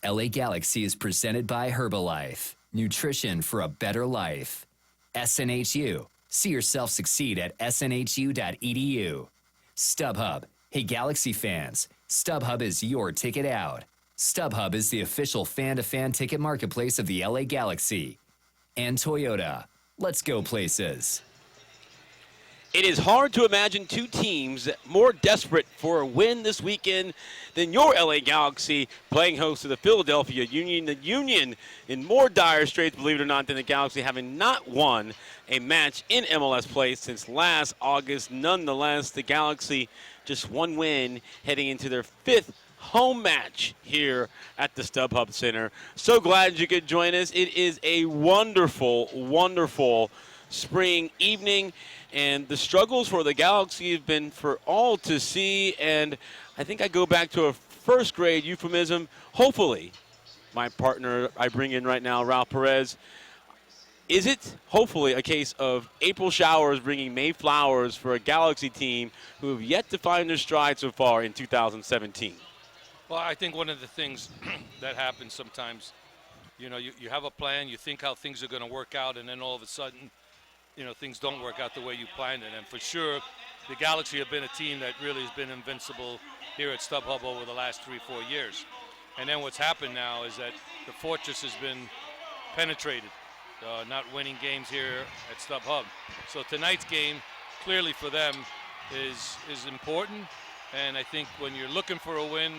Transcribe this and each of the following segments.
LA Galaxy is presented by Herbalife. Nutrition for a better life. SNHU. See yourself succeed at snhu.edu. StubHub. Hey Galaxy fans, StubHub is your ticket out. StubHub is the official fan-to-fan ticket marketplace of the LA Galaxy. And Toyota. Let's go places. It is hard to imagine two teams more desperate for a win this weekend than your LA Galaxy playing host to the Philadelphia Union. The Union in more dire straits, believe it or not, than the Galaxy, having not won a match in MLS play since last August. Nonetheless, the Galaxy just one win heading into their fifth home match here at the StubHub Center. So glad you could join us. It is a wonderful, wonderful spring evening, and the struggles for the Galaxy have been for all to see, and I think I go back to a first grade euphemism. Hopefully, my partner I bring in right now, Ralph Perez, is it hopefully a case of April showers bringing May flowers for a Galaxy team who have yet to find their stride so far in 2017? Well, I think one of the things that happens sometimes, you know, you have a plan, you think how things are going to work out, and then all of a sudden, you know, things don't work out the way you planned it. And for sure, the Galaxy have been a team that really has been invincible here at StubHub over the last 3-4 years. And then what's happened now is that the fortress has been penetrated, not winning games here at StubHub. So tonight's game, clearly for them, is important. And I think when you're looking for a win,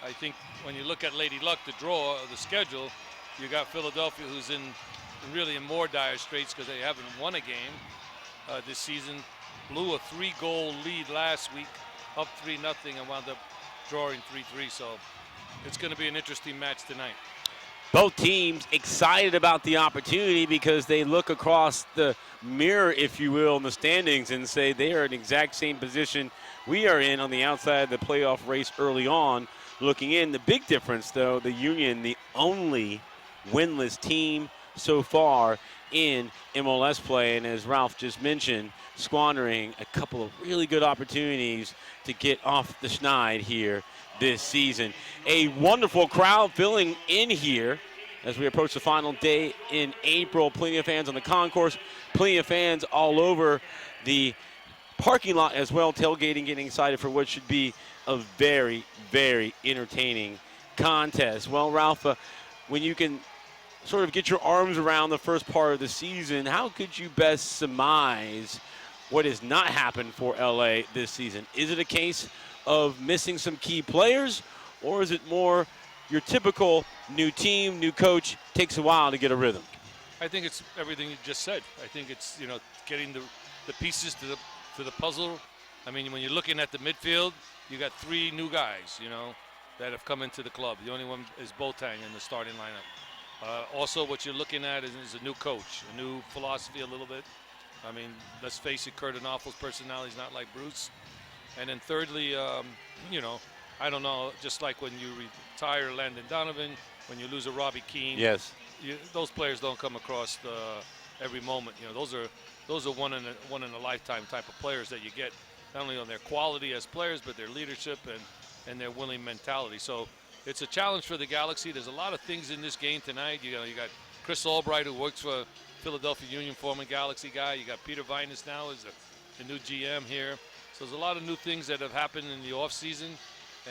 I think when you look at Lady Luck, the draw, the schedule, you got Philadelphia, who's really in more dire straits because they haven't won a game this season. Blew a 3-goal lead last week, up 3-0, and wound up drawing 3-3. So it's going to be an interesting match tonight. Both teams excited about the opportunity because they look across the mirror, if you will, in the standings and say they are in the exact same position we are in on the outside of the playoff race early on. Looking in, the big difference, though, the Union, the only winless team so far in MLS play, and as Ralph just mentioned, squandering a couple of really good opportunities to get off the schneid here this season. A wonderful crowd filling in here as we approach the final day in April. Plenty of fans on the concourse, plenty of fans all over the parking lot as well, tailgating, getting excited for what should be a very, very entertaining contest. Well, Ralph, when you can sort of get your arms around the first part of the season, how could you best surmise what has not happened for LA this season? Is it a case of missing some key players, or is it more your typical new team, new coach, takes a while to get a rhythm? I think it's everything you just said. I think it's, you know, getting the pieces to the puzzle. I mean, when you're looking at the midfield, you got 3 new guys, you know, that have come into the club. The only one is Boateng in the starting lineup. Also, what you're looking at is a new coach, a new philosophy a little bit. I mean, let's face it, Kurt Anoffel's personality is not like Bruce. And then thirdly, you know, I don't know, just like when you retire Landon Donovan, when you lose a Robbie Keane. Yes. Those players don't come across every moment. You know, those are one in a lifetime type of players that you get, not only on their quality as players, but their leadership and their winning mentality. So it's a challenge for the Galaxy. There's a lot of things in this game tonight. You know, you got Chris Albright, who works for Philadelphia Union, former Galaxy guy. You got Peter Vinas now as the new GM here. So there's a lot of new things that have happened in the offseason.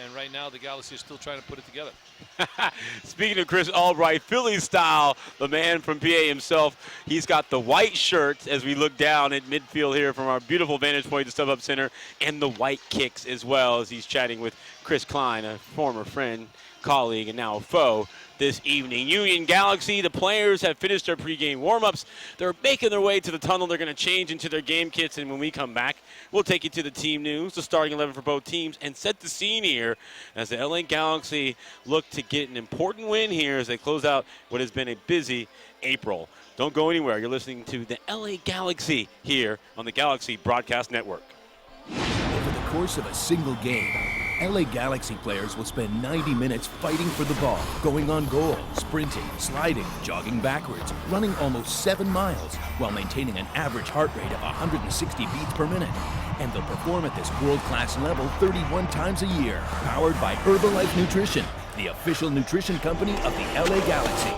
And right now, the Galaxy is still trying to put it together. Speaking of Chris Albright, Philly style, the man from PA himself, he's got the white shirt as we look down at midfield here from our beautiful vantage point to StubHub Center, and the white kicks as well as he's chatting with Chris Klein, a former friend, colleague, and now a foe this evening. Union Galaxy, the players have finished their pregame warm-ups. They're making their way to the tunnel. They're going to change into their game kits, and when we come back, we'll take you to the team news, the starting 11 for both teams, and set the scene here as the LA Galaxy look to get an important win here as they close out what has been a busy April. Don't go anywhere. You're listening to the LA Galaxy here on the Galaxy Broadcast Network. Over the course of a single game, LA Galaxy players will spend 90 minutes fighting for the ball, going on goal, sprinting, sliding, jogging backwards, running almost 7 miles while maintaining an average heart rate of 160 beats per minute. And they'll perform at this world-class level 31 times a year, powered by Herbalife Nutrition. the official nutrition company of the LA Galaxy. To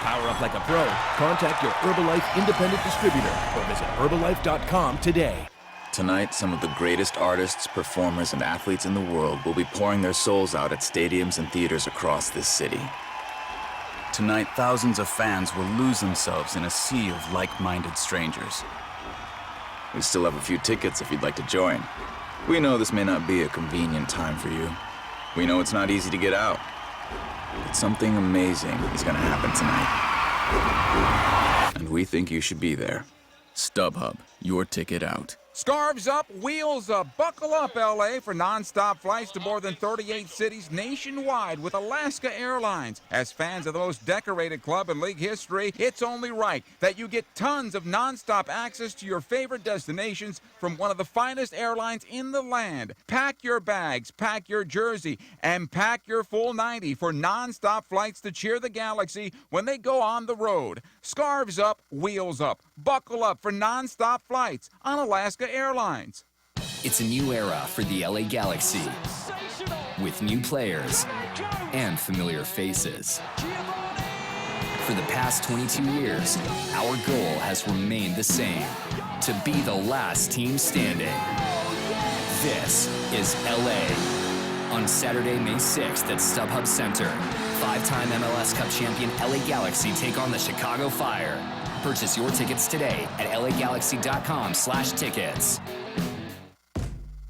power up like a pro, contact your Herbalife independent distributor or visit Herbalife.com today. Tonight, some of the greatest artists, performers, and athletes in the world will be pouring their souls out at stadiums and theaters across this city. Tonight, thousands of fans will lose themselves in a sea of like-minded strangers. We still have a few tickets if you'd like to join. We know this may not be a convenient time for you. We know it's not easy to get out. But something amazing is going to happen tonight. And we think you should be there. StubHub, your ticket out. Scarves up, wheels up. Buckle up, LA, for nonstop flights to more than 38 cities nationwide with Alaska Airlines. As fans of the most decorated club in league history, it's only right that you get tons of nonstop access to your favorite destinations from one of the finest airlines in the land. Pack your bags, pack your jersey, and pack your full 90 for nonstop flights to cheer the Galaxy when they go on the road. Scarves up, wheels up. Buckle up for nonstop flights on Alaska Airlines. It's a new era for the LA Galaxy, with new players and familiar faces. For the past 22 years, our goal has remained the same: to be the last team standing. This is LA. On Saturday, May 6th at StubHub Center, 5-time MLS Cup champion LA Galaxy take on the Chicago Fire. Purchase your tickets today at lagalaxy.com/tickets.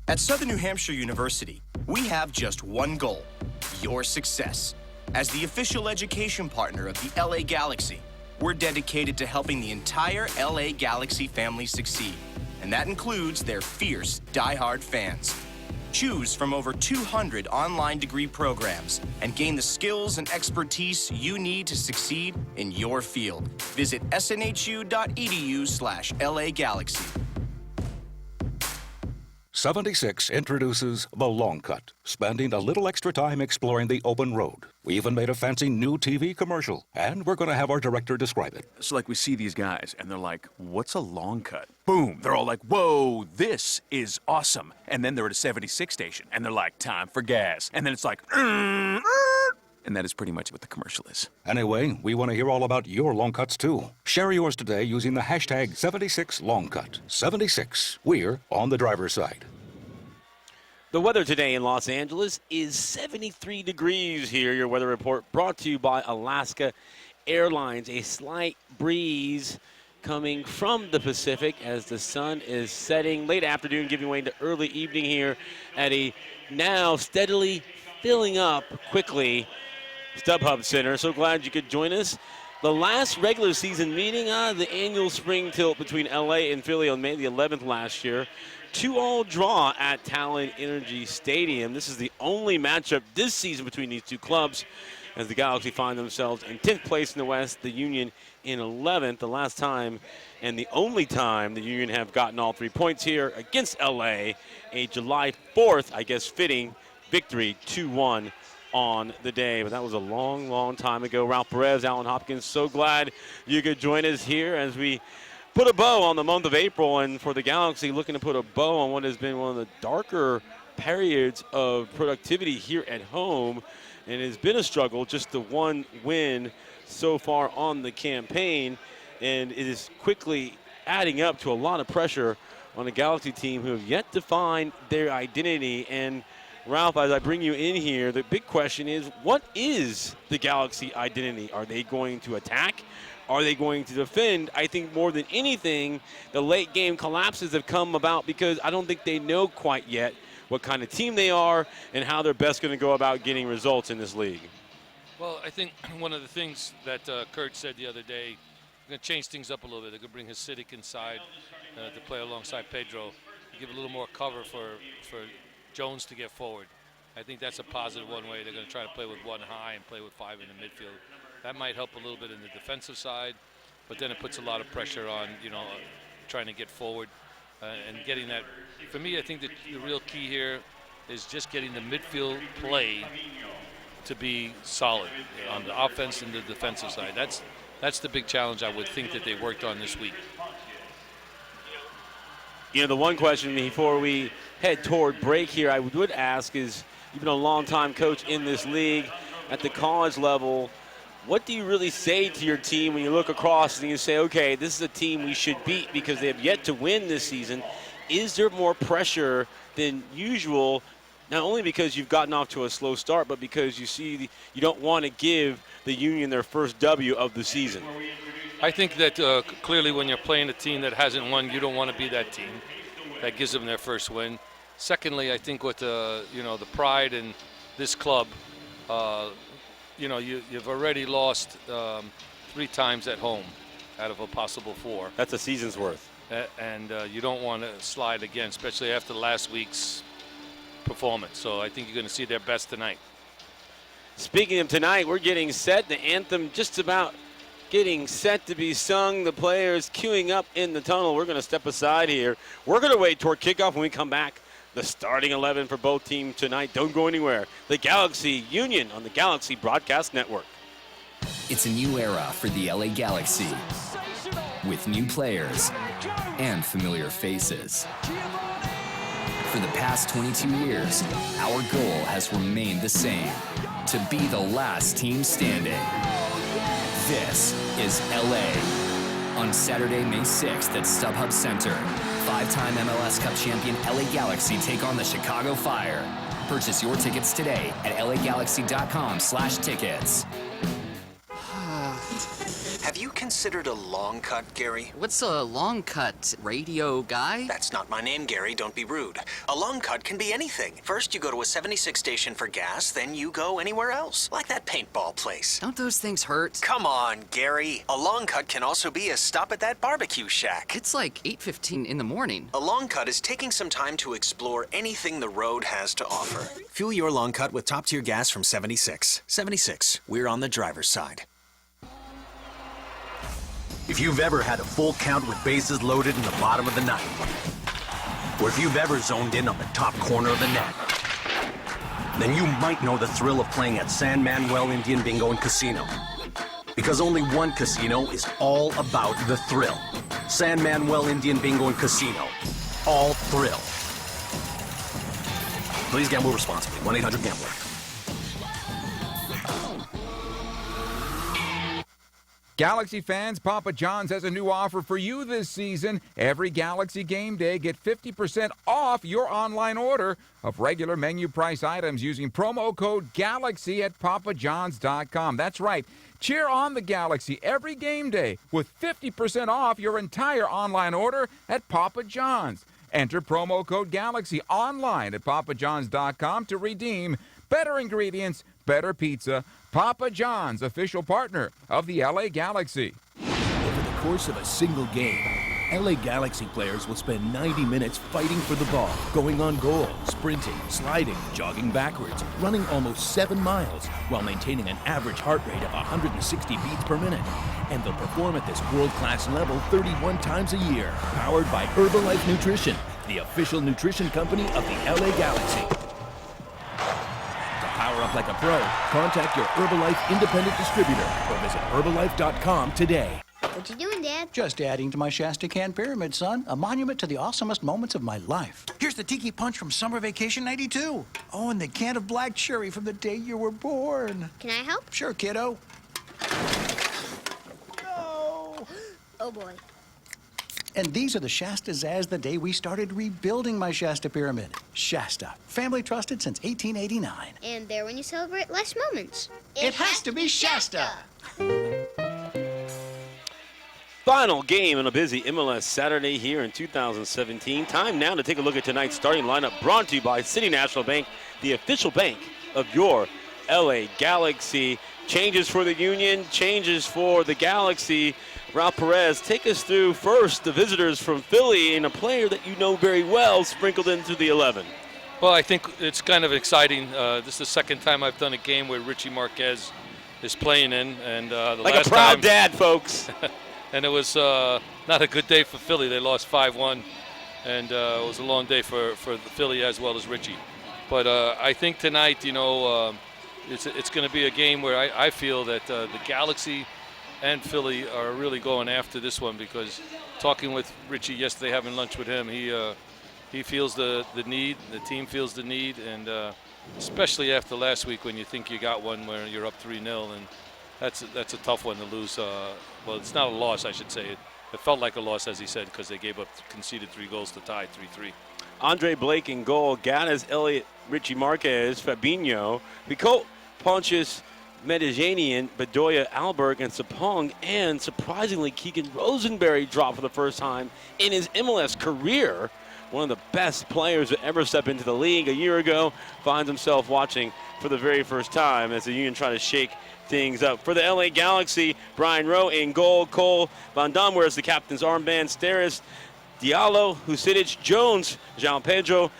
At Southern New Hampshire University, we have just one goal: your success. As the official education partner of the LA Galaxy, we're dedicated to helping the entire LA Galaxy family succeed, and that includes their fierce, diehard fans. Choose from over 200 online degree programs and gain the skills and expertise you need to succeed in your field. Visit snhu.edu/LA Galaxy. 76 introduces The Long Cut, spending a little extra time exploring the open road. We even made a fancy new TV commercial, and we're going to have our director describe it. So, like, we see these guys, and they're like, what's a long cut? Boom! They're all like, whoa, this is awesome. And then they're at a 76 station, and they're like, time for gas. And then it's like, and that is pretty much what the commercial is. Anyway, we want to hear all about your long cuts, too. Share yours today using the hashtag 76longcut. 76. We're on the driver's side. The weather today in Los Angeles is 73 degrees here. Your weather report brought to you by Alaska Airlines. A slight breeze coming from the Pacific as the sun is setting. Late afternoon giving way to early evening here at a now steadily filling up quickly StubHub Center. So glad you could join us. The last regular season meeting, the annual spring tilt between LA and Philly on May the 11th last year. 2-2 draw at Talon Energy Stadium. This is the only matchup this season between these two clubs as the Galaxy find themselves in 10th place in the West, the Union in 11th. The last time and the only time the Union have gotten all 3 points here against LA. A July 4th, I guess, fitting victory, 2-1 on the day. But that was a long, long time ago. Ralph Perez, Alan Hopkins, so glad you could join us here as we put a bow on the month of April, and for the Galaxy looking to put a bow on what has been one of the darker periods of productivity here at home. And it has been a struggle, just the one win so far on the campaign, and it is quickly adding up to a lot of pressure on a Galaxy team who have yet to find their identity. And Ralph, as I bring you in here, the big question is, what is the Galaxy identity? Are they going to attack? Are they going to defend? I think more than anything, the late game collapses have come about because I don't think they know quite yet what kind of team they are and how they're best going to go about getting results in this league. Well, I think one of the things that Kurt said the other day, they're going to change things up a little bit. They're going to bring Hasidic inside to play alongside Pedro, give a little more cover for Jones to get forward. I think that's a positive one way. They're going to try to play with one high and play with 5 in the midfield. That might help a little bit in the defensive side, but then it puts a lot of pressure on, trying to get forward and getting that. For me, I think that the real key here is just getting the midfield play to be solid on the offense and the defensive side. That's the big challenge I would think that they worked on this week. The one question before we head toward break here I would ask is, You've been a long-time coach in this league at the college level. What do you really say to your team when you look across and you say, okay, this is a team we should beat because they have yet to win this season? Is there more pressure than usual, not only because you've gotten off to a slow start, but because you see you don't want to give the Union their first W of the season? I think that clearly when you're playing a team that hasn't won, you don't want to be that team that gives them their first win. Secondly, I think with the pride in this club, you've already lost 3 times at home out of a possible 4. That's a season's worth. And you don't want to slide again, especially after last week's performance. So I think you're going to see their best tonight. Speaking of tonight, we're getting set. The anthem just about getting set to be sung. The players queuing up in the tunnel. We're going to step aside here. We're going to wait toward kickoff. When we come back, the starting 11 for both teams tonight. Don't go anywhere. The Galaxy Union on the Galaxy Broadcast Network. It's a new era for the LA Galaxy with new players and familiar faces. For the past 22 years, our goal has remained the same, to be the last team standing. This is LA. On Saturday, May 6th at StubHub Center, 5-time MLS Cup champion LA Galaxy take on the Chicago Fire. Purchase your tickets today at lagalaxy.com/tickets. Have you considered a long cut, Gary? What's a long cut, radio guy? That's not my name, Gary. Don't be rude. A long cut can be anything. First, you go to a 76 station for gas, then you go anywhere else. Like that paintball place. Don't those things hurt? Come on, Gary. A long cut can also be a stop at that barbecue shack. It's like 8:15 in the morning. A long cut is taking some time to explore anything the road has to offer. Fuel your long cut with top-tier gas from 76. 76, we're on the driver's side. If you've ever had a full count with bases loaded in the bottom of the ninth, or if you've ever zoned in on the top corner of the net, then you might know the thrill of playing at San Manuel Indian Bingo and Casino. Because only one casino is all about the thrill. San Manuel Indian Bingo and Casino. All thrill. Please gamble responsibly. 1-800-GAMBLER. Galaxy fans, Papa John's has a new offer for you this season. Every Galaxy game day, get 50% off your online order of regular menu price items using promo code GALAXY at papajohns.com. That's right. Cheer on the Galaxy every game day with 50% off your entire online order at Papa John's. Enter promo code GALAXY online at papajohns.com to redeem better ingredients, better pizza. Papa John's, official partner of the LA Galaxy. Over the course of a single game, LA Galaxy players will spend 90 minutes fighting for the ball, going on goal, sprinting, sliding, jogging backwards, running almost 7 miles, while maintaining an average heart rate of 160 beats per minute. And they'll perform at this world-class level 31 times a year, powered by Herbalife Nutrition, the official nutrition company of the LA Galaxy. Power up like a pro. Contact your Herbalife independent distributor or visit Herbalife.com today. What you doing, Dad? Just adding to my Shasta Can Pyramid, son. A monument to the awesomest moments of my life. Here's the Tiki Punch from Summer Vacation '92. Oh, and the can of black cherry from the day you were born. Can I help? Sure, kiddo. No. Oh, boy. And these are the Shastas as the day we started rebuilding my Shasta Pyramid. Shasta, family trusted since 1889. And there when you celebrate life's moments. It has to be Shasta. Final game on a busy MLS Saturday here in 2017. Time now to take a look at tonight's starting lineup, brought to you by City National Bank, the official bank of your LA Galaxy. Changes for the Union, changes for the Galaxy. Ralph Perez, take us through first the visitors from Philly and a player that you know very well sprinkled into the 11. Well, I think it's kind of exciting. This is the second time I've done a game where Richie Marquez is playing in. And the like last a proud time, dad, folks. And it was not a good day for Philly. They lost 5-1, and it was a long day for Philly as well as Richie. But I think tonight, it's going to be a game where I feel that the Galaxy and Philly are really going after this one, because talking with Richie yesterday, having lunch with him, he feels the need, the team feels the need, and especially after last week when you think you got one where you're up 3-0, and that's a tough one to lose. Well, it's not a loss, I should say. It felt like a loss, as he said, because they conceded 3 goals to tie 3-3. Andre Blake in goal, Gaddis, Elliott, Richie Marquez, Fabinho, Picoult, Pontius, Medellinian, Bedoya, Alberg, and Sapong, and surprisingly, Keegan Rosenberry dropped for the first time in his MLS career. One of the best players to ever step into the league a year ago finds himself watching for the very first time as the Union try to shake things up. For the LA Galaxy, Brian Rowe in goal, Cole Van Dam wears the captain's armband, Steres, Diallo, Husidic, Jones, João Pedro,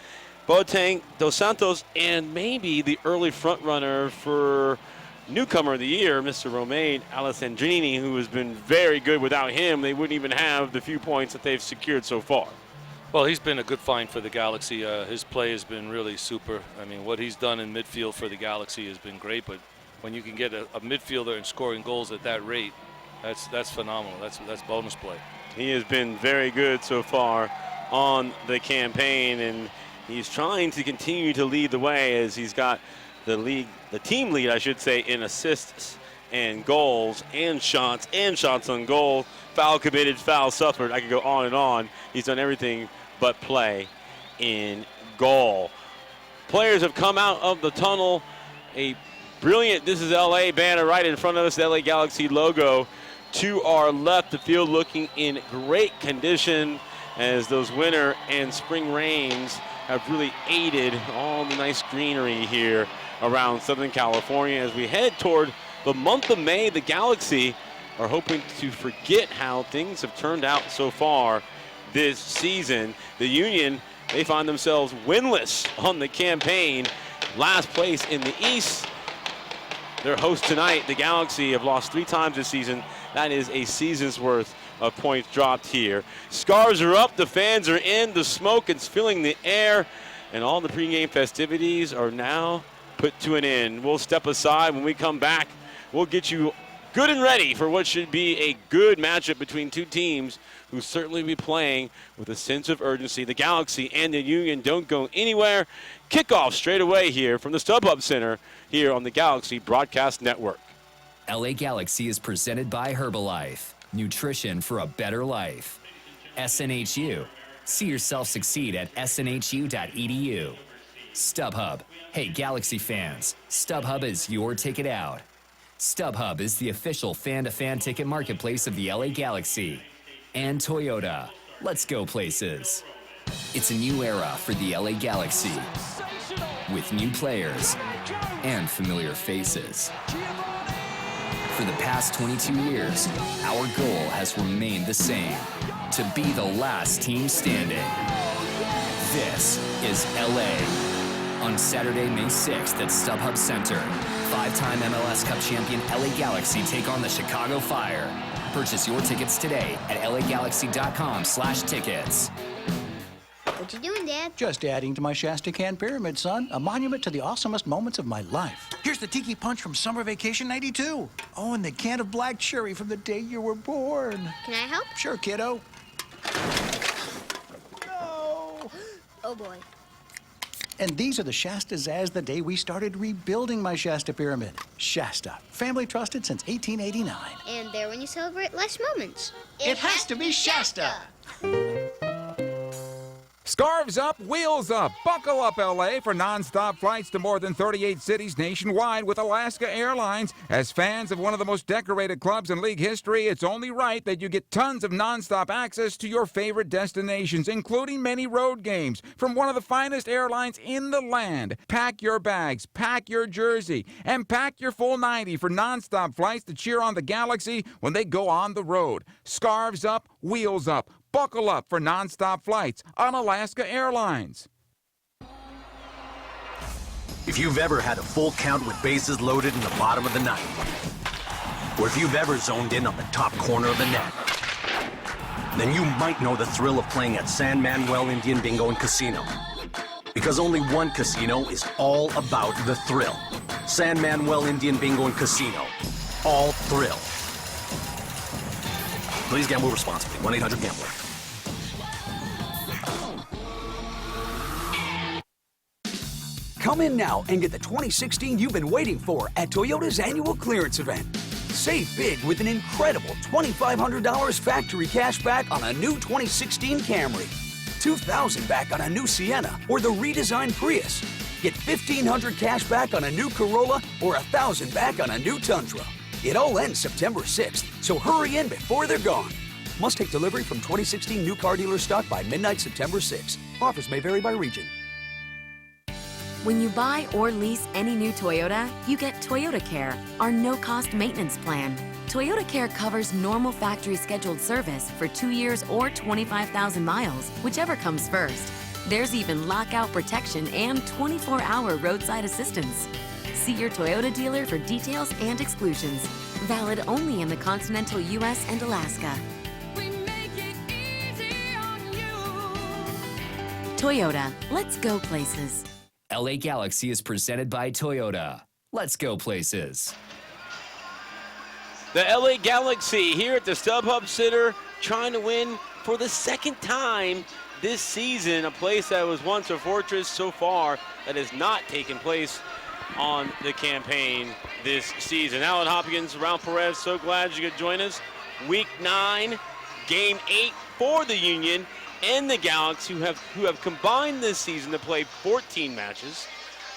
Boateng, Dos Santos, and maybe the early front runner for newcomer of the year, Mr. Romain Alessandrini, who has been very good. Without him, they wouldn't even have the few points that they've secured so far. Well, he's been a good find for the Galaxy. His play has been really super. I mean, what he's done in midfield for the Galaxy has been great, but when you can get a midfielder and scoring goals at that rate, that's phenomenal. That's bonus play. He has been very good so far on the campaign, and he's trying to continue to lead the way as he's got the team lead, I should say, in assists and goals and shots on goal. Foul committed, foul suffered. I could go on and on. He's done everything but play in goal. Players have come out of the tunnel. A brilliant "This is LA" banner right in front of us, the LA Galaxy logo. To our left, the field looking in great condition as those winter and spring rains have really aided all the nice greenery here around Southern California. As we head toward the month of May, the Galaxy are hoping to forget how things have turned out so far this season. The Union, they find themselves winless on the campaign, last place in the East. Their host tonight, the Galaxy, have lost 3 times this season. That is a season's worth of points dropped here. Scarves are up, the fans are in, the smoke is filling the air, and all the pregame festivities are now put to an end. We'll step aside. When we come back, we'll get you good and ready for what should be a good matchup between two teams who certainly be playing with a sense of urgency. The Galaxy and the Union don't go anywhere. Kickoff straight away here from the StubHub Center here on the Galaxy Broadcast Network. LA Galaxy is presented by Herbalife, nutrition for a better life. SNHU, see yourself succeed at snhu.edu. StubHub, hey Galaxy fans, StubHub is your ticket out. StubHub is the official fan-to-fan ticket marketplace of the LA Galaxy. And Toyota, let's go places. It's a new era for the LA Galaxy, with new players and familiar faces. For the past 22 years, our goal has remained the same, to be the last team standing. This is LA. On Saturday, May 6th at StubHub Center, 5-time MLS Cup champion LA Galaxy take on the Chicago Fire. Purchase your tickets today at lagalaxy.com/tickets. What you doing, Dad? Just adding to my Shasta Can Pyramid, son. A monument to the awesomest moments of my life. Here's the Tiki Punch from Summer Vacation '92. Oh, and the can of black cherry from the day you were born. Can I help? Sure, kiddo. No. Oh, boy. And these are the Shastas as the day we started rebuilding my Shasta Pyramid. Shasta, family trusted since 1889. And there when you celebrate life's moments. It has to be Shasta. Scarves up, wheels up. Buckle up, LA, for nonstop flights to more than 38 cities nationwide with Alaska Airlines. As fans of one of the most decorated clubs in league history, it's only right that you get tons of nonstop access to your favorite destinations, including many road games from one of the finest airlines in the land. Pack your bags, pack your jersey, and pack your full 90 for nonstop flights to cheer on the Galaxy when they go on the road. Scarves up, wheels up. Buckle up for nonstop flights on Alaska Airlines. If you've ever had a full count with bases loaded in the bottom of the ninth, or if you've ever zoned in on the top corner of the net, then you might know the thrill of playing at San Manuel Indian Bingo and Casino. Because only one casino is all about the thrill. San Manuel Indian Bingo and Casino. All thrill. Please gamble responsibly. 1-800-GAMBLER. Come in now and get the 2016 you've been waiting for at Toyota's annual clearance event. Save big with an incredible $2,500 factory cash back on a new 2016 Camry, $2,000 back on a new Sienna or the redesigned Prius. Get $1,500 cash back on a new Corolla or $1,000 back on a new Tundra. It all ends September 6th, so hurry in before they're gone. Must take delivery from 2016 new car dealer stock by midnight September 6th. Offers may vary by region. When you buy or lease any new Toyota, you get Toyota Care, our no-cost maintenance plan. Toyota Care covers normal factory scheduled service for 2 years or 25,000 miles, whichever comes first. There's even lockout protection and 24-hour roadside assistance. See your Toyota dealer for details and exclusions. Valid only in the continental U.S. and Alaska. Toyota, let's go places. LA Galaxy is presented by Toyota. Let's go places. The LA Galaxy here at the StubHub Center trying to win for the second time this season, a place that was once a fortress so far that has not taken place on the campaign this season. Alan Hopkins, Ralph Perez, so glad you could join us. Week 9, Game 8 for the Union and the Galaxy, who have combined this season to play 14 matches.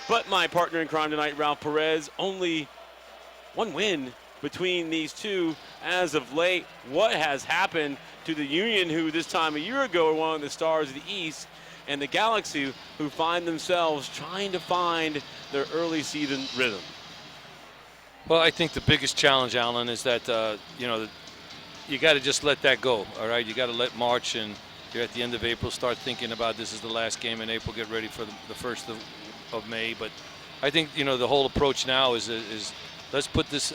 But my partner in crime tonight, Ralph Perez, only one win between these two as of late. What has happened to the Union, who this time a year ago were one of the stars of the East, and the Galaxy, who find themselves trying to find their early season rhythm? Well, I think the biggest challenge, Alan, is that, you got to just let that go, all right? You got to let March and you're at the end of April, start thinking about this is the last game in April, get ready for the 1st of May. But I think, the whole approach now is let's put this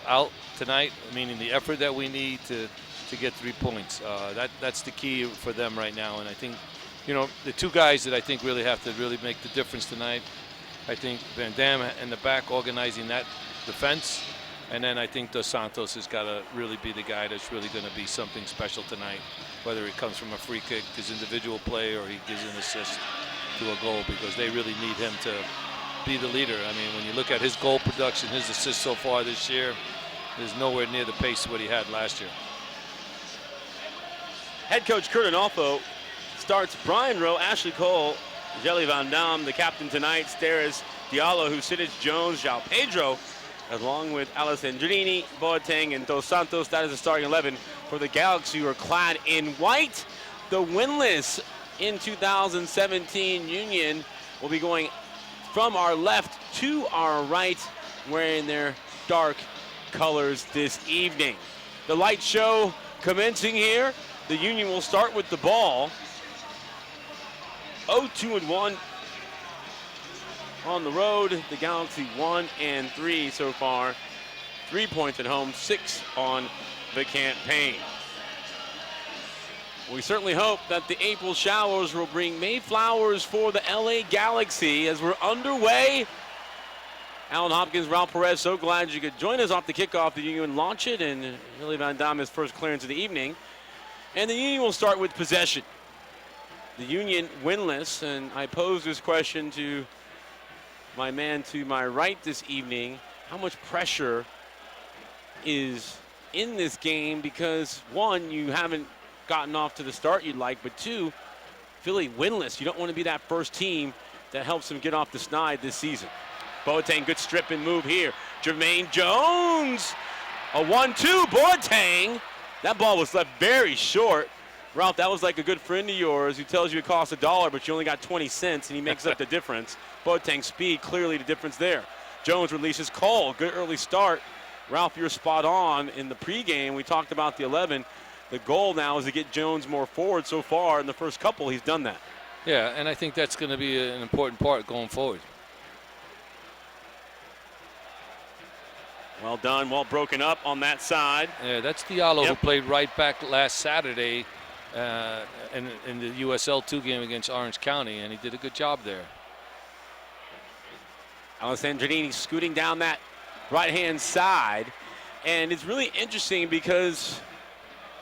out tonight, meaning the effort that we need to get 3 points. That's the key for them right now. And I think, the two guys that I think really have to really make the difference tonight, I think Van Dam in the back organizing that defense. And then I think Dos Santos has got to really be the guy that's really going to be something special tonight, whether it comes from a free kick, his individual play, or he gives an assist to a goal, because they really need him to be the leader. I mean, when you look at his goal production, his assists so far this year, is nowhere near the pace of what he had last year. Head coach Kurt Arnolfo starts Brian Rowe, Ashley Cole, Jelly Van Dam, the captain tonight, Steres, Diallo, Husidic, Jones, João Pedro, along with Alessandrini, Boateng, and Dos Santos. That is the starting 11 for the Galaxy, who are clad in white. The winless in 2017 Union will be going from our left to our right, wearing their dark colors this evening. The light show commencing here. The Union will start with the ball. 0-2-1 on the road. The Galaxy 1-3 so far. 3 points at home, 6 on the campaign. We certainly hope that the April showers will bring May flowers for the LA Galaxy as we're underway. Alan Hopkins, Ralph Perez, so glad you could join us off the kickoff. The Union launch it, and Jelly Van Dam, his first clearance of the evening. And the Union will start with possession. The Union winless, and I pose this question to my man to my right this evening. How much pressure is in this game? Because one, you haven't gotten off to the start you'd like, but two, Philly winless. You don't want to be that first team that helps them get off the snide this season. Boateng, good strip and move here. Jermaine Jones, a 1-2, Boateng. That ball was left very short. Ralph, that was like a good friend of yours who tells you it costs $1, but you only got 20 cents, and he makes up the difference. Boateng's speed, clearly the difference there. Jones releases Cole, good early start. Ralph, you're spot on. In the pregame, we talked about the 11. The goal now is to get Jones more forward. So far in the first couple, he's done that. Yeah, and I think that's going to be an important part going forward. Well done, well broken up on that side. Yeah, that's Diallo, who played right back last Saturday in the USL 2 game against Orange County, and he did a good job there. Alessandrini scooting down that right-hand side. And it's really interesting because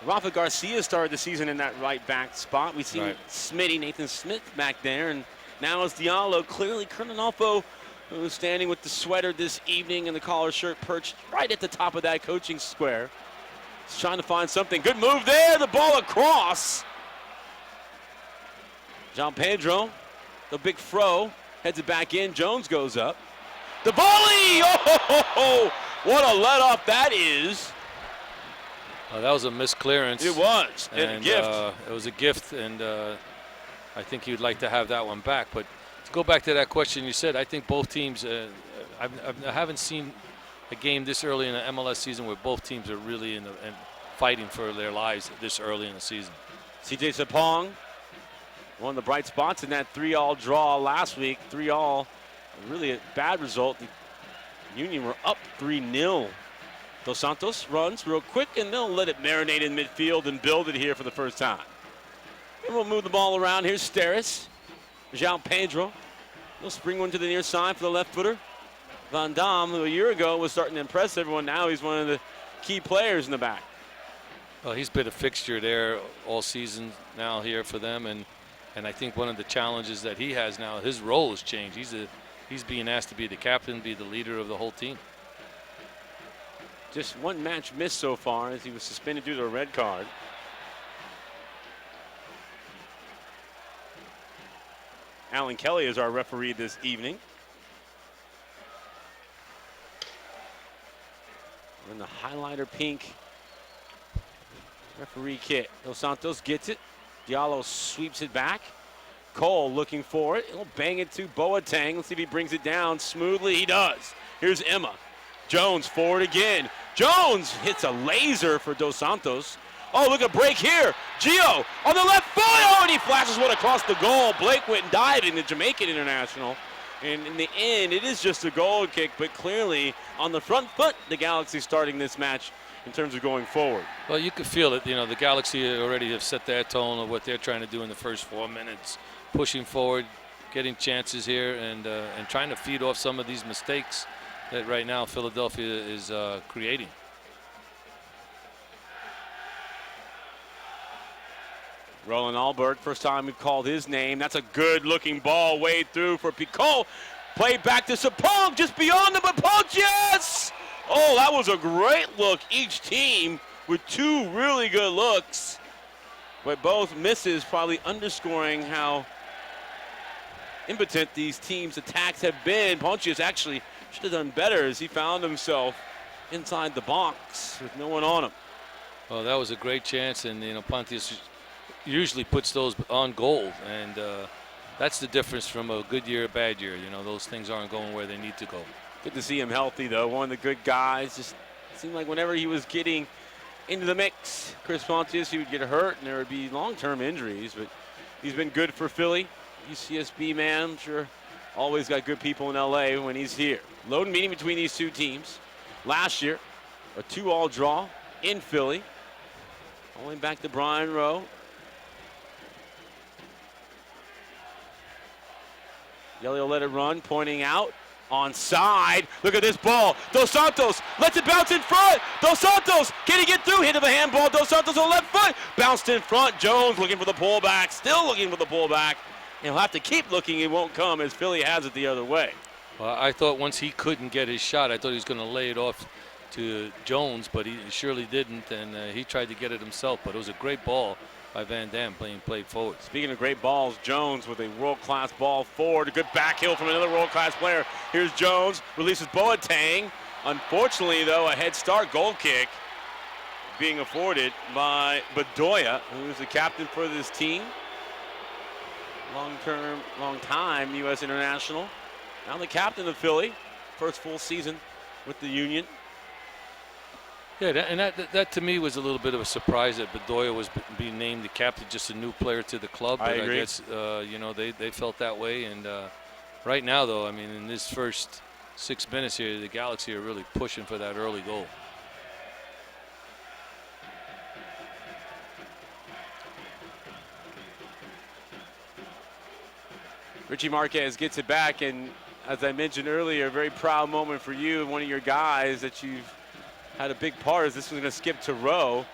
Rafa Garcia started the season in that right back spot. We've seen Smitty, Nathan Smith back there, and Now it's Diallo, clearly Kernanolfo, who's standing with the sweater this evening and the collar shirt perched right at the top of that coaching square. He's trying to find something. Good move there. The ball across. John Pedro, the big fro, heads it back in. Jones goes up. The volley! Oh, what a let off that is. That was a missed clearance. It was. And a gift. It was a gift, and I think he would like to have that one back. But to go back to that question you said, I think both teams, I haven't seen a game this early in the MLS season where both teams are really and fighting for their lives this early in the season. CJ Sapong, one of the bright spots in that 3-all draw last week. 3-all, really a bad result. The Union were up 3-0. Dos Santos runs real quick, and they'll let it marinate in midfield and build it here for the first time. And we'll move the ball around. Here's Steres. João Pedro. They'll spring one to the near side for the left footer. Van Dam, who a year ago was starting to impress everyone, now he's one of the key players in the back. Well, he's been a fixture there all season now here for them, and I think one of the challenges that he has now, his role has changed. He's being asked to be the captain, be the leader of the whole team. Just one match missed so far as he was suspended due to a red card. Alan Kelly is our referee this evening. In the highlighter pink referee kit. Dos Santos gets it. Diallo sweeps it back. Cole looking for it. He'll bang it to Boateng. Let's see if he brings it down smoothly. He does. Here's Emma. Jones forward again. Jones hits a laser for Dos Santos. Oh, look at break here. Gio on the left foot. Oh, and he flashes one across the goal. Blake went and diving, the Jamaican international. And in the end, it is just a goal kick, but clearly on the front foot, the Galaxy starting this match in terms of going forward. Well, you could feel it. You know, the Galaxy already have set their tone of what they're trying to do in the first 4 minutes, pushing forward, getting chances here, and trying to feed off some of these mistakes that right now Philadelphia is creating. Roland Alberg, first time we've called his name. That's a good-looking ball way through for Picot. Played back to Sapong, just beyond him, but Pontius! Oh, that was a great look. Each team with two really good looks, but both misses, probably underscoring how impotent these teams' attacks have been. Pontius actually should have done better as he found himself inside the box with no one on him. Well, that was a great chance, and Pontius usually puts those on goal, and that's the difference from a good year, a bad year. Those things aren't going where they need to go. Good to see him healthy, though. One of the good guys. Just seemed like whenever he was getting into the mix, Chris Pontius, he would get hurt, and there would be long-term injuries. But he's been good for Philly. UCSB man, I'm sure, always got good people in L.A. when he's here. Loaded meeting between these two teams. Last year, a 2-all draw in Philly. Going back to Brian Rowe. Yelio let it run, pointing out. Onside. Look at this ball. Dos Santos lets it bounce in front. Dos Santos, can he get through? Hit of a handball. Dos Santos on the left foot. Bounced in front. Jones looking for the pullback. Still looking for the pullback. He'll have to keep looking. It won't come as Philly has it the other way. Well, I thought once he couldn't get his shot, I thought he was going to lay it off to Jones, but he surely didn't, and he tried to get it himself. But it was a great ball by Van Dam played forward. Speaking of great balls, Jones with a world-class ball forward. A good back heel from another world-class player. Here's Jones, releases Boateng. Unfortunately, though, a head start goal kick being afforded by Bedoya, who's the captain for this team. Long time U.S. international. Now the captain of Philly. First full season with the Union. Yeah, that to me was a little bit of a surprise that Bedoya was being named the captain, just a new player to the club. But I agree. I guess they felt that way. And right now, though, I mean, in this first 6 minutes here, the Galaxy are really pushing for that early goal. Richie Marquez gets it back, and as I mentioned earlier, a very proud moment for you and one of your guys that you've had a big part. As this was going to skip to Rowe.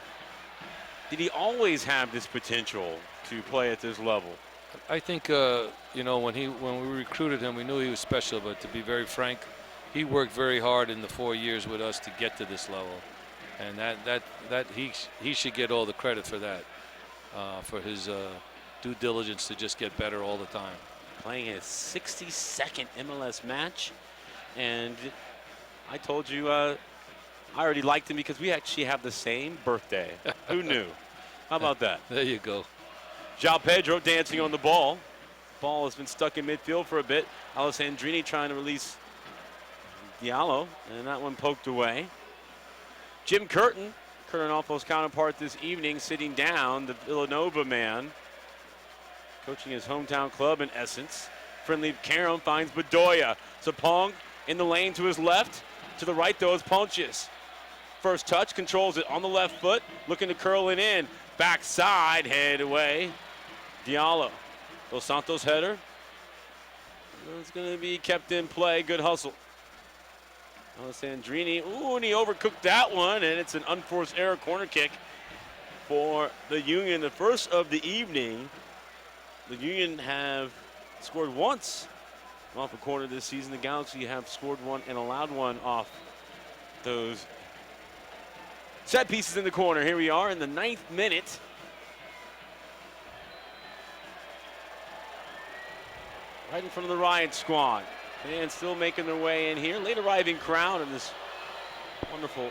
Did he always have this potential to play at this level? I think you know, when we recruited him, we knew he was special. But to be very frank, he worked very hard in the 4 years with us to get to this level, and that he should get all the credit for that, for his due diligence to just get better all the time. Playing his 62nd MLS match, and I told you I already liked him because we actually have the same birthday. Who knew? How about that? There you go. João Pedro dancing on the ball. Ball has been stuck in midfield for a bit. Alessandrini trying to release Diallo, and that one poked away. Jim Curtin Offal's counterpart this evening, sitting down, the Villanova man, coaching his hometown club in essence. Friendly Karam finds Bedoya. Sapong in the lane to his left. To the right, though, is Pontius. First touch, controls it on the left foot, looking to curl it in. Backside, head away. Diallo. Dos Santos header. It's going to be kept in play. Good hustle. Alessandrini. Ooh, and he overcooked that one, and it's an unforced error corner kick for the Union. The first of the evening. The Union have scored once off a corner this season. The Galaxy have scored one and allowed one off those set pieces in the corner. Here we are in the 9th minute. Right in front of the Riot Squad. Fans still making their way in here. Late arriving crowd on this wonderful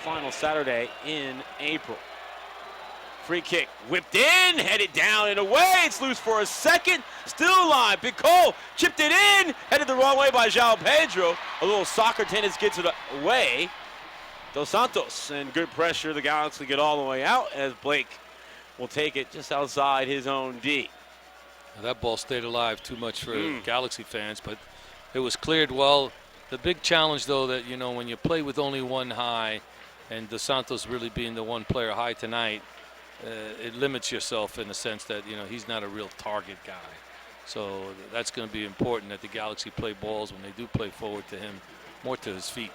final Saturday in April. Free kick whipped in, headed down and away. It's loose for a second. Still alive. Picol chipped it in, headed the wrong way by João Pedro. A little soccer tennis gets it away. Dos Santos, and good pressure. The Galaxy get all the way out as Blake will take it just outside his own D. Now that ball stayed alive too much for Galaxy fans, but it was cleared well. The big challenge, though, that, you know, when you play with only one high, and Dos Santos really being the one player high tonight, it limits yourself in the sense that, you know, he's not a real target guy. So that's going to be important that the Galaxy play balls when they do play forward to him, more to his feet.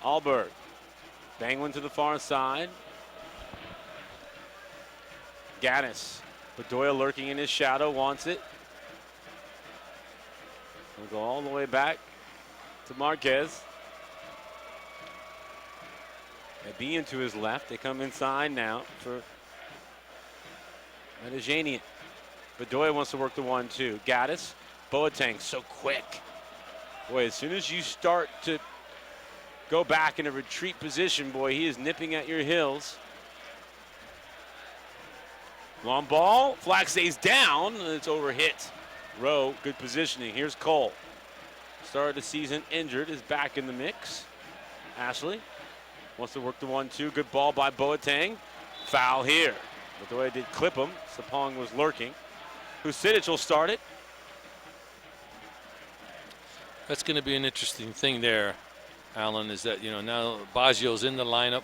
Alberg, bang one to the far side. Gaddis, Bedoya lurking in his shadow, wants it. We'll go all the way back to Marquez. Ebian to his left. They come inside now for Medellinian. Bedoya wants to work the 1-2. Gaddis, Boateng, so quick. Boy, as soon as you start to go back in a retreat position, boy, he is nipping at your heels. Long ball, flag stays down, and it's over hit. Rowe, good positioning. Here's Cole. Started the season injured, is back in the mix. Ashley wants to work the 1-2. Good ball by Boateng. Foul here. But the way it did clip him, Sapong was lurking. Husidic will start it. That's going to be an interesting thing there, Alan, is that, you know, now Baggio's in the lineup,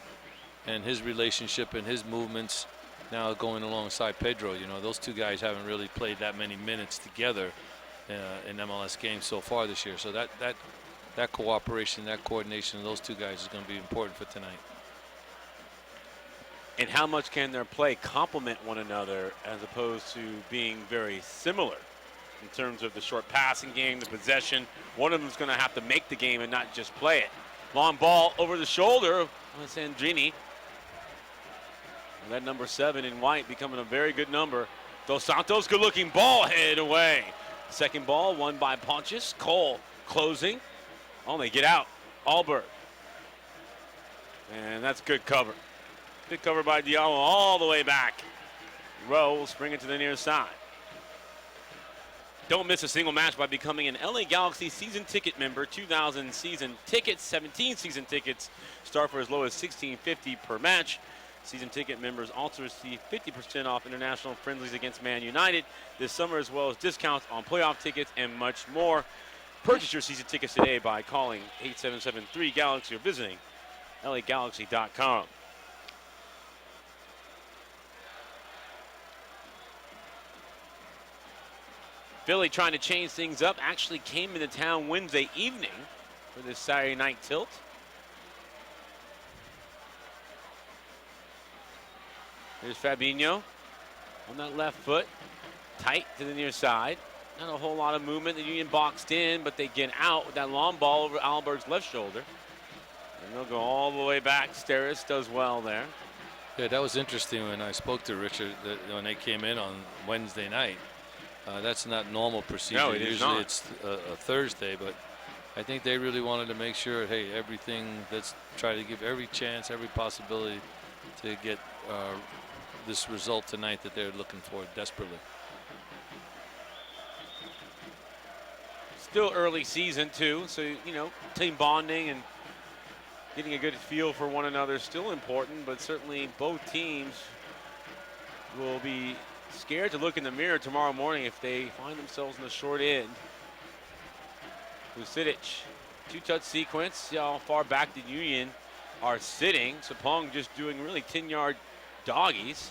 and his relationship and his movements now going alongside Pedro. You know, those two guys haven't really played that many minutes together in MLS games so far this year. So that cooperation, that coordination of those two guys is going to be important for tonight. And how much can their play complement one another as opposed to being very similar in terms of the short passing game, the possession? One of them is going to have to make the game and not just play it. Long ball over the shoulder of Sandrini. That number 7 in white becoming a very good number. Dos Santos, good looking ball, headed away. Second ball won by Pontius. Cole closing. Oh, they get out. Alberg. And that's good cover. Good cover by Diallo all the way back. Rowe will spring it to the near side. Don't miss a single match by becoming an LA Galaxy season ticket member. 2,000 season tickets, 17 season tickets. Start for as low as $16.50 per match. Season ticket members also receive 50% off international friendlies against Man United this summer, as well as discounts on playoff tickets and much more. Purchase your season tickets today by calling 8773-GALAXY or visiting LAGalaxy.com. Philly trying to change things up, actually came into town Wednesday evening for this Saturday night tilt. Here's Fabinho on that left foot, tight to the near side. Not a whole lot of movement. The Union boxed in, but they get out with that long ball over Alberg's left shoulder. And they'll go all the way back. Steris does well there. Yeah, that was interesting when I spoke to Richard when they came in on Wednesday night. That's not normal procedure. No, it is Usually not. it's a Thursday, but I think they really wanted to make sure, hey, everything, let's try to give every chance, every possibility to get this result tonight that they're looking for desperately. Still early season, too, so, you know, team bonding and getting a good feel for one another is still important, but certainly both teams will be scared to look in the mirror tomorrow morning if they find themselves in the short end. Vucinic, two-touch sequence. See how far back the Union are sitting. Sapong just doing really 10-yard doggies.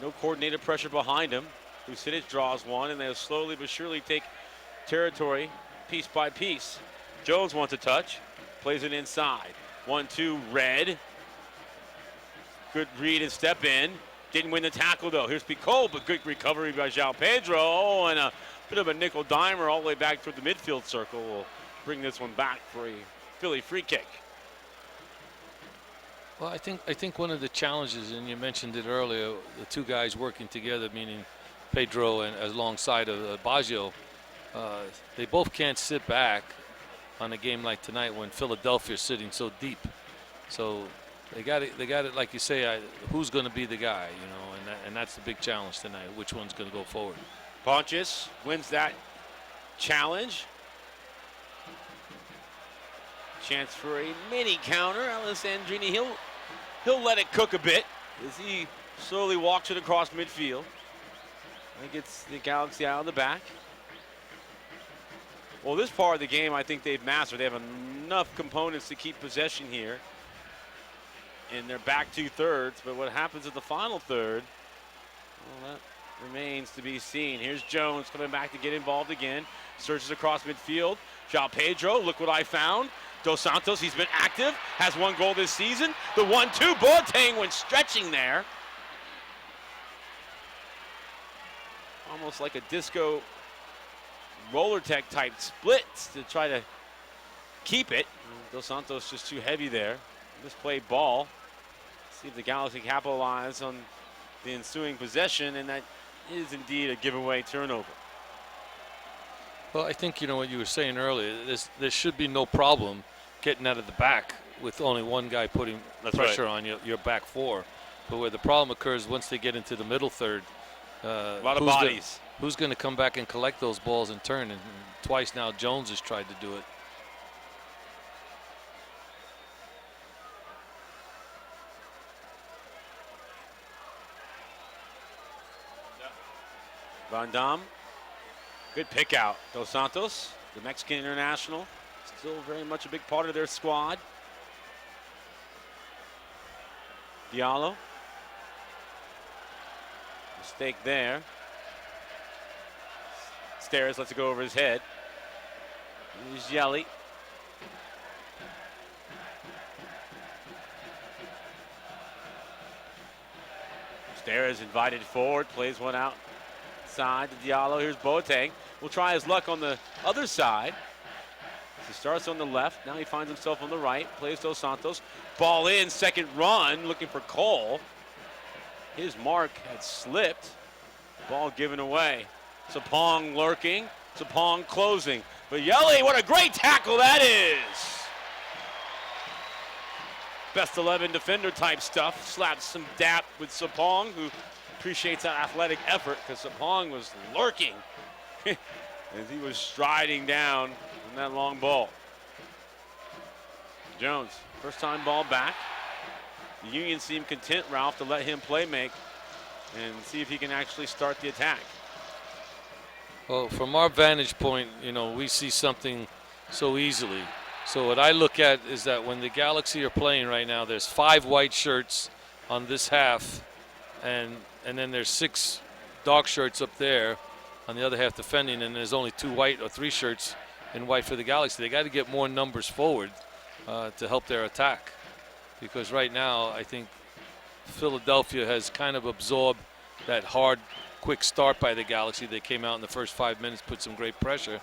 No coordinated pressure behind him. Vucinic draws one, and they'll slowly but surely take territory piece by piece. Jones wants a touch. Plays it inside. 1-2, Red. Good read and step in. Didn't win the tackle, though. Here's Picot, but good recovery by João Pedro. And a bit of a nickel dimer all the way back toward the midfield circle. Will bring this one back for a Philly free kick. Well, I think one of the challenges, and you mentioned it earlier, the two guys working together, meaning Pedro and alongside of Baggio, they both can't sit back on a game like tonight when Philadelphia is sitting so deep. So they got it, like you say, who's going to be the guy, you know, and that's the big challenge tonight, which one's going to go forward. Pontius wins that challenge. Chance for a mini counter. Alessandrini, he'll let it cook a bit as he slowly walks it across midfield. That gets the Galaxy out of the back. Well, this part of the game, I think they've mastered. They have enough components to keep possession here in their back two-thirds. But what happens in the final third, well, that remains to be seen. Here's Jones coming back to get involved again. Searches across midfield. João Pedro, look what I found. Dos Santos, he's been active, has one goal this season. The 1-2, Boateng went stretching there. Almost like a disco roller tech type splits to try to keep it. Dos Santos just too heavy there. Misplayed ball. See if the Galaxy capitalize on the ensuing possession, and that is indeed a giveaway turnover. Well, I think, you know, what you were saying earlier, there should be no problem getting out of the back with only one guy putting pressure on your back four. But where the problem occurs once they get into the middle third, a lot of bodies. Who's going to come back and collect those balls in turn? And twice now Jones has tried to do it. Van Dam, good pick out. Dos Santos, the Mexican international, still very much a big part of their squad. Diallo, mistake there. Steris lets it go over his head. Here's Yelly. Steris invited forward, plays one out. Side to Diallo. Here's Boateng. We'll try his luck on the other side. He starts on the left. Now he finds himself on the right. Plays Dos Santos. Ball in. Second run. Looking for Cole. His mark had slipped. Ball given away. Sapong lurking. Sapong closing. But Yelly, what a great tackle that is. Best 11 defender type stuff. Slaps some dap with Sapong, who appreciates that athletic effort, because Sapong was lurking as he was striding down on that long ball. Jones, first time ball back. The Union seemed content, Ralph, to let him play make and see if he can actually start the attack. Well, from our vantage point, you know, we see something so easily. So what I look at is that when the Galaxy are playing right now, there's 5 white shirts on this half, and then there's 6 dog shirts up there on the other half defending, and there's only 2 white or 3 shirts in white for the Galaxy. They got to get more numbers forward to help their attack, because right now I think Philadelphia has kind of absorbed that hard, quick start by the Galaxy. They came out in the first 5 minutes, put some great pressure,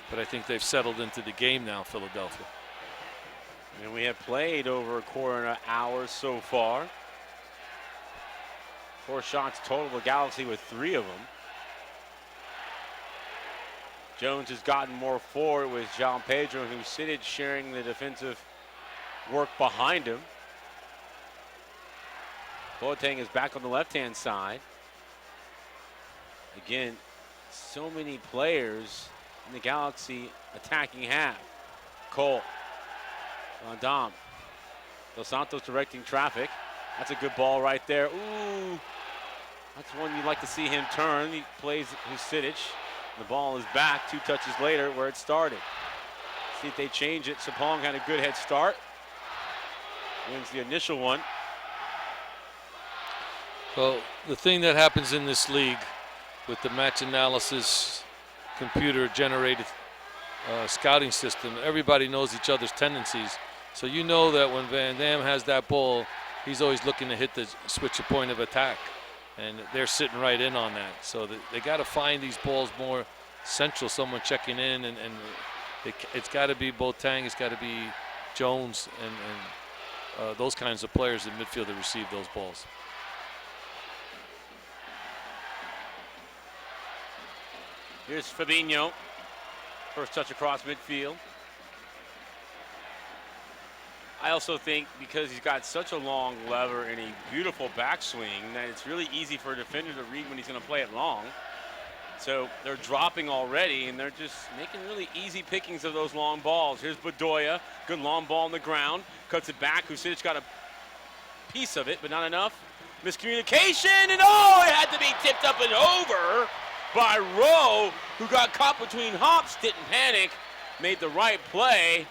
but I think they've settled into the game now, Philadelphia. And we have played over a quarter of an hour so far. 4 shots total, the Galaxy with 3 of them. Jones has gotten more forward with Jean Pedro and Husidic sharing the defensive work behind him. Boateng is back on the left-hand side. Again, so many players in the Galaxy attacking half. Cole, Van Dam, Dos Santos directing traffic. That's a good ball right there. Ooh, that's one you'd like to see him turn. He plays Husidic. The ball is back 2 touches later where it started. See if they change it. Sapong had a good head start. Wins the initial one. Well, the thing that happens in this league with the match analysis computer-generated scouting system, everybody knows each other's tendencies. So you know that when Van Dam has that ball, he's always looking to hit the switch a point of attack. And they're sitting right in on that. So they got to find these balls more central, someone checking in, and it's got to be Boateng, it's got to be Jones, and those kinds of players in midfield that receive those balls. Here's Fabinho. First touch across midfield. I also think because he's got such a long lever and a beautiful backswing that it's really easy for a defender to read when he's going to play it long. So they're dropping already, and they're just making really easy pickings of those long balls. Here's Bedoya, good long ball on the ground, cuts it back. Husidic got a piece of it, but not enough. Miscommunication, and oh, it had to be tipped up and over by Rowe, who got caught between hops, didn't panic, made the right play.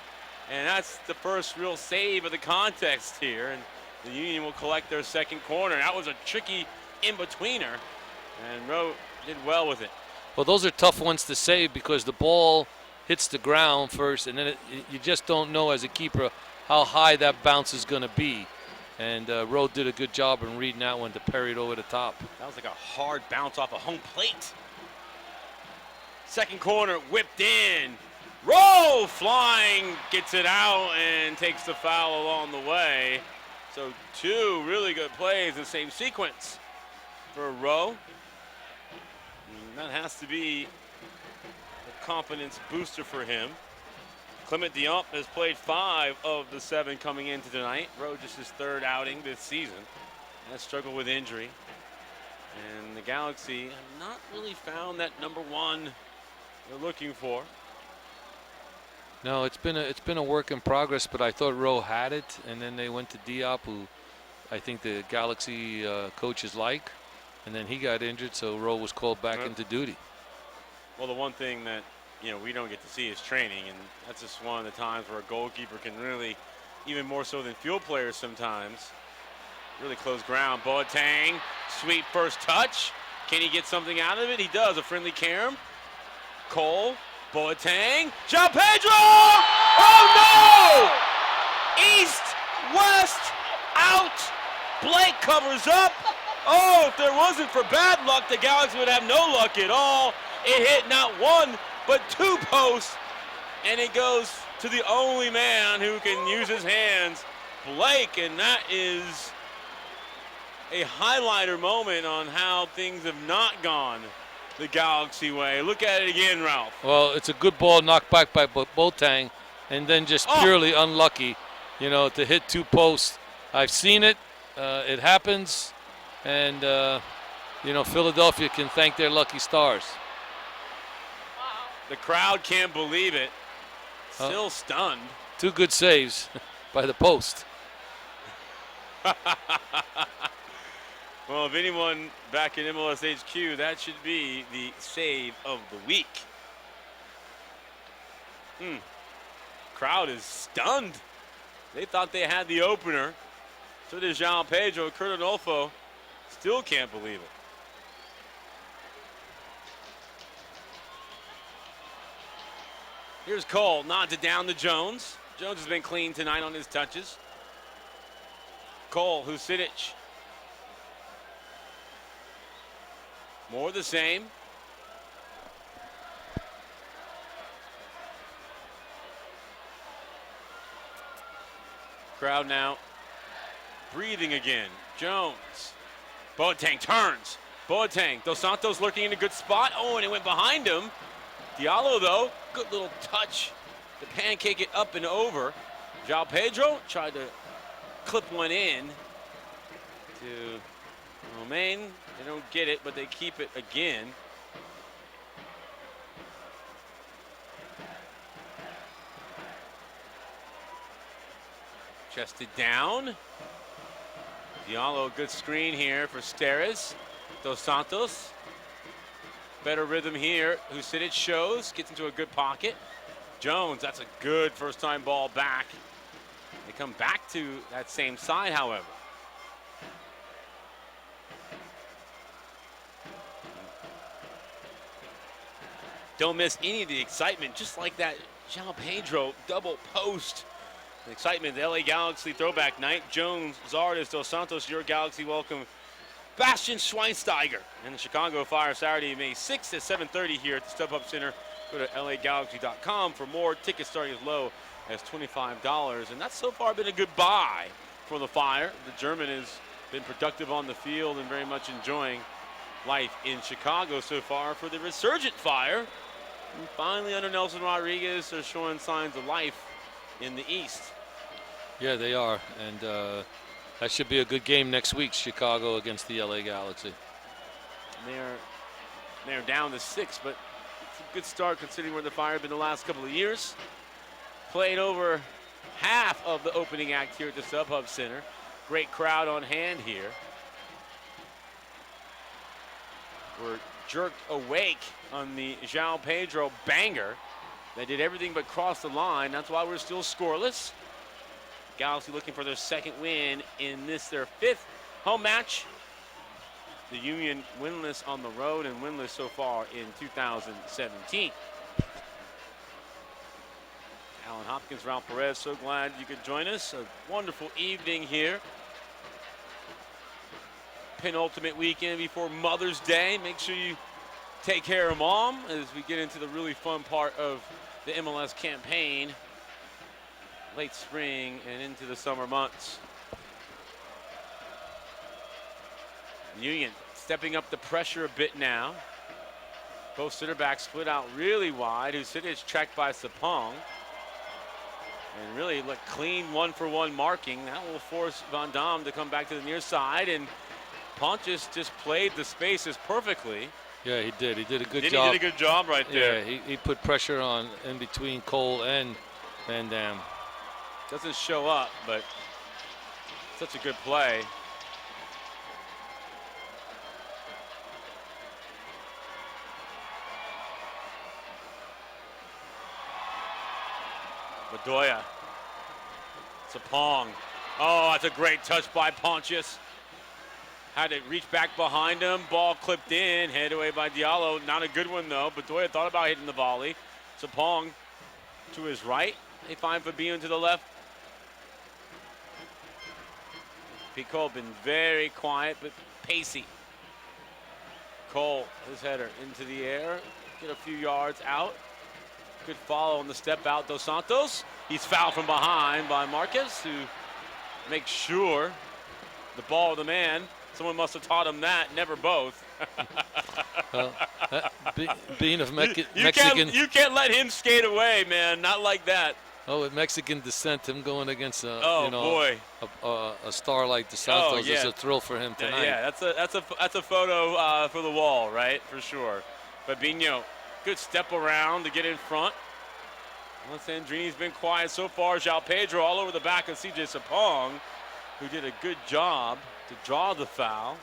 And that's the first real save of the contest here. And the Union will collect their second corner. That was a tricky in-betweener. And Rowe did well with it. Well, those are tough ones to save because the ball hits the ground first, and then you just don't know as a keeper how high that bounce is going to be. And Rowe did a good job in reading that one to parry it over the top. That was like a hard bounce off a home plate. Second corner whipped in. Rowe flying, gets it out, and takes the foul along the way. So 2 really good plays in the same sequence for Rowe. And that has to be a confidence booster for him. Clement Diop has played 5 of the 7 coming into tonight. Rowe just his 3rd outing this season. Has struggled with injury. And the Galaxy have not really found that number 1 they're looking for. No, it's been a work in progress, but I thought Rowe had it, and then they went to Diop, who I think the Galaxy coaches like, and then he got injured, so Rowe was called back into duty. Well, the one thing that we don't get to see is training, and that's just one of the times where a goalkeeper can really, even more so than field players sometimes, really close ground. Boateng, sweet first touch. Can he get something out of it? He does. A friendly carom. Cole. Boateng, Jean Pedro! Oh no! East, west, out. Blake covers up. Oh, if there wasn't for bad luck, the Galaxy would have no luck at all. It hit not 1, but 2 posts, and it goes to the only man who can use his hands, Blake, and that is a highlighter moment on how things have not gone the Galaxy way. Look at it again, Ralph. Well, it's a good ball knocked back by Boateng, and then just purely unlucky, to hit 2 posts. I've seen it. It happens, and Philadelphia can thank their lucky stars. The crowd can't believe it. Still stunned. 2 good saves by the post. Well, if anyone back in MLS HQ, that should be the save of the week. Crowd is stunned. They thought they had the opener. So did Jean Pedro. Kurt Onolfo still can't believe it. Here's Cole, nods it down to Jones. Jones has been clean tonight on his touches. Cole, Husidic. More the same. Crowd now breathing again. Jones. Boateng turns. Boateng. Dos Santos lurking in a good spot. Oh, and it went behind him. Diallo, though, good little touch to pancake it up and over. João Pedro tried to clip one in to Romain. They don't get it, but they keep it again. Chested down. Diallo, good screen here for Steres. Dos Santos. Better rhythm here. Husidic shows, gets into a good pocket. Jones, that's a good first-time ball back. They come back to that same side, however. Don't miss any of the excitement, just like that João Pedro double post. The excitement, the LA Galaxy throwback night. Jones, Zardes, Dos Santos, your Galaxy welcome Bastian Schweinsteiger and the Chicago Fire Saturday, May 6th at 7:30 here at the StubHub Center. Go to LAGalaxy.com for more. Tickets starting as low as $25. And that's so far been a good buy for the Fire. The German has been productive on the field and very much enjoying life in Chicago so far. For the resurgent Fire, and finally under Nelson Rodriguez, they're showing signs of life in the East. Yeah, they are. And that should be a good game next week, Chicago against the LA Galaxy. They're down to 6, but it's a good start considering where the Fire have been the last couple of years. Played over half of the opening act here at the StubHub Center. Great crowd on hand here. We're jerked awake on the João Pedro banger. They did everything but cross the line. That's why we're still scoreless. Galaxy looking for their second win in this, their 5th home match. The Union winless on the road and winless so far in 2017. Alan Hopkins, Ralph Perez, so glad you could join us. A wonderful evening here. Penultimate weekend before Mother's Day. Make sure you take care of Mom as we get into the really fun part of the MLS campaign. Late spring and into the summer months. Union stepping up the pressure a bit now. Both center backs split out really wide. Husidic checked by Sapong. And really look clean one-for-one marking. That will force Van Dam to come back to the near side. And Pontius just played the spaces perfectly. Yeah, he did. He did a good job. He did a good job right there. Yeah, he put pressure on in between Cole and Van Dam. Doesn't show up, but such a good play. Bedoya. Sapong. Oh, that's a great touch by Pontius. Had to reach back behind him. Ball clipped in. Headed away by Diallo. Not a good one, though. Bedoya thought about hitting the volley. Sapong to his right. They find Fabinho to the left. Picot been very quiet but pacey. Cole, his header into the air. Get a few yards out. Good follow on the step out. Dos Santos. He's fouled from behind by Marquez, who makes sure the ball of the man. Someone must have taught him that. Never both. Being of Mexican. You can't let him skate away, man. Not like that. Oh, with Mexican descent, him going against a star like Dos Santos is a thrill for him tonight. Yeah, that's a photo for the wall, right? For sure. Fabinho, good step around to get in front. Alessandrini's been quiet so far. João Pedro all over the back of CJ Sapong, who did a good job to draw the foul.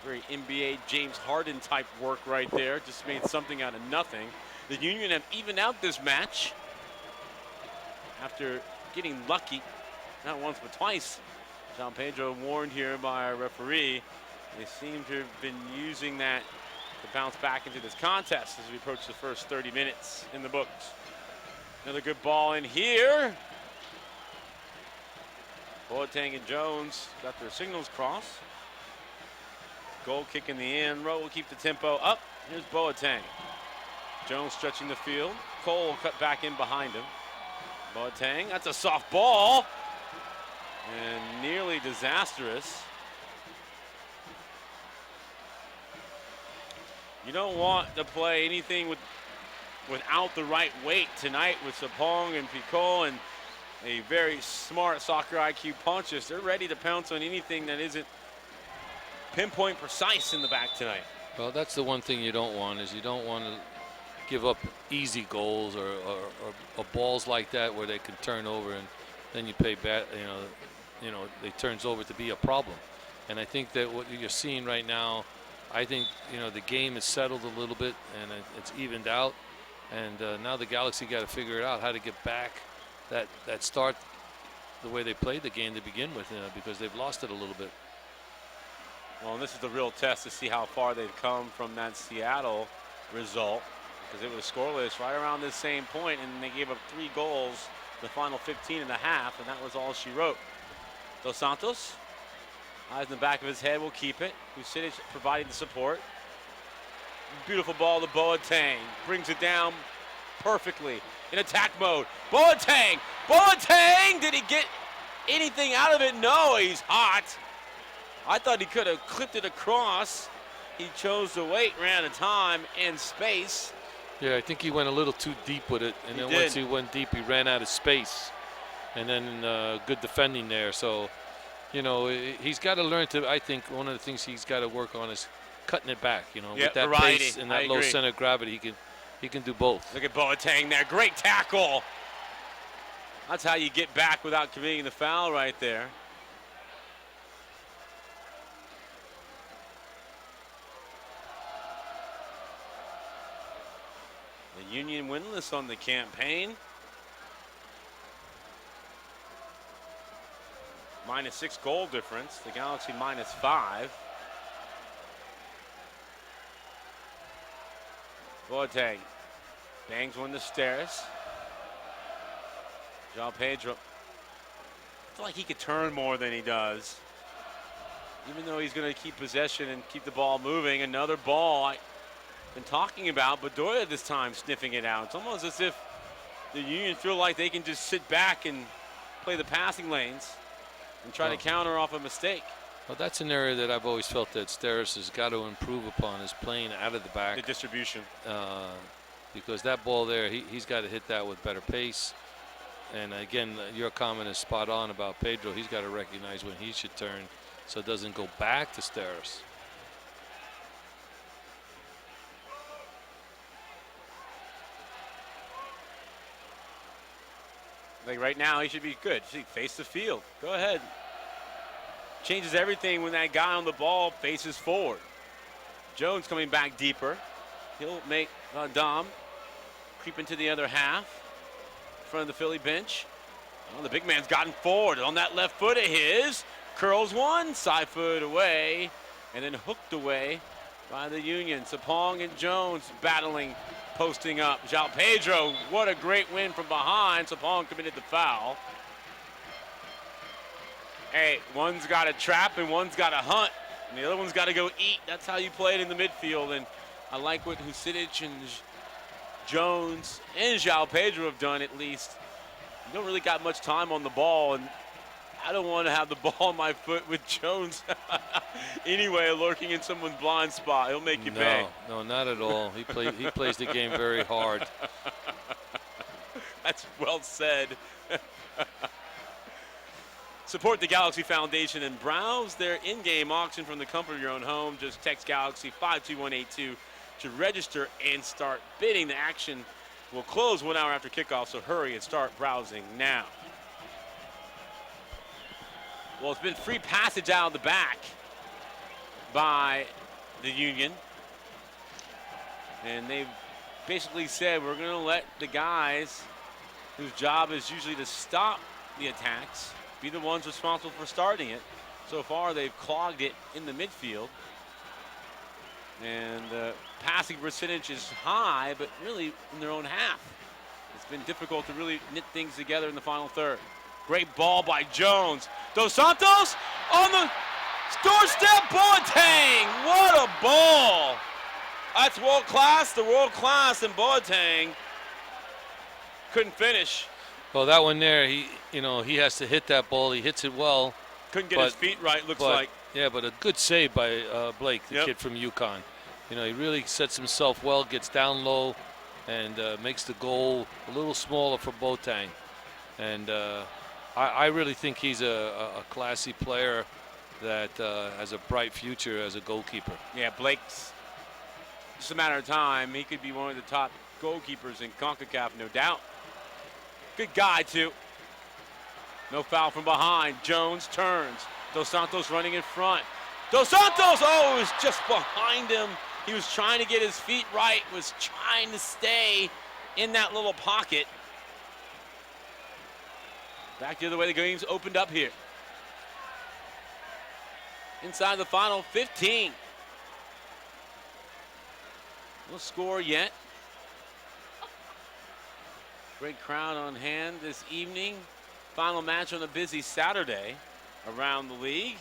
Very NBA James Harden type work right there. Just made something out of nothing. The Union have evened out this match after getting lucky, not once but twice. João Pedro warned here by our referee. They seem to have been using that to bounce back into this contest as we approach the first 30 minutes in the books. Another good ball in here. Boateng and Jones got their signals crossed. Goal kick in the end row will keep the tempo up. Here's Boateng. Jones stretching the field. Cole cut back in behind him. Boateng, that's a soft ball. And nearly disastrous. You don't want to play anything without the right weight tonight with Sapong and Picot and a very smart soccer IQ punches. They're ready to pounce on anything that isn't pinpoint precise in the back tonight. Well, that's the one thing you don't want, is you don't want to give up easy goals or balls like that where they can turn over and then you pay bad, it turns over to be a problem. And I think that what you're seeing right now, I think, the game is settled a little bit and it's evened out. And now the Galaxy got to figure it out, how to get back that start the way they played the game to begin with, because they've lost it a little bit. Well, and this is the real test to see how far they've come from that Seattle result, because it was scoreless right around this same point, and they gave up 3 goals the final 15 and a half, and that was all she wrote. Dos Santos, eyes in the back of his head, will keep it. Vucinic providing the support. Beautiful ball to Boateng, brings it down perfectly in attack mode. Boateng, did he get anything out of it? No, he's hot. I thought he could have clipped it across. He chose to wait, ran out of time and space. Yeah, I think he went a little too deep with it, and then once he went deep, he ran out of space. And then good defending there. So, he's got to learn to, I think one of the things he's got to work on is cutting it back, with that variety. pace and that low center of gravity, he can do both. Look at Boateng there, great tackle. That's how you get back without committing the foul right there. The Union winless on the campaign. -6 goal difference. The Galaxy -5. Boateng bangs one to Steres. João Pedro. I feel like he could turn more than he does. Even though he's going to keep possession and keep the ball moving. Another ball I've been talking about, Bedoya this time sniffing it out. It's almost as if the Union feel like they can just sit back and play the passing lanes and try to counter off a mistake. Well, that's an area that I've always felt that Steres has got to improve upon, is playing out of the back. The distribution. Because that ball there, he's got to hit that with better pace. And again, your comment is spot on about Pedro. He's got to recognize when he should turn so it doesn't go back to Steres. Like right now, he should be good. He should face the field. Go ahead. Changes everything when that guy on the ball faces forward. Jones coming back deeper. He'll make Van Dam creep into the other half in front of the Philly bench. Well, the big man's gotten forward on that left foot of his. Curls one, side foot away, and then hooked away by the Union. Sapong and Jones battling, posting up. João Pedro, what a great win from behind. Sapong committed the foul. Hey, one's got to trap and one's got to hunt, and the other one's got to go eat. That's how you play it in the midfield, and I like what Vucinic and Jones and João Pedro have done at least. You don't really got much time on the ball, and I don't want to have the ball on my foot with Jones anyway, lurking in someone's blind spot. He'll make you pay. No, not at all. He plays the game very hard. That's well said. Support the Galaxy Foundation and browse their in-game auction from the comfort of your own home. Just text Galaxy 52182 to register and start bidding. The action will close 1 hour after kickoff, so hurry and start browsing now. Well, it's been free passage out of the back by the Union. And they've basically said, we're going to let the guys whose job is usually to stop the attacks be the ones responsible for starting it. So far, they've clogged it in the midfield. And passing percentage is high, but really in their own half. It's been difficult to really knit things together in the final third. Great ball by Jones. Dos Santos on the doorstep. Boateng, what a ball. That's world class, the world class, and Boateng couldn't finish. Well, that one there, he has to hit that ball. He hits it well. Couldn't get his feet right, looks like. Yeah, but a good save by Blake, the kid from UConn. He really sets himself well, gets down low, and makes the goal a little smaller for Boateng. And I really think he's a classy player that has a bright future as a goalkeeper. Yeah, Blake's just a matter of time. He could be one of the top goalkeepers in CONCACAF, no doubt. Good guy, too. No foul from behind. Jones turns. Dos Santos running in front. Dos Santos, oh, it was just behind him. He was trying to get his feet right, was trying to stay in that little pocket. Back the other way, the game's opened up here. Inside the final 15. No score yet. Great crowd on hand this evening. Final match on a busy Saturday around the league.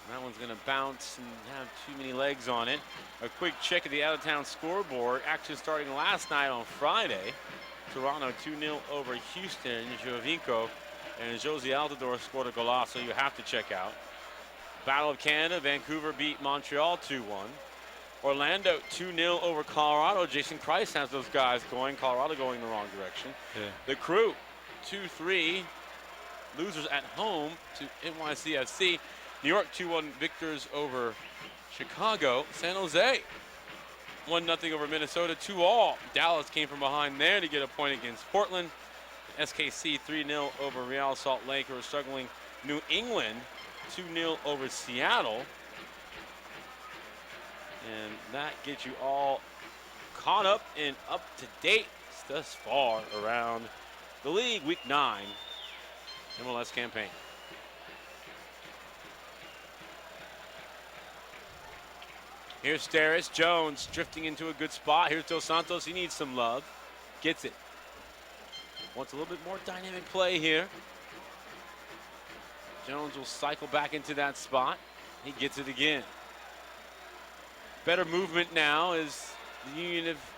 That one's going to bounce and have too many legs on it. A quick check of the out-of-town scoreboard. Action starting last night on Friday. Toronto 2-0 over Houston. Jovinko and Josie Altidore scored a golazo you have to check out. Battle of Canada, Vancouver beat Montreal 2-1. Orlando 2-0 over Colorado. Jason Christ has those guys going. Colorado going the wrong direction. Yeah. The Crew 2-3. Losers at home to NYCFC. New York 2-1 victors over Chicago. San Jose 1-0 over Minnesota, 2-2. Dallas came from behind there to get a point against Portland. SKC 3-0 over Real Salt Lake, who are struggling. New England 2-0 over Seattle. And that gets you all caught up and up to date thus far around the league, week 9 MLS campaign. Here's Steris. Jones drifting into a good spot. Here's Dos Santos. He needs some love. Gets it. Wants a little bit more dynamic play here. Jones will cycle back into that spot. He gets it again. Better movement now as the Union have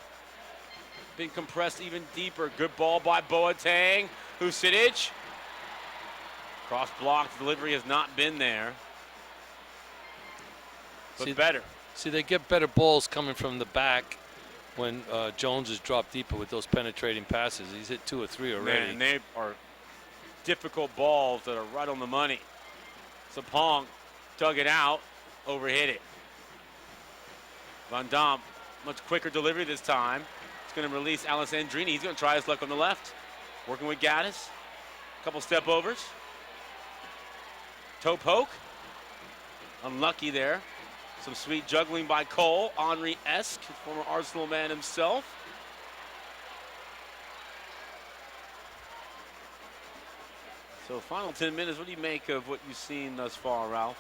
been compressed even deeper. Good ball by Boateng. Husidic. Cross block. Delivery has not been there. But better. See, they get better balls coming from the back when Jones is dropped deeper with those penetrating passes. He's hit 2 or 3 already. Man, they are difficult balls that are right on the money. Sapong dug it out, overhit it. Van Dam, much quicker delivery this time. It's going to release Alessandrini. He's going to try his luck on the left. Working with Gaddis. Couple step overs. Toe poke. Unlucky there. Some sweet juggling by Cole. Henry-esque, former Arsenal man himself. So final 10 minutes, what do you make of what you've seen thus far, Ralph?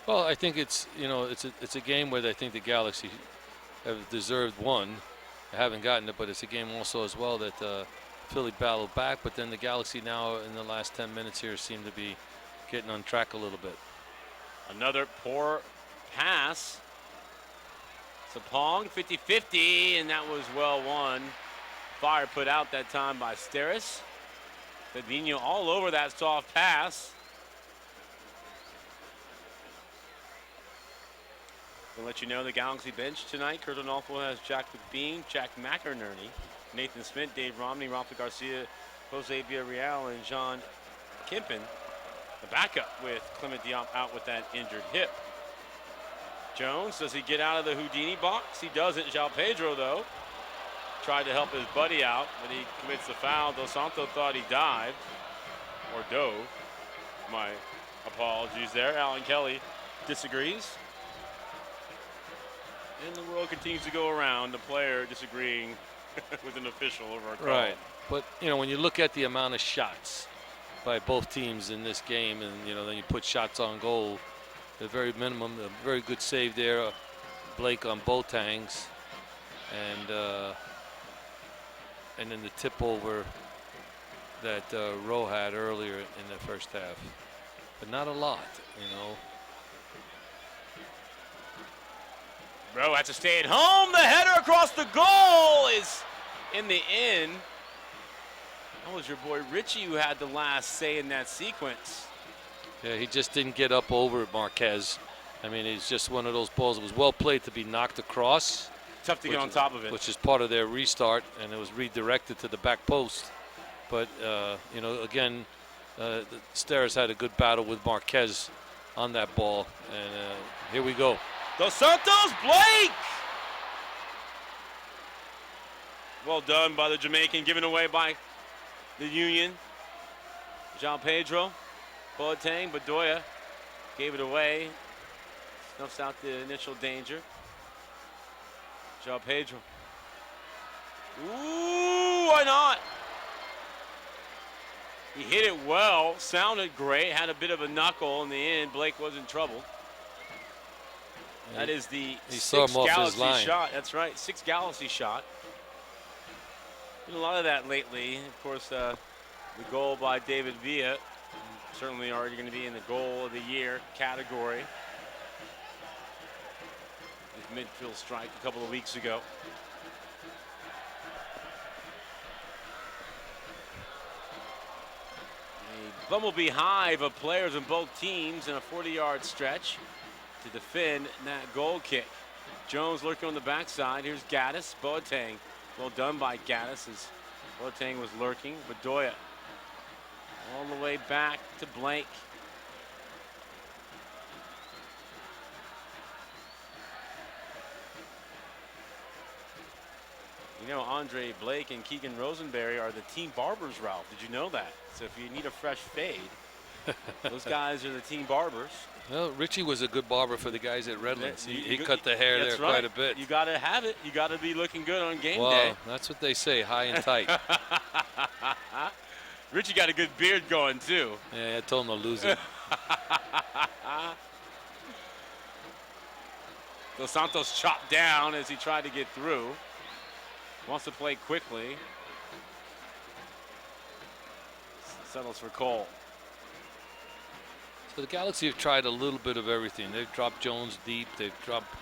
Well, I think it's a game where I think the Galaxy have deserved one. I haven't gotten it, but it's a game also as well that Philly battled back. But then the Galaxy now in the last 10 minutes here seem to be getting on track a little bit. Another poor pass. Sapong 50-50, and that was well won. Fire put out that time by Steris. Fabinho all over that soft pass. We'll let you know the Galaxy bench tonight. Kurt Onalfo has Jack McBean, Jack McInerney, Nathan Smith, Dave Romney, Rafa Garcia, Jose Villarreal, and John Kempen. The backup with Clement Diop out with that injured hip. Jones, does he get out of the Houdini box? He doesn't. João Pedro, though, tried to help his buddy out, but he commits the foul. Dos Santos thought he dived, or dove. My apologies there. Alan Kelly disagrees. And the world continues to go around, the player disagreeing with an official over a call. Right, but when you look at the amount of shots by both teams in this game, and then you put shots on goal, the very minimum. A very good save there, Blake on Boatangs, and then the tip over that Rowe had earlier in the first half, but not a lot, you know. Rowe has to stay at home. The header across the goal is in the in. That was your boy Richie who had the last say in that sequence. Yeah, he just didn't get up over Marquez. I mean, it's just one of those balls. It was well played to be knocked across. Tough to get on top of it. Which is part of their restart, and it was redirected to the back post. But, you know, again, the Steres had a good battle with Marquez on that ball. And here we go. Dos Santos, Blake! Well done by the Jamaican, given away by the Union. João Pedro, Boateng, Bedoya gave it away. Snuffs out the initial danger. João Pedro. Ooh, why not? He hit it well, sounded great, had a bit of a knuckle in the end. Blake was in trouble. That is the sixth Galaxy shot. That's right, sixth Galaxy shot. Been a lot of that lately. Of course, the goal by David Villa, certainly already going to be in the goal of the year category. His midfield strike a couple of weeks ago. A bumblebee hive of players in both teams in a 40-yard stretch to defend that goal kick. Jones lurking on the backside. Here's Gaddis, Boateng. Well done by Gaddis as Boateng was lurking. Bedoya all the way back to Blake. You know, Andre Blake and Keegan Rosenberry are the team barbers, Ralph. Did you know that? So if you need a fresh fade, those guys are the team barbers. Well, Richie was a good barber for the guys at Redlands. He cut the hair there quite a bit. You got to have it. You got to be looking good on game day. Well, that's what they say, high and tight. Richie got a good beard going, too. Yeah, I told him to lose it. Dos Santos chopped down as he tried to get through. Wants to play quickly. Settles for Cole. So the Galaxy have tried a little bit of everything. They've dropped Jones deep. They've dropped,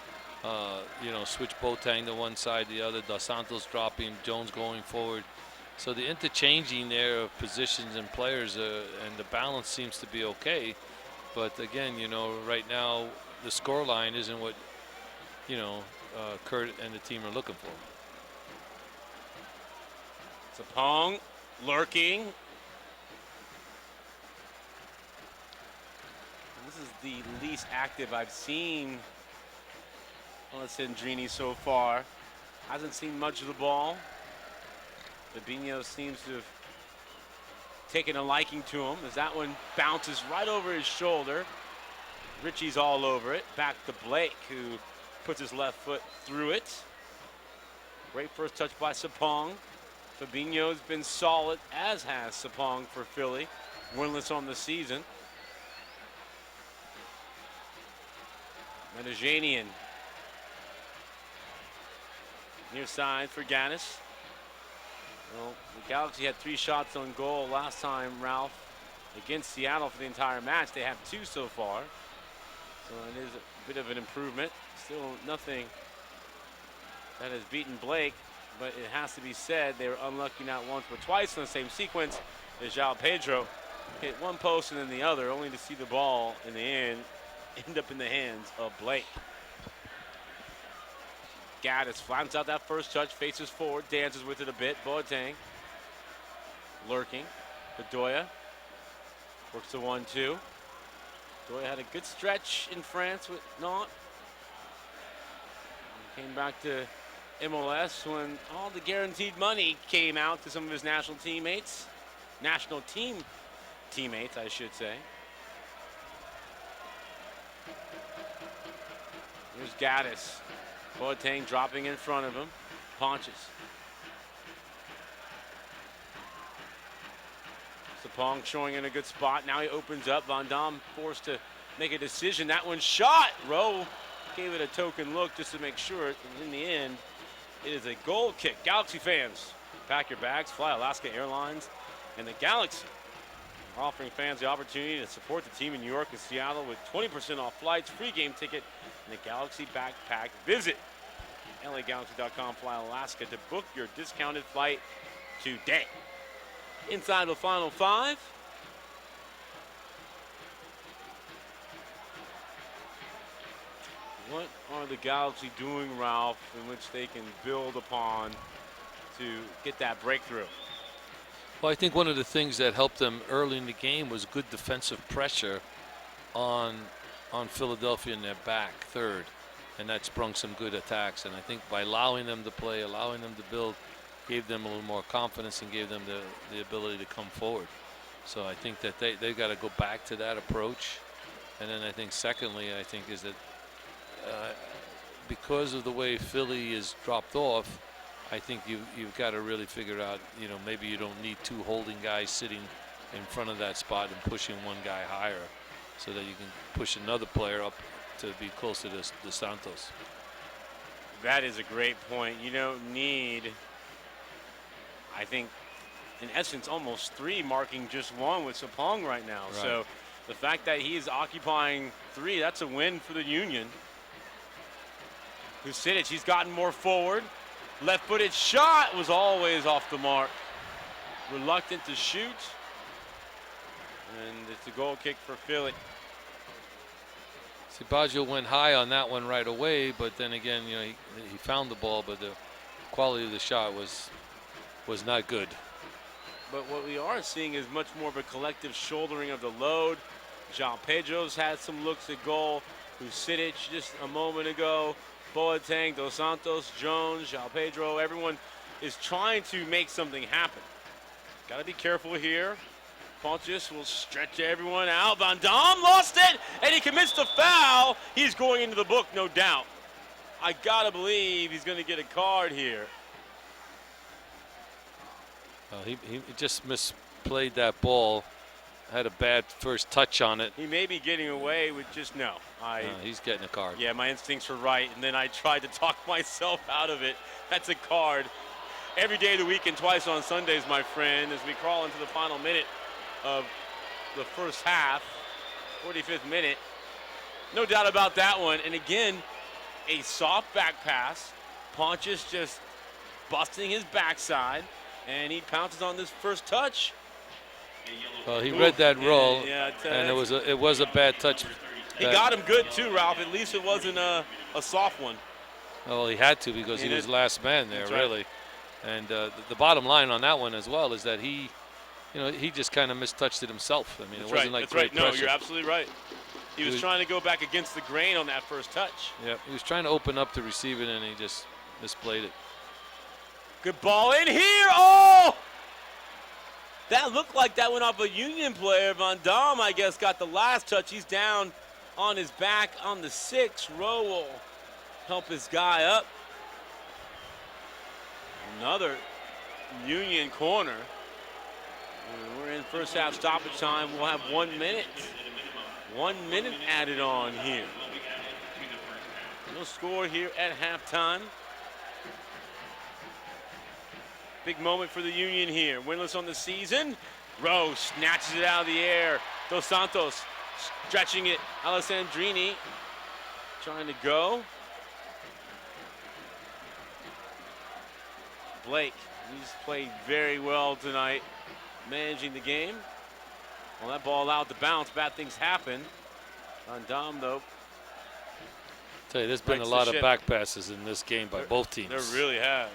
you know, switched Boateng to one side, the other. Dos Santos dropping, Jones going forward. So the interchanging there of positions and players and the balance seems to be okay. But again, you know, right now the score line isn't what, you know, Kurt and the team are looking for. Sapong lurking. This is the least active I've seen Alessandrini so far. Hasn't seen much of the ball. Fabinho seems to have taken a liking to him as that one bounces right over his shoulder. Richie's all over it. Back to Blake, who puts his left foot through it. Great first touch by Sapong. Fabinho's been solid, as has Sapong for Philly. Winless on the season. Mediterranean. Near side for Gaddis. Well, the Galaxy had 3 shots on goal last time, Ralph, against Seattle for the entire match. They have 2 so far. So it is a bit of an improvement. Still nothing that has beaten Blake, but it has to be said they were unlucky not once but twice in the same sequence as João Pedro hit one post and then the other, only to see the ball in the end end up in the hands of Blake. Gaddis finds out that first touch, faces forward, dances with it a bit. Boateng lurking. Bedoya works the 1-2. Bedoya had a good stretch in France with Nantes. Came back to MLS when all the guaranteed money came out to some of his national team teammates, I should say. Here's Gaddis. Boateng dropping in front of him. Ponches. Sapong showing in a good spot. Now he opens up. Van Dam forced to make a decision. That one shot. Rowe gave it a token look just to make sure. And in the end, it is a goal kick. Galaxy fans, pack your bags, fly Alaska Airlines, and the Galaxy are offering fans the opportunity to support the team in New York and Seattle with 20% off flights, free game ticket, and a Galaxy backpack visit. LAGalaxy.com, fly Alaska to book your discounted flight today. Inside the final five. What are the Galaxy doing, Ralph, in which they can build upon to get that breakthrough? Well, I think one of the things that helped them early in the game was good defensive pressure on Philadelphia in their back third, and that sprung some good attacks. And I think by allowing them to play, allowing them to build, gave them a little more confidence and gave them the ability to come forward. So I think that they've got to go back to that approach. And then I think secondly, I think is that because of the way Philly is dropped off, I think you've got to really figure out, maybe you don't need two holding guys sitting in front of that spot and pushing one guy higher so that you can push another player up to be closer to Santos. That is a great point. You don't need, I think, in essence, almost three marking just one with Sapong right now. Right. So the fact that he is occupying three, that's a win for the Union. Vucinic, he's gotten more forward. Left-footed shot was always off the mark. Reluctant to shoot. And it's a goal kick for Philly. Baggio went high on that one right away, but then again, he found the ball, but the quality of the shot was not good. But what we are seeing is much more of a collective shouldering of the load. João Pedro's had some looks at goal. Vucinic just a moment ago. Boateng, Dos Santos, Jones, João Pedro, everyone is trying to make something happen. Got to be careful here. Pontius will stretch everyone out. Van Dam lost it, and he commits the foul. He's going into the book, no doubt. I got to believe he's going to get a card here. He just misplayed that ball. Had a bad first touch on it. He may be getting away with just no. He's getting a card. Yeah, my instincts were right, and then I tried to talk myself out of it. That's a card. Every day of the week and twice on Sundays, my friend, as we crawl into the final minute of the first half, 45th minute. No doubt about that one. And again, a soft back pass. Pontius just busting his backside, and he pounces on this first touch. Well, he read that roll, and it was a bad touch. He got him good too, Ralph. At least it wasn't a soft one. Well, he had to because he was last man there, really. Right. And the bottom line on that one as well is that he just kind of mistouched it himself. I mean, it wasn't like great pressure. No, you're absolutely right. He was trying to go back against the grain on that first touch. Yeah, he was trying to open up to receive it, and he just misplayed it. Good ball in here. Oh! That looked like that went off a Union player. Van Dam, I guess, got the last touch. He's down on his back on the 6. Rowe will help his guy up. Another Union corner. We're in first half stoppage time. We'll have 1 minute. 1 minute added on here. No score here at halftime. Big moment for the Union here. Winless on the season. Rowe snatches it out of the air. Dos Santos stretching it. Alessandrini trying to go. Blake, he's played very well tonight, managing the game. Well, that ball allowed to bounce. Bad things happen. Van Dam, though. Tell you, there's been a lot of back passes in this game by both teams. There really has.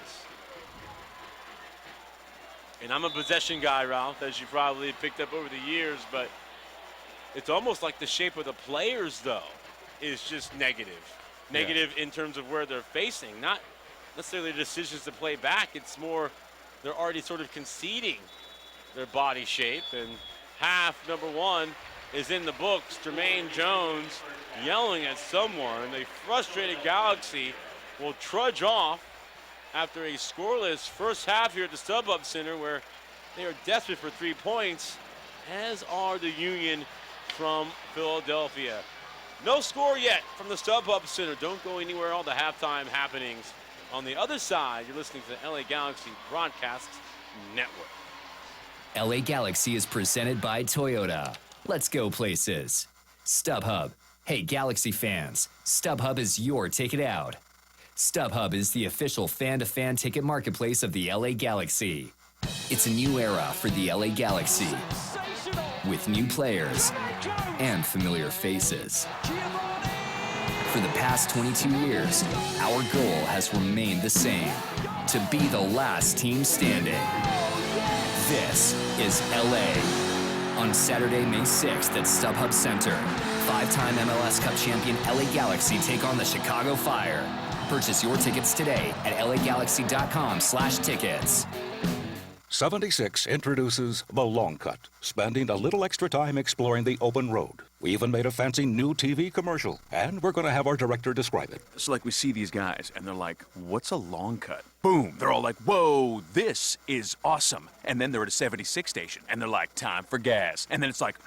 And I'm a possession guy, Ralph, as you probably picked up over the years, but it's almost like the shape of the players, though, is just negative. Negative in terms of where they're facing, not necessarily decisions to play back. It's more they're already sort of conceding their body shape. And half number 1 is in the books. Jermaine Jones yelling at someone. A frustrated Galaxy will trudge off after a scoreless first half here at the StubHub Center, where they are desperate for 3 points, as are the Union from Philadelphia. No score yet from the StubHub Center. Don't go anywhere. All the halftime happenings on the other side. You're listening to the LA Galaxy Broadcast Network. LA Galaxy is presented by Toyota. Let's go places. StubHub. Hey, Galaxy fans, StubHub is your ticket out. StubHub is the official fan-to-fan ticket marketplace of the LA Galaxy. It's a new era for the LA Galaxy, with new players and familiar faces. For the past 22 years, our goal has remained the same, to be the last team standing. This is LA. On Saturday, May 6th at StubHub Center, 5-time MLS Cup champion LA Galaxy take on the Chicago Fire. Purchase your tickets today at lagalaxy.com/tickets. 76 introduces The Long Cut, spending a little extra time exploring the open road. We even made a fancy new TV commercial, and we're going to have our director describe it. So like we see these guys, and they're like, what's a long cut? Boom, they're all like, whoa, this is awesome. And then they're at a 76 station, and they're like, time for gas. And then it's like,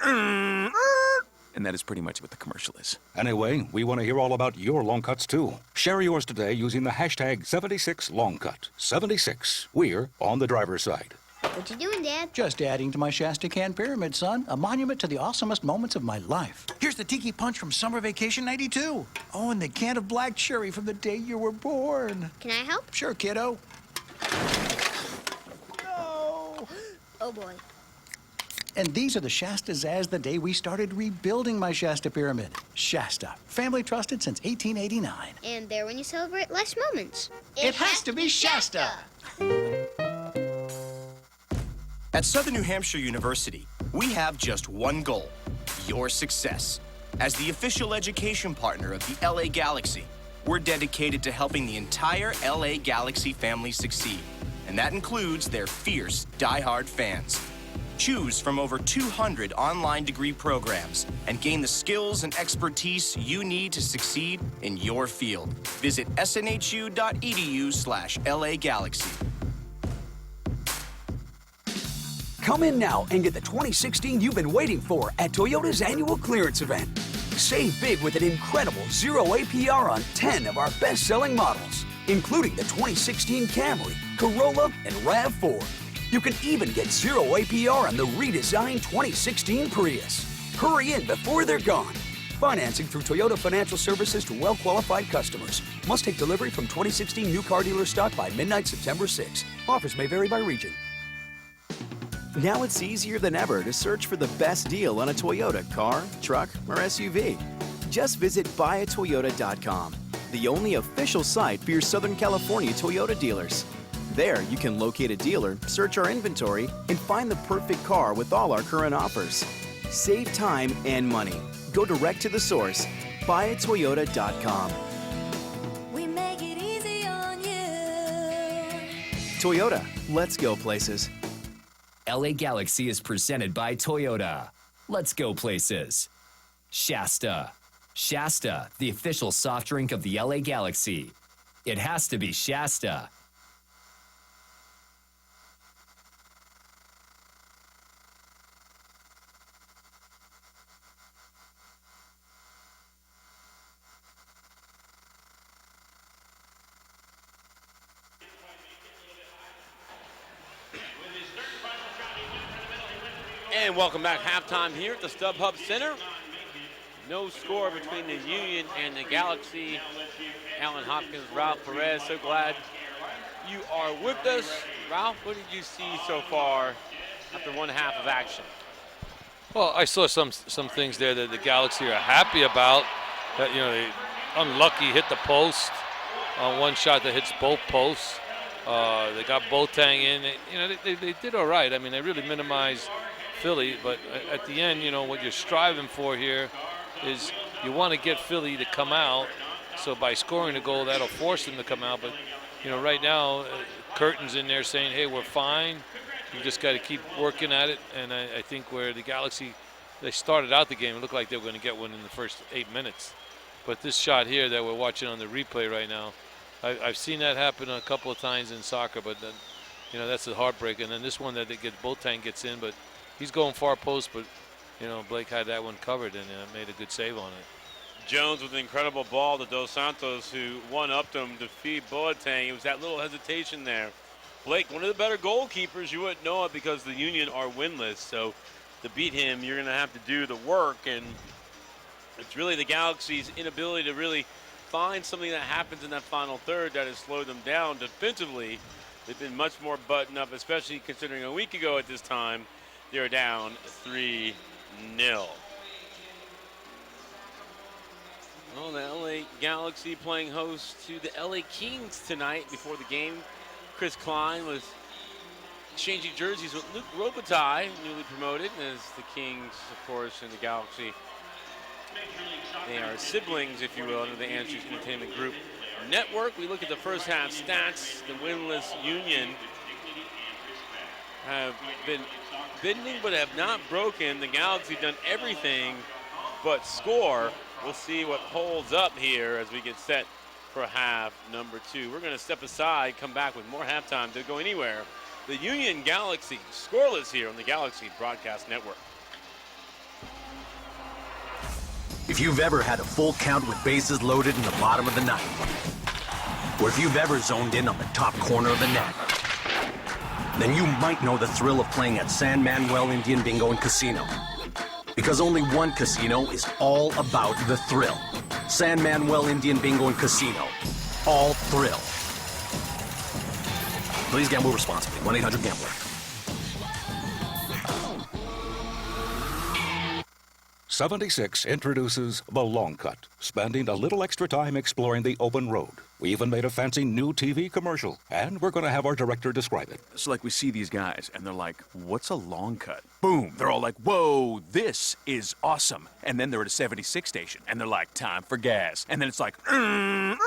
and that is pretty much what the commercial is. Anyway, we want to hear all about your long cuts too. Share yours today using the hashtag 76longcut. 76. We're on the driver's side. What you doing, Dad? Just adding to my Shasta Can Pyramid, son. A monument to the awesomest moments of my life. Here's the Tiki Punch from Summer Vacation '92. Oh, and the can of black cherry from the day you were born. Can I help? Sure, kiddo. No. Oh, boy. And these are the Shastas as the day we started rebuilding my Shasta Pyramid. Shasta, family trusted since 1889. And there when you celebrate life's moments. It has to be Shasta. At Southern New Hampshire University, we have just one goal: your success. As the official education partner of the LA Galaxy, we're dedicated to helping the entire LA Galaxy family succeed. And that includes their fierce, diehard fans. Choose from over 200 online degree programs and gain the skills and expertise you need to succeed in your field. Visit snhu.edu/LA Galaxy. Come in now and get the 2016 you've been waiting for at Toyota's annual clearance event. Save big with an incredible 0 APR on 10 of our best-selling models, including the 2016 Camry, Corolla, and RAV4. You can even get 0 APR on the redesigned 2016 Prius. Hurry in before they're gone. Financing through Toyota Financial Services to well-qualified customers. Must take delivery from 2016 new car dealer stock by midnight September 6. Offers may vary by region. Now it's easier than ever to search for the best deal on a Toyota car, truck, or SUV. Just visit buyatoyota.com, the only official site for your Southern California Toyota dealers. There, you can locate a dealer, search our inventory, and find the perfect car with all our current offers. Save time and money. Go direct to the source. Buyatoyota.com. We make it easy on you. Toyota, let's go places. LA Galaxy is presented by Toyota. Let's go places. Shasta. Shasta, the official soft drink of the LA Galaxy. It has to be Shasta. And welcome back. Halftime here at the StubHub Center. No score between the Union and the Galaxy. Alan Hopkins, Ralph Perez, so glad you are with us. Ralph, what did you see so far after one half of action? Well, I saw some things there that the Galaxy are happy about. That, you know, they unlucky hit the post on one shot that hits both posts. They got Boateng in. They did all right. I mean, they really minimized Philly, but at the end, you know, what you're striving for here is you want to get Philly to come out. So by scoring a goal, that'll force them to come out. But, you know, right now, Curtin's in there saying, hey, we're fine. You just got to keep working at it. And I think where the Galaxy, they started out the game, it looked like they were going to get one in the first 8 minutes. But this shot here that we're watching on the replay right now, I've seen that happen a couple of times in soccer, but then, you know, that's a heartbreak. And then this one that Boateng gets in, but he's going far post, but Blake had that one covered and made a good save on it. Jones with an incredible ball to Dos Santos, who one-upped him to feed Boateng. It was that little hesitation there. Blake, one of the better goalkeepers. You wouldn't know it because the Union are winless. So to beat him, you're going to have to do the work. And it's really the Galaxy's inability to really find something that happens in that final third that has slowed them down defensively. They've been much more buttoned up, especially considering a week ago at this time, they were down 3-0. Well, the LA Galaxy playing host to the LA Kings tonight before the game. Chris Klein was exchanging jerseys with Luc Robitaille, newly promoted, as the Kings, of course, and the Galaxy. They are siblings, if you will, under the Answers Entertainment Group network. We look at the first half stats. The winless Union have been bending but have not broken. The Galaxy done everything but score. We'll see what holds up here as we get set for half number 2. We're going to step aside, come back with more halftime. Don't go anywhere. The Union Galaxy scoreless here on the Galaxy Broadcast Network. If you've ever had a full count with bases loaded in the bottom of the ninth, or if you've ever zoned in on the top corner of the net, then you might know the thrill of playing at San Manuel Indian Bingo and Casino. Because only one casino is all about the thrill. San Manuel Indian Bingo and Casino. All thrill. Please gamble responsibly. 1-800-GAMBLER. '76 introduces The Long Cut, spending a little extra time exploring the open road. We even made a fancy new TV commercial, and we're going to have our director describe it. So like we see these guys and they're like, what's a long cut? Boom, they're all like, whoa, this is awesome. And then they're at a 76 station and they're like, time for gas. And then it's like, and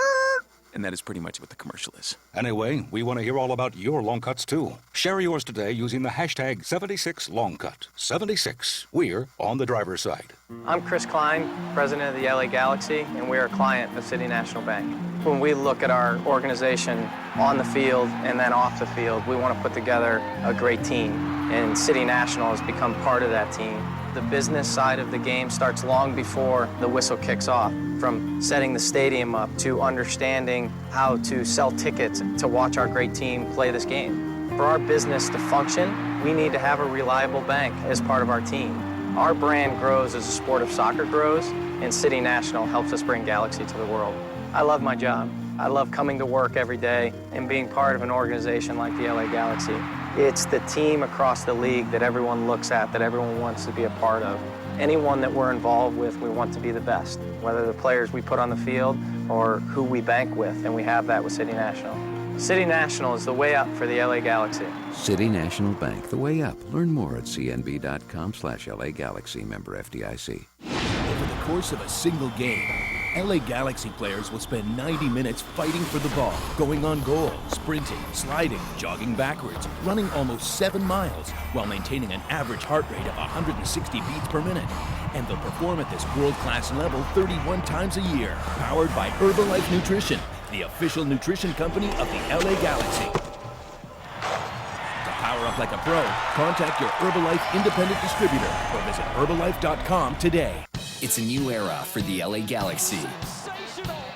that is pretty much what the commercial is. Anyway, we want to hear all about your long cuts too. Share yours today using the hashtag 76longcut. 76, we're on the driver's side. I'm Chris Klein, president of the LA Galaxy, and we're a client of City National Bank. When we look at our organization on the field and then off the field, we want to put together a great team, and City National has become part of that team. The business side of the game starts long before the whistle kicks off, from setting the stadium up to understanding how to sell tickets to watch our great team play this game. For our business to function, we need to have a reliable bank as part of our team. Our brand grows as the sport of soccer grows, and City National helps us bring Galaxy to the world. I love my job. I love coming to work every day and being part of an organization like the LA Galaxy. It's the team across the league that everyone looks at, that everyone wants to be a part of. Anyone that we're involved with, we want to be the best, whether the players we put on the field or who we bank with, and we have that with City National. City National is the way up for the LA Galaxy. City National Bank, the way up. Learn more at cnb.com/LA Galaxy, member FDIC. Over the course of a single game, LA Galaxy players will spend 90 minutes fighting for the ball, going on goal, sprinting, sliding, jogging backwards, running almost 7 miles, while maintaining an average heart rate of 160 beats per minute. And they'll perform at this world-class level 31 times a year, powered by Herbalife Nutrition, the official nutrition company of the LA Galaxy. To power up like a pro, contact your Herbalife independent distributor or visit Herbalife.com today. It's a new era for the LA Galaxy,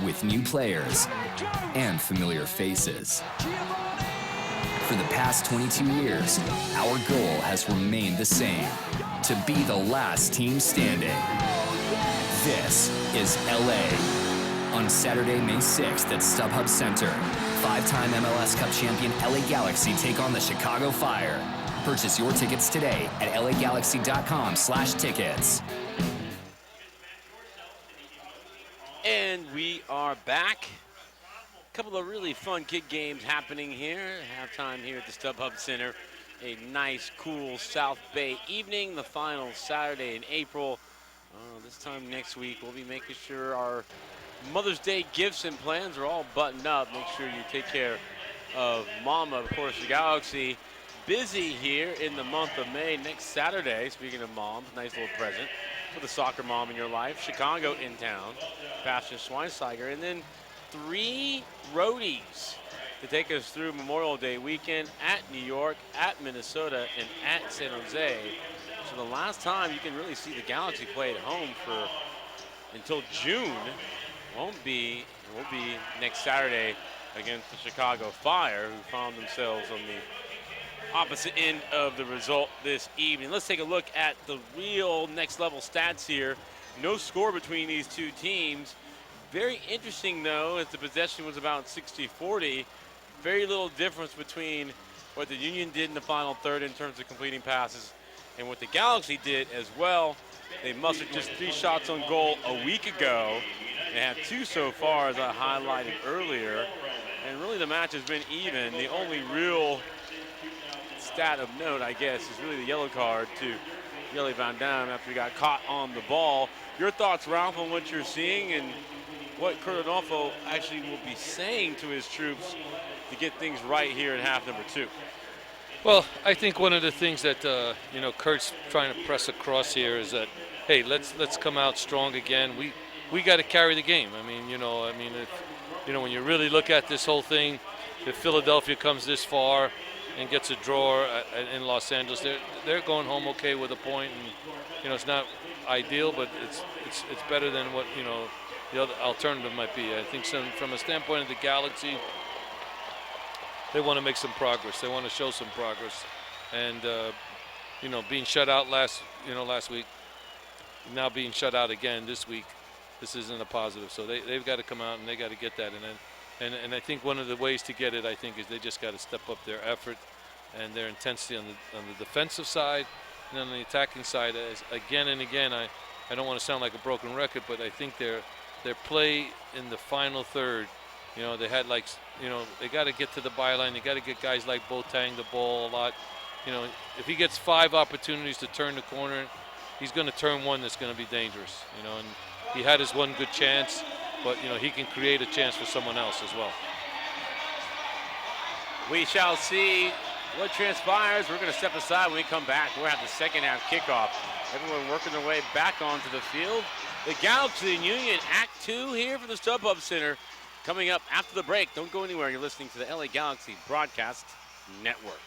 with new players and familiar faces. For the past 22 years, our goal has remained the same: to be the last team standing. This is LA. On Saturday, May 6th at StubHub Center, 5-time MLS Cup champion LA Galaxy take on the Chicago Fire. Purchase your tickets today at lagalaxy.com/tickets. And we are back. A couple of really fun kid games happening here. Halftime here at the StubHub Center. A nice, cool South Bay evening. The final Saturday in April. This time next week, we'll be making sure our Mother's Day gifts and plans are all buttoned up. Make sure you take care of Mama. Of course, the Galaxy busy here in the month of May. Next Saturday, speaking of moms, nice little present for the soccer mom in your life. Chicago in town, Bastian Schweinsteiger, and then 3 roadies to take us through Memorial Day weekend at New York, at Minnesota, and at San Jose. So the last time you can really see the Galaxy play at home until June will be next Saturday against the Chicago Fire, who found themselves on the opposite end of the result this evening. Let's take a look at the real next level stats here. No score between these two teams. Very interesting, though, as the possession was about 60-40. Very little difference between what the Union did in the final third in terms of completing passes and what the Galaxy did as well. They mustered just 3 shots on goal a week ago. They have 2 so far, as I highlighted earlier. And really the match has been even. The only real stat of note, I guess, is really the yellow card to Jelle Van Damme after he got caught on the ball. Your thoughts, Ralph, on what you're seeing and what Curt Onalfo actually will be saying to his troops to get things right here in half number 2? Well, I think one of the things that Curt's trying to press across here is that, hey, let's come out strong again. We got to carry the game. I mean, if when you really look at this whole thing, if Philadelphia comes this far and gets a draw in Los Angeles, they're going home okay with a point, and it's not ideal, but it's better than what the other alternative might be. I think from a standpoint of the Galaxy, they want to make some progress. They want to show some progress, and being shut out last week, now being shut out again this week, this isn't a positive. So they've got to come out and they got to get that. And I think one of the ways to get it, I think, is they just got to step up their effort and their intensity on the defensive side, and on the attacking side. As again and again, I don't want to sound like a broken record, but I think their play in the final third, they had they got to get to the byline. They got to get guys like Boateng the ball a lot. If he gets 5 opportunities to turn the corner, he's going to turn one that's going to be dangerous. And he had his one good chance, but he can create a chance for someone else as well. We shall see what transpires. We're going to step aside when we come back. We'll have the second half kickoff. Everyone working their way back onto the field. The Galaxy and Union Act 2 here for the StubHub Center. Coming up after the break. Don't go anywhere. You're listening to the LA Galaxy Broadcast Network.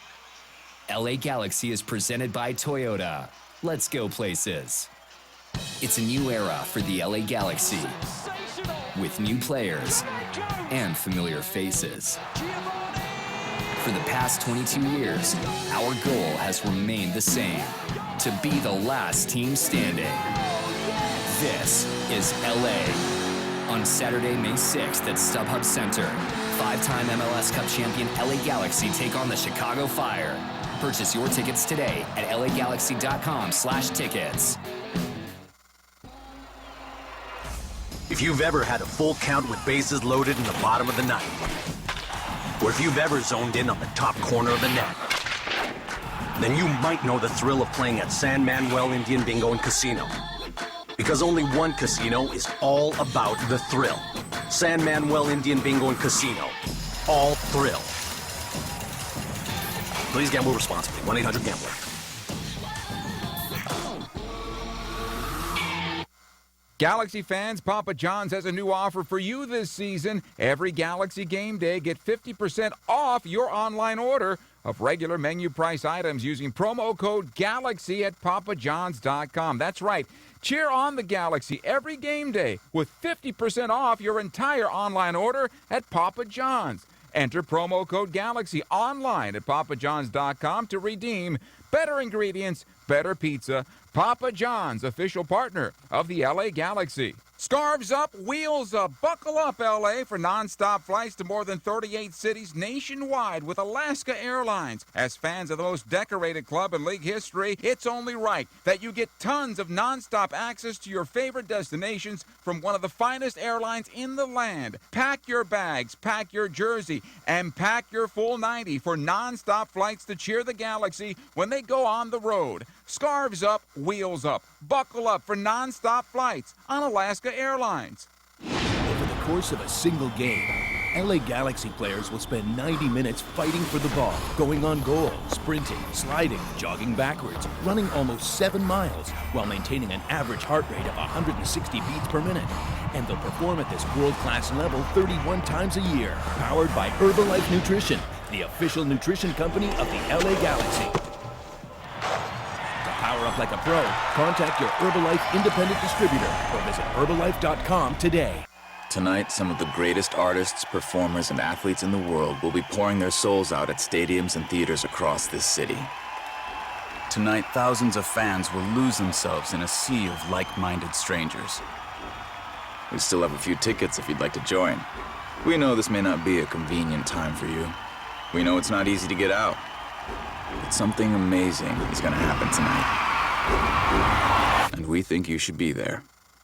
LA Galaxy is presented by Toyota. Let's go places. It's a new era for the LA Galaxy, with new players and familiar faces. For the past 22 years, our goal has remained the same: to be the last team standing. This is LA. On Saturday, May 6th at StubHub Center, 5-time MLS Cup champion LA Galaxy take on the Chicago Fire. Purchase your tickets today at lagalaxy.com/tickets. If you've ever had a full count with bases loaded in the bottom of the ninth, or if you've ever zoned in on the top corner of the net, then you might know the thrill of playing at San Manuel Indian Bingo and Casino. Because only one casino is all about the thrill. San Manuel Indian Bingo and Casino. All thrill. Please gamble responsibly. 1-800-GAMBLER. Galaxy fans, Papa John's has a new offer for you this season. Every Galaxy game day, get 50% off your online order of regular menu price items using promo code GALAXY at papajohns.com. That's right. Cheer on the Galaxy every game day with 50% off your entire online order at Papa John's. Enter promo code GALAXY online at papajohns.com to redeem better ingredients, better pizza. Papa John's, official partner of the LA Galaxy. Scarves up, wheels up. Buckle up, LA, for nonstop flights to more than 38 cities nationwide with Alaska Airlines. As fans of the most decorated club in league history, it's only right that you get tons of nonstop access to your favorite destinations from one of the finest airlines in the land. Pack your bags, pack your jersey, and pack your full 90 for nonstop flights to cheer the Galaxy when they go on the road. Scarves up, wheels up. Buckle up for nonstop flights on Alaska Airlines. Over the course of a single game, LA Galaxy players will spend 90 minutes fighting for the ball, going on goal, sprinting, sliding, jogging backwards, running almost 7 miles, while maintaining an average heart rate of 160 beats per minute. And they'll perform at this world-class level 31 times a year, powered by Herbalife Nutrition, the official nutrition company of the LA Galaxy. To power up like a pro, contact your Herbalife independent distributor or visit Herbalife.com today. Tonight, some of the greatest artists, performers, and athletes in the world will be pouring their souls out at stadiums and theaters across this city. Tonight, thousands of fans will lose themselves in a sea of like-minded strangers. We still have a few tickets if you'd like to join. We know this may not be a convenient time for you. We know it's not easy to get out. But something amazing is going to happen tonight. And we think you should be there.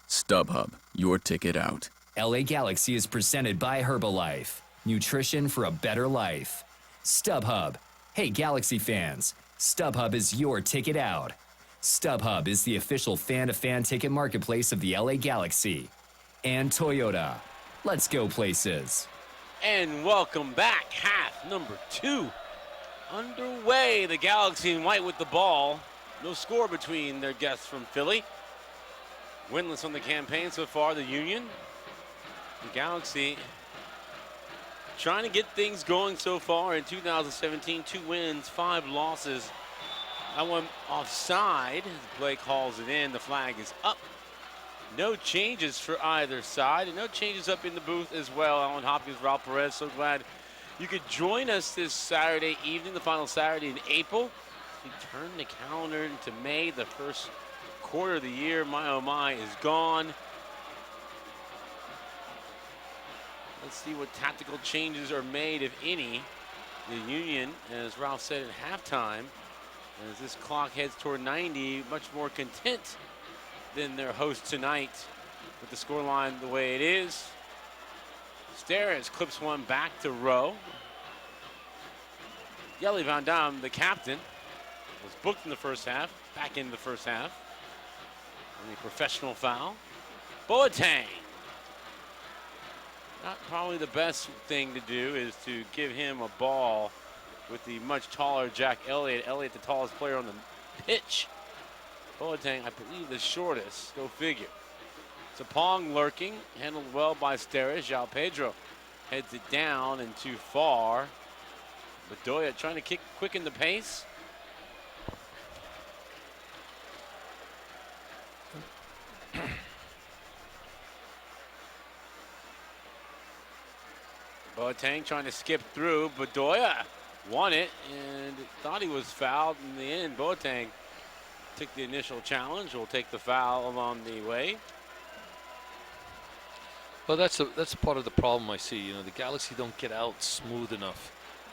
StubHub, your ticket out. LA Galaxy is presented by Herbalife. Nutrition for a better life. StubHub. Hey, Galaxy fans. StubHub is your ticket out. StubHub is the official fan-to-fan ticket marketplace of the LA Galaxy. And Toyota. Let's go places. And welcome back. Half number 2 underway. The Galaxy in white with the ball. No score between their guests from Philly. Winless on the campaign so far, the Union. The Galaxy trying to get things going so far in 2017. 2 wins, 5 losses. That one offside. Blake calls it in. The flag is up. No changes for either side, and no changes up in the booth as well. Alan Hopkins, Ralph Perez, so glad you could join us this Saturday evening, the final Saturday in April. We turn the calendar into May. The first quarter of the year, my oh my, is gone. Let's see what tactical changes are made, if any. The Union, as Ralph said at halftime, as this clock heads toward 90, much more content than their host tonight with the scoreline the way it is. Steres clips one back to Rowe. Jelle Van Damme, the captain, was booked in the first half, back into the first half. And a professional foul. Boateng. Not probably the best thing to do is to give him a ball with the much taller Jack Elliott. Elliott, the tallest player on the pitch. Boateng, I believe, the shortest. Go figure. Sapong lurking, handled well by Steres. João Pedro heads it down and too far. Bedoya trying to quicken the pace. Boateng trying to skip through. Bedoya won it and thought he was fouled in the end. Boateng took the initial challenge. Will take the foul along the way. Well, that's part of the problem I see. You know, the Galaxy don't get out smooth enough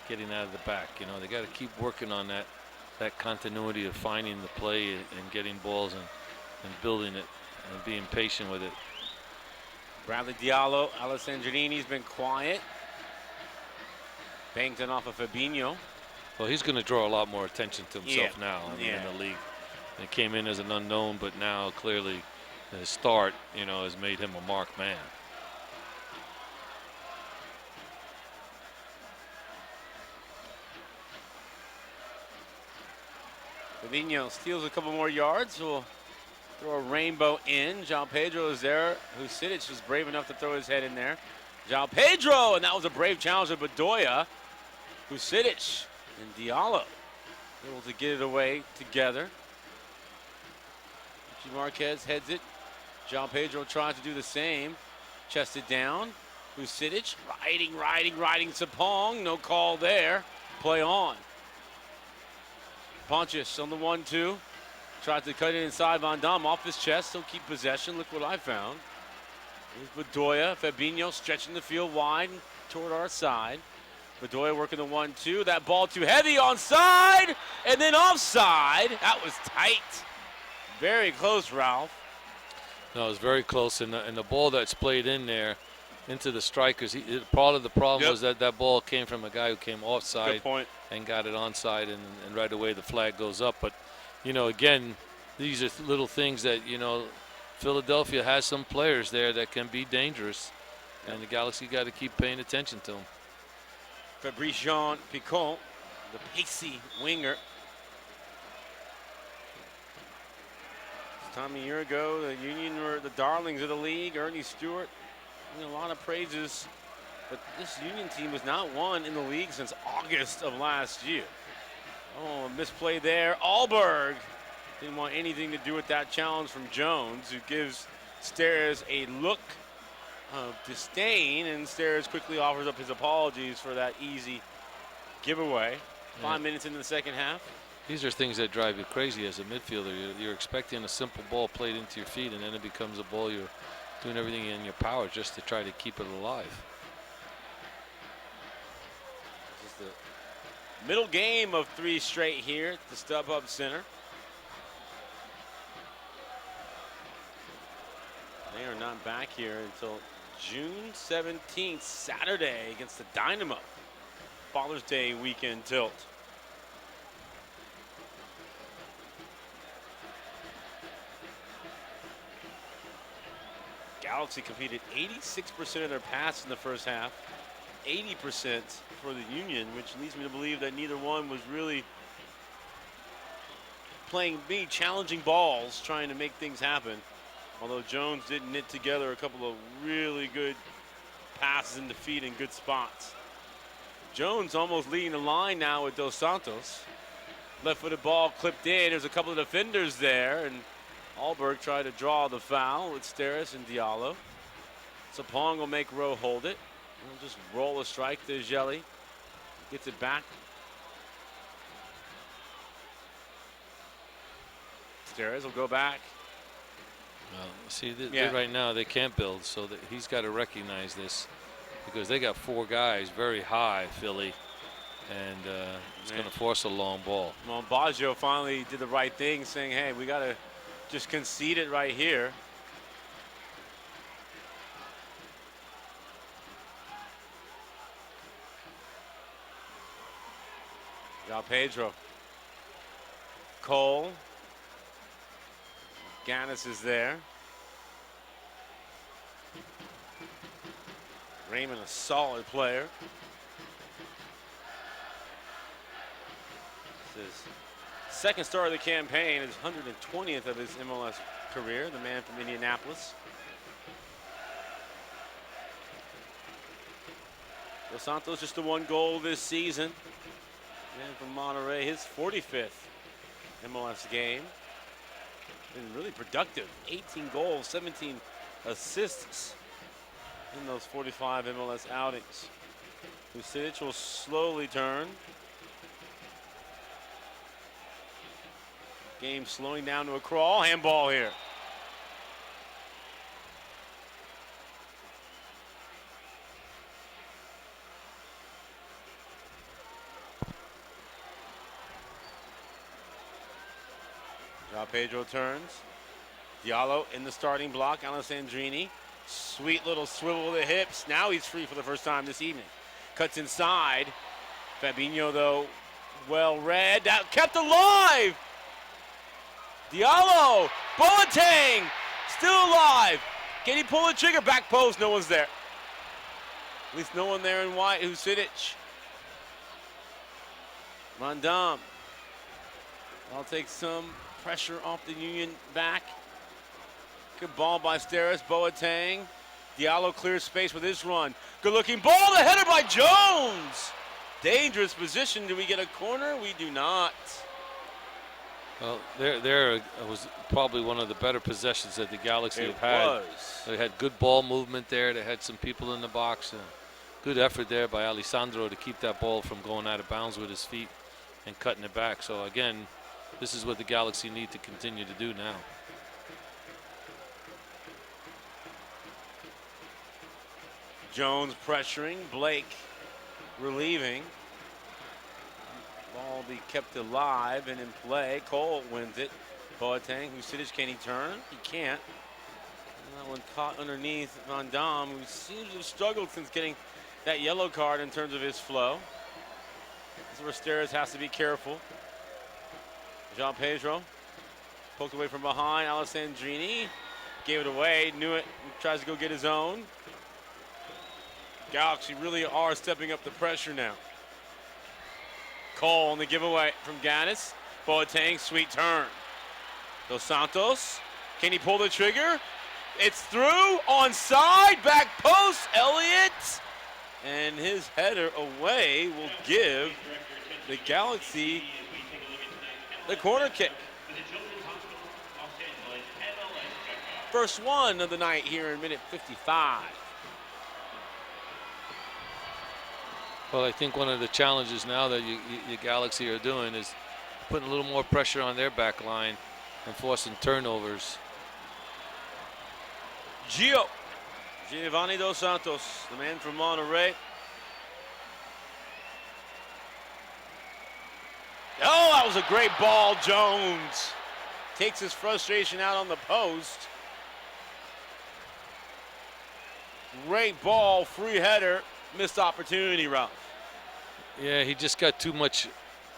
getting out of the back. You know, they got to keep working on that continuity of finding the play and getting balls and building it and being patient with it. Bradley Diallo, Alessandrini's been quiet. Banked it off of Fabinho. Well, he's going to draw a lot more attention to himself now in the league. He came in as an unknown, but now clearly his start, you know, has made him a marked man. Fabinho steals a couple more yards. Will throw a rainbow in. João Pedro is there. Husidic was brave enough to throw his head in there. João Pedro, and that was a brave challenge of Bedoya. Husidic and Diallo able to get it away together. Richie Marquez heads it. João Pedro tries to do the same. Chested down. Husidic riding Sapong. No call there. Play on. Pontius on the 1-2. Tried to cut it inside. Van Damme off his chest. He'll keep possession. Look what I found. Here's Bedoya. Fabinho stretching the field wide toward our side. Bedoya working the 1-2. That ball too heavy, onside, and then offside. That was tight. Very close, Ralph. No, it was very close, and the ball that's played in there into the strikers. Part of the problem was that ball came from a guy who came offside and got it onside, and right away the flag goes up. But, you know, again, these are little things that, you know, Philadelphia has some players there that can be dangerous. And the Galaxy got to keep paying attention to him. Fabrice Jean Picon, the pacey winger. This time a year ago, the Union were the darlings of the league. Ernie Stewart, a lot of praises. But this Union team has not won in the league since August of last year. Oh, a misplay there. Alberg didn't want anything to do with that challenge from Jones, who gives Steres a look of disdain, and Steres quickly offers up his apologies for that easy giveaway. 5 minutes into the second half. These are things that drive you crazy as a midfielder. You're expecting a simple ball played into your feet, and then it becomes a ball you're doing everything in your power just to try to keep it alive. This is the middle game of 3 straight here at the StubHub Center. They are not back here until June 17th, Saturday, against the Dynamo. Father's Day weekend tilt. Galaxy completed 86% of their passes in the first half, 80% for the Union, which leads me to believe that neither one was really playing big, challenging balls, trying to make things happen. Although Jones did knit together a couple of really good passes in the feet in good spots. Jones almost leading the line now with Dos Santos. Left-footed ball clipped in. There's a couple of defenders there, and Alberg tried to draw the foul with Steres and Diallo. Sapong will make Rowe hold it. He'll just roll a strike to Gelli. Gets it back. Steres will go back. Well, see, right now they can't build, so that he's got to recognize this, because they got 4 guys very high, Philly, and it's going to force a long ball. Well, Baggio finally did the right thing, saying, hey, we got to just concede it right here. João Pedro. Cole. Ganis is there. Raymond, a solid player. This is second start of the campaign, his 120th of his MLS career, the man from Indianapolis. Dos Santos just the 1 goal this season. Man from Monterrey, his 45th MLS game. Been really productive. 18 goals, 17 assists in those 45 MLS outings. Vucinic will slowly turn. Game slowing down to a crawl. Handball here. João Pedro turns. Diallo in the starting block. Alessandrini. Sweet little swivel of the hips. Now he's free for the first time this evening. Cuts inside. Fabinho, though, well read. That kept alive. Diallo. Boateng. Still alive. Can he pull the trigger? Back post. No one's there. At least no one there in white. Vucinic. Van Dam. I'll take some pressure off the Union back. Good ball by Steres. Boateng. Diallo clears space with his run. Good looking ball. The header by Jones. Dangerous position. Do we get a corner? We do not. Well, there was probably one of the better possessions that the Galaxy have had. They had good ball movement there. They had some people in the box. Good effort there by Alessandro to keep that ball from going out of bounds with his feet and cutting it back. So again, this is what the Galaxy need to continue to do now. Jones pressuring. Blake relieving. Ball be kept alive and in play. Cole wins it. Boateng. Vucinic, can he turn? He can't. And that one caught underneath Van Dam, who seems to have struggled since getting that yellow card in terms of his flow. This is where Steres has to be careful. João Pedro poked away from behind. Alessandrini gave it away, knew it, tries to go get his own. Galaxy really are stepping up the pressure now. Cole on the giveaway from Gaddis. Boateng, sweet turn. Dos Santos, can he pull the trigger? It's through, onside, back post, Elliott. And his header away will give the Galaxy the corner kick. First one of the night here in minute 55. Well, I think one of the challenges now that you Galaxy are doing is putting a little more pressure on their back line and forcing turnovers. Giovanni Dos Santos, the man from Monterrey. Oh, that was a great ball. Jones takes his frustration out on the post. Great ball, free header, missed opportunity, Ralph. Yeah, he just got too much,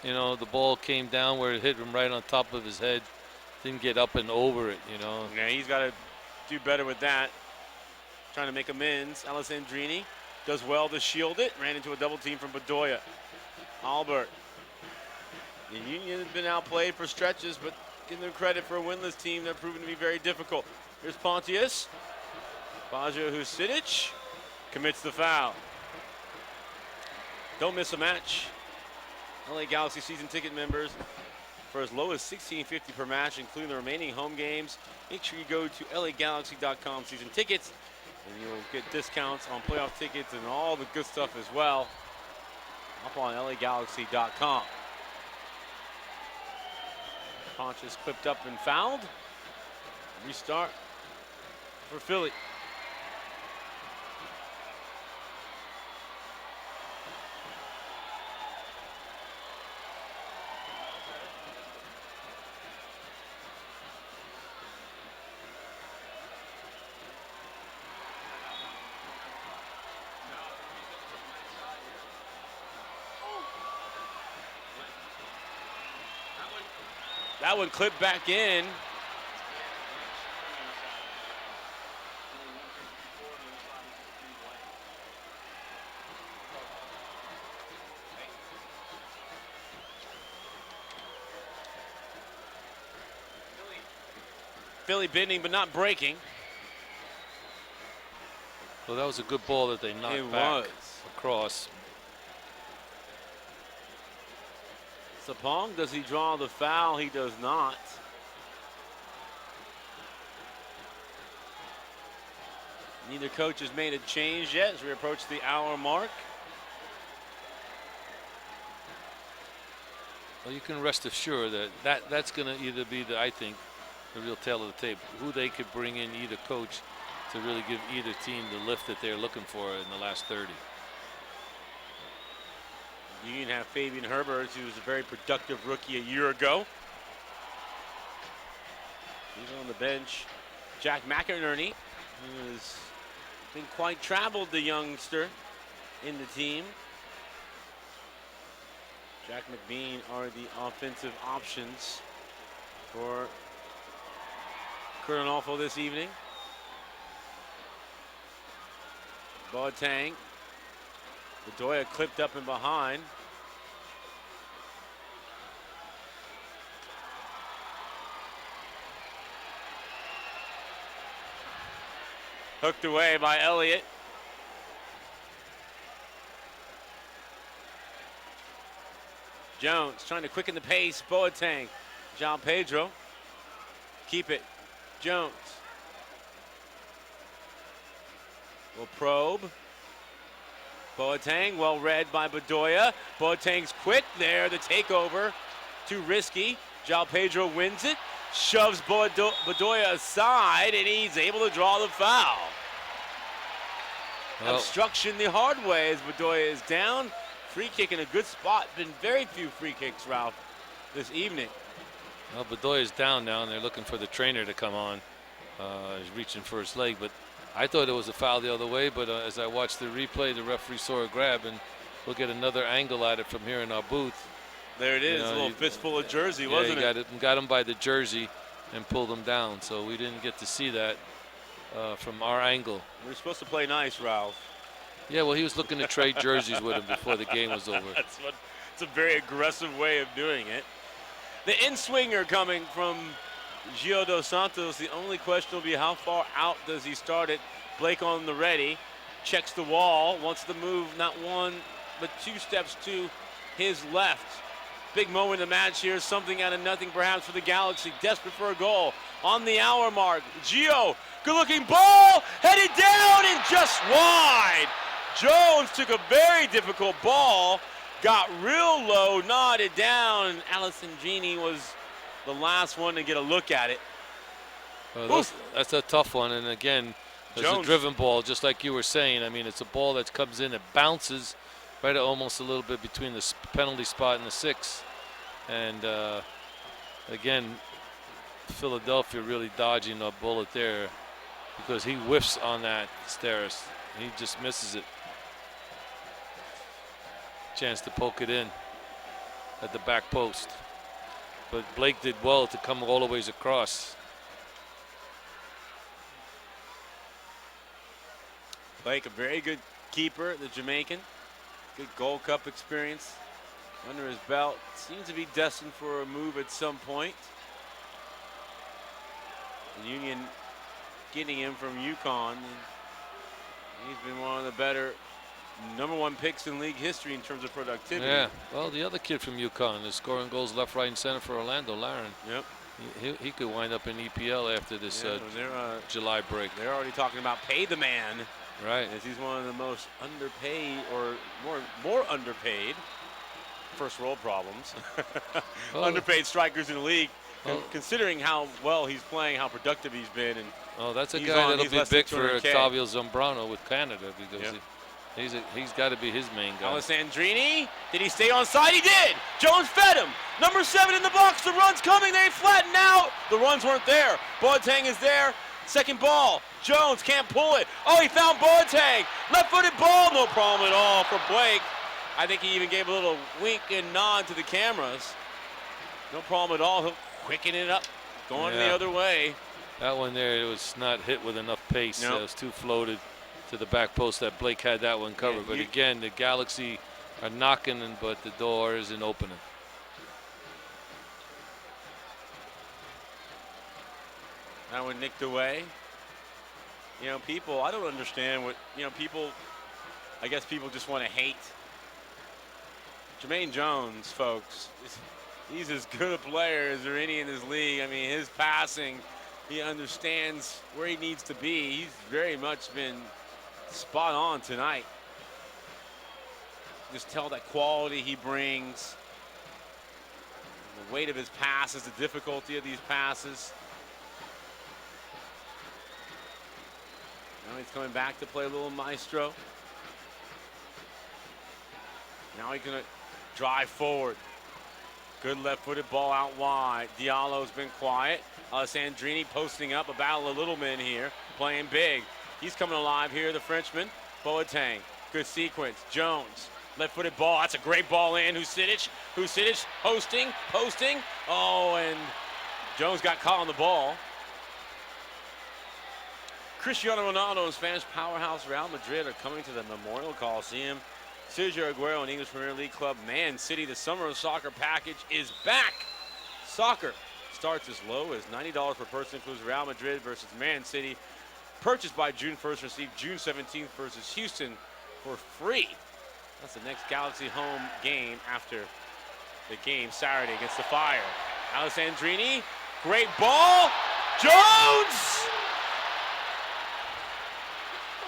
you know, the ball came down where it hit him right on top of his head. Didn't get up and over it, you know. Yeah, he's got to do better with that. Trying to make amends. Alessandrini does well to shield it. Ran into a double team from Bedoya. Albert. The Union has been outplayed for stretches, but give them credit for a winless team that proven to be very difficult. Here's Pontius. Baggio Husidic commits the foul. Don't miss a match. LA Galaxy season ticket members for as low as $16.50 per match, including the remaining home games. Make sure you go to LAGalaxy.com season tickets, and you'll get discounts on playoff tickets and all the good stuff as well. Up on LAGalaxy.com. Pontius clipped up and fouled. Restart for Philly. That one clipped back in. Philly bending but not breaking. Well, that was a good ball that they knocked back across. Sapong, does he draw the foul? He does not. Neither coach has made a change yet as we approach the hour mark. Well, you can rest assured that's going to either be I think, the real tail of the tape. Who they could bring in, either coach, to really give either team the lift that they're looking for in the last 30. You can have Fabian Herbert, who was a very productive rookie a year ago. He's on the bench. Jack McInerney, who has been quite traveled, the youngster in the team. Jack McBean are the offensive options for Kernolfo this evening. Boateng. Bedoya clipped up and behind. Hooked away by Elliott. Jones trying to quicken the pace. Boateng. João Pedro. Keep it. Jones. Will probe. Boateng, well read by Bedoya. Boateng's quick there, the takeover. Too risky. João Pedro wins it. Shoves Bedoya aside, and he's able to draw the foul. Well, obstruction the hard way as Bedoya is down. Free kick in a good spot. Been very few free kicks, Ralph, this evening. Well, Bedoya's down now, and they're looking for the trainer to come on. He's reaching for his leg, but I thought it was a foul the other way, but as I watched the replay, the referee saw a grab, and we'll get another angle at it from here in our booth. There it is, a little fistful of jersey, wasn't it? Got him by the jersey and pulled him down, so we didn't get to see that from our angle. We're supposed to play nice, Ralph. Yeah, well, he was looking to trade jerseys with him before the game was over. It's a very aggressive way of doing it. The in-swinger coming from Gio Dos Santos. The only question will be how far out does he start it? Blake on the ready, checks the wall, wants to move not one, but 2 steps to his left. Big moment in the match here, something out of nothing perhaps for the Galaxy, desperate for a goal. On the hour mark, Gio, good-looking ball, headed down and just wide. Jones took a very difficult ball, got real low, nodded down, and Alessandrini was the last one to get a look at it. That's a tough one, and again, it's a driven ball, just like you were saying. I mean, it's a ball that comes in, it bounces right at almost a little bit between the penalty spot and the 6. And again, Philadelphia really dodging a bullet there because he whiffs on that, Steres. He just misses it. Chance to poke it in at the back post. But Blake did well to come all the ways across. Blake, a very good keeper, the Jamaican. Good Gold Cup experience under his belt. Seems to be destined for a move at some point. The Union getting him from UConn. He's been one of the better #1 picks in league history in terms of productivity. Yeah, well, the other kid from UConn is scoring goals left, right, and center for Orlando, Laren. Yep. He could wind up in EPL after this July break. They're already talking about pay the man. Right. As he's one of the most underpaid or more underpaid. First world problems. Underpaid strikers in the league. Considering how well he's playing, how productive he's been. And that's a guy that'll be big for Octavio Zambrano with Canada because he's got to be his main guy. Alessandrini, did he stay on side? He did. Jones fed him. Number 7 in the box. The run's coming. They flatten out. The runs weren't there. Boateng is there. Second ball. Jones can't pull it. Oh, he found Boateng. Left-footed ball. No problem at all for Blake. I think he even gave a little wink and nod to the cameras. No problem at all. He'll quicken it up. Going the other way. That one there, it was not hit with enough pace. It was too floated to the back post that Blake had that one covered. But again, the Galaxy are knocking, but the door isn't opening. That one nicked away. You know, people, I don't understand what, people, I guess people just want to hate. Jermaine Jones, folks, he's as good a player as there any in this league. I mean, his passing, he understands where he needs to be. He's very much been spot on tonight. Just tell that quality he brings, the weight of his passes, the difficulty of these passes. Now he's coming back to play a little maestro. Now he's going to drive forward. Good left-footed ball out wide. Diallo's been quiet. Alessandrini posting up, a battle of little men here, playing big. He's coming alive here, the Frenchman. Boateng, good sequence. Jones, left-footed ball. That's a great ball in. Husidic, posting. Oh, and Jones got caught on the ball. Cristiano Ronaldo and Spanish powerhouse Real Madrid are coming to the Memorial Coliseum. Sergio Aguero and English Premier League club Man City. The Summer of Soccer package is back. Soccer starts as low as $90 per person. Includes Real Madrid versus Man City. Purchased by June 1st, received June 17th versus Houston for free. That's the next Galaxy home game after the game Saturday against the Fire. Alessandrini, great ball. Jones!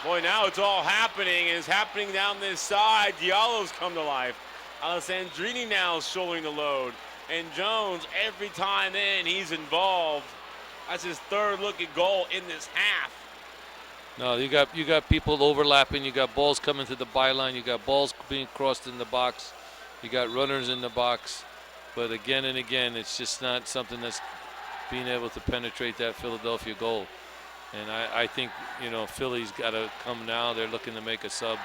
Boy, now it's all happening, and it's happening down this side. Diallo's come to life. Alessandrini now is shouldering the load. And Jones, every time in, he's involved. That's his third look at goal in this half. No, you got people overlapping. You got balls coming to the byline. You got balls being crossed in the box. You got runners in the box. But again and again, it's just not something that's being able to penetrate that Philadelphia goal. And I think, Philly's got to come now. They're looking to make a sub.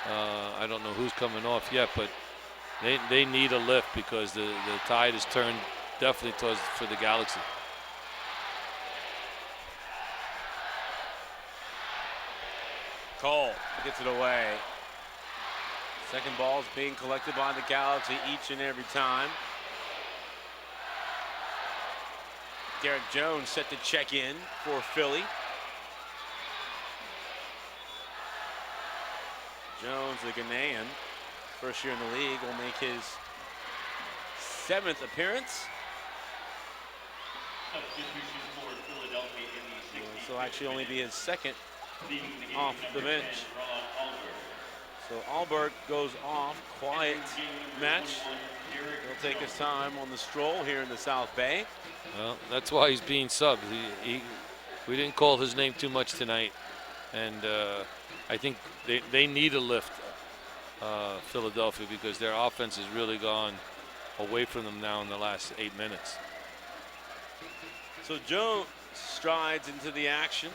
I don't know who's coming off yet, but they need a lift because the tide is turned definitely for the Galaxy. Cole gets it away. Second ball is being collected by the Galaxy each and every time. Derek Jones set to check in for Philly. Jones, the Ghanaian, first year in the league, will make his 7th appearance. This will actually only be his 2nd off the bench. So Alberg goes off, quiet match. He'll take his time on the stroll here in the South Bay. Well, that's why he's being subbed. We didn't call his name too much tonight, and I think they need a lift, Philadelphia, because their offense has really gone away from them now in the last 8 minutes. So Jones strides into the action.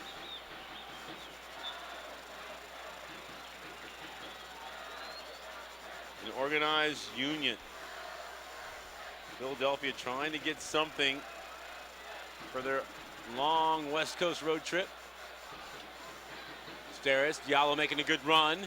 An organized union. Philadelphia trying to get something for their long West Coast road trip. Steris, Diallo making a good run.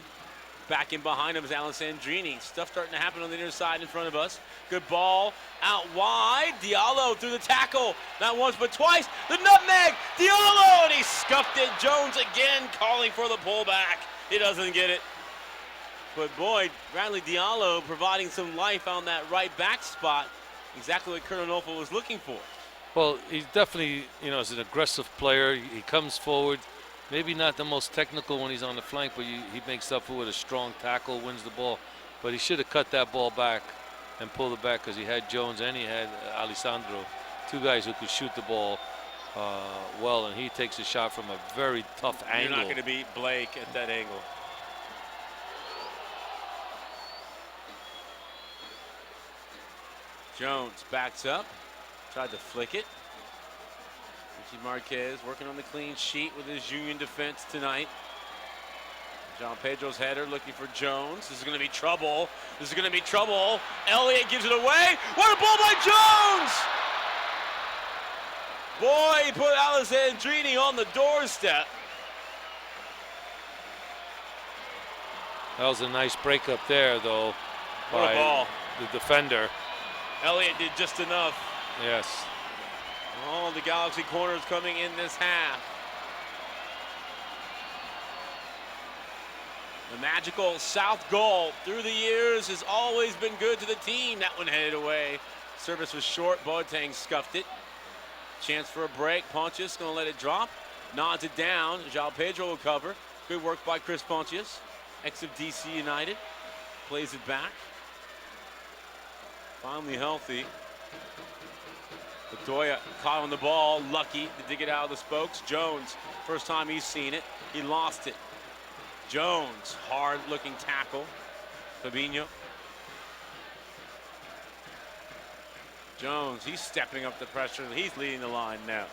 Back in behind him is Alessandrini. Stuff starting to happen on the near side in front of us. Good ball out wide. Diallo through the tackle. Not once but twice. The nutmeg. Diallo, and he scuffed it. Jones again calling for the pullback. He doesn't get it. But boy, Bradley Diallo providing some life on that right back spot. Exactly what Kurt Onofo was looking for. Well, he's definitely, is an aggressive player. He comes forward. Maybe not the most technical when he's on the flank, but he makes up for it with a strong tackle, wins the ball. But he should have cut that ball back and pulled it back, because he had Jones and he had Alessandro, 2 guys who could shoot the ball well, and he takes a shot from a very tough angle. You're not going to beat Blake at that angle. Jones backs up, tried to flick it. Richie Marquez working on the clean sheet with his Union defense tonight. John Pedro's header looking for Jones. This is going to be trouble. This is going to be trouble. Elliott gives it away. What a ball by Jones! Boy, he put Alessandrini on the doorstep. That was a nice break up there, though, What a ball. the defender. Elliott did just enough. Yes. All the Galaxy corners coming in this half. The magical South goal through the years has always been good to the team. That one headed away. Service was short. Boateng scuffed it. Chance for a break. Pontius going to let it drop. Nods it down. João Pedro will cover. Good work by Chris Pontius. Ex of DC United. Plays it back. Finally healthy. Bedoya caught on the ball, lucky to dig it out of the spokes. Jones, first time he's seen it, he lost it. Jones, hard-looking tackle. Fabinho. Jones, he's stepping up the pressure, and he's leading the line now.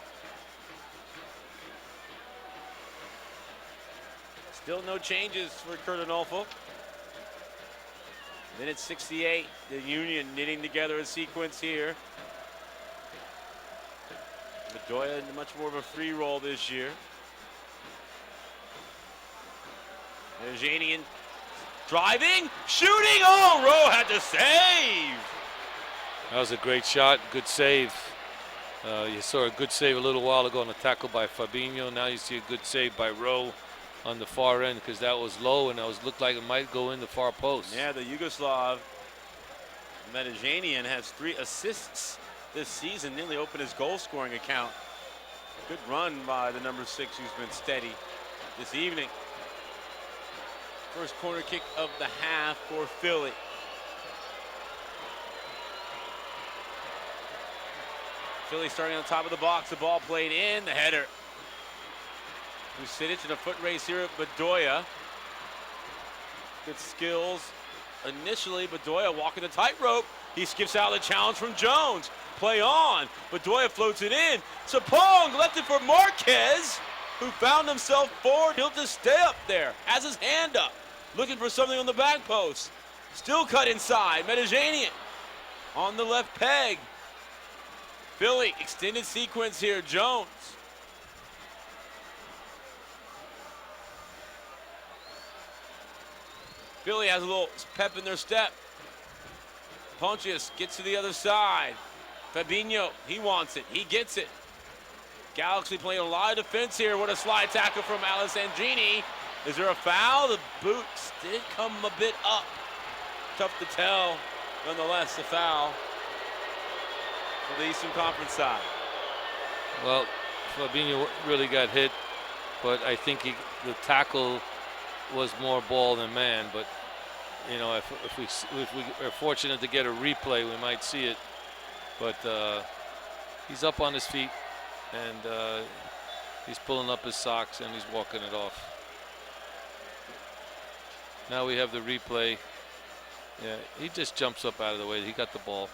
Still no changes for Kurt Onofo. Minute 68, the Union knitting together a sequence here. Bedoya in much more of a free roll this year. Janian driving, shooting. Oh, Rowe had to save. That was a great shot, good save. You saw a good save a little while ago on a tackle by Fabinho. Now you see a good save by Rowe on the far end, because that was low and that looked like it might go in the far post. Yeah, the Yugoslav Medjanian has 3 assists this season, nearly opened his goal scoring account. Good run by the number 6 who's been steady this evening. First corner kick of the half for Philly. Philly starting on top of the box, the ball played in, the header. Vucinic in a foot race here at Bedoya. Good skills initially. Bedoya walking the tightrope. He skips out the challenge from Jones. Play on. Bedoya floats it in. Sapong left it for Marquez, who found himself forward. He'll just stay up there. Has his hand up. Looking for something on the back post. Still cut inside. Medjanian on the left peg. Philly, extended sequence here. Jones. Philly has a little pep in their step. Pontius gets to the other side. Fabinho, he wants it. He gets it. Galaxy playing a lot of defense here. What a slide tackle from Alessandrini. Is there a foul? The boots did come a bit up. Tough to tell. Nonetheless, a foul for the Eastern Conference side. Well, Fabinho really got hit, but I think the tackle was more ball than man. But you know, if we are fortunate to get a replay, we might see it. But he's up on his feet, and he's pulling up his socks and he's walking it off. Now we have the replay. Yeah, he just jumps up out of the way. He got the ball.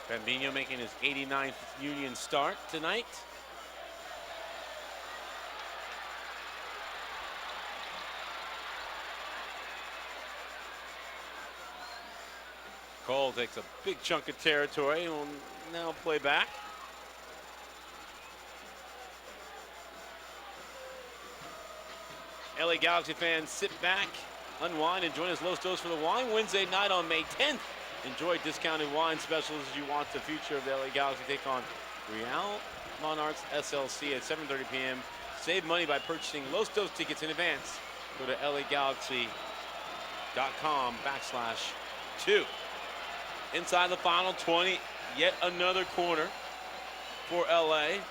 Fabinho making his 89th Union start tonight. Cole takes a big chunk of territory and will now play back. LA Galaxy fans, sit back, unwind, and join us Los Dos for the Wine Wednesday night on May 10th. Enjoy discounted wine specials as you watch the future of the LA Galaxy take on Real Monarchs SLC at 7:30 p.m. Save money by purchasing Los Dos tickets in advance. Go to lagalaxy.com/2. Inside the final 20, yet another corner for LA.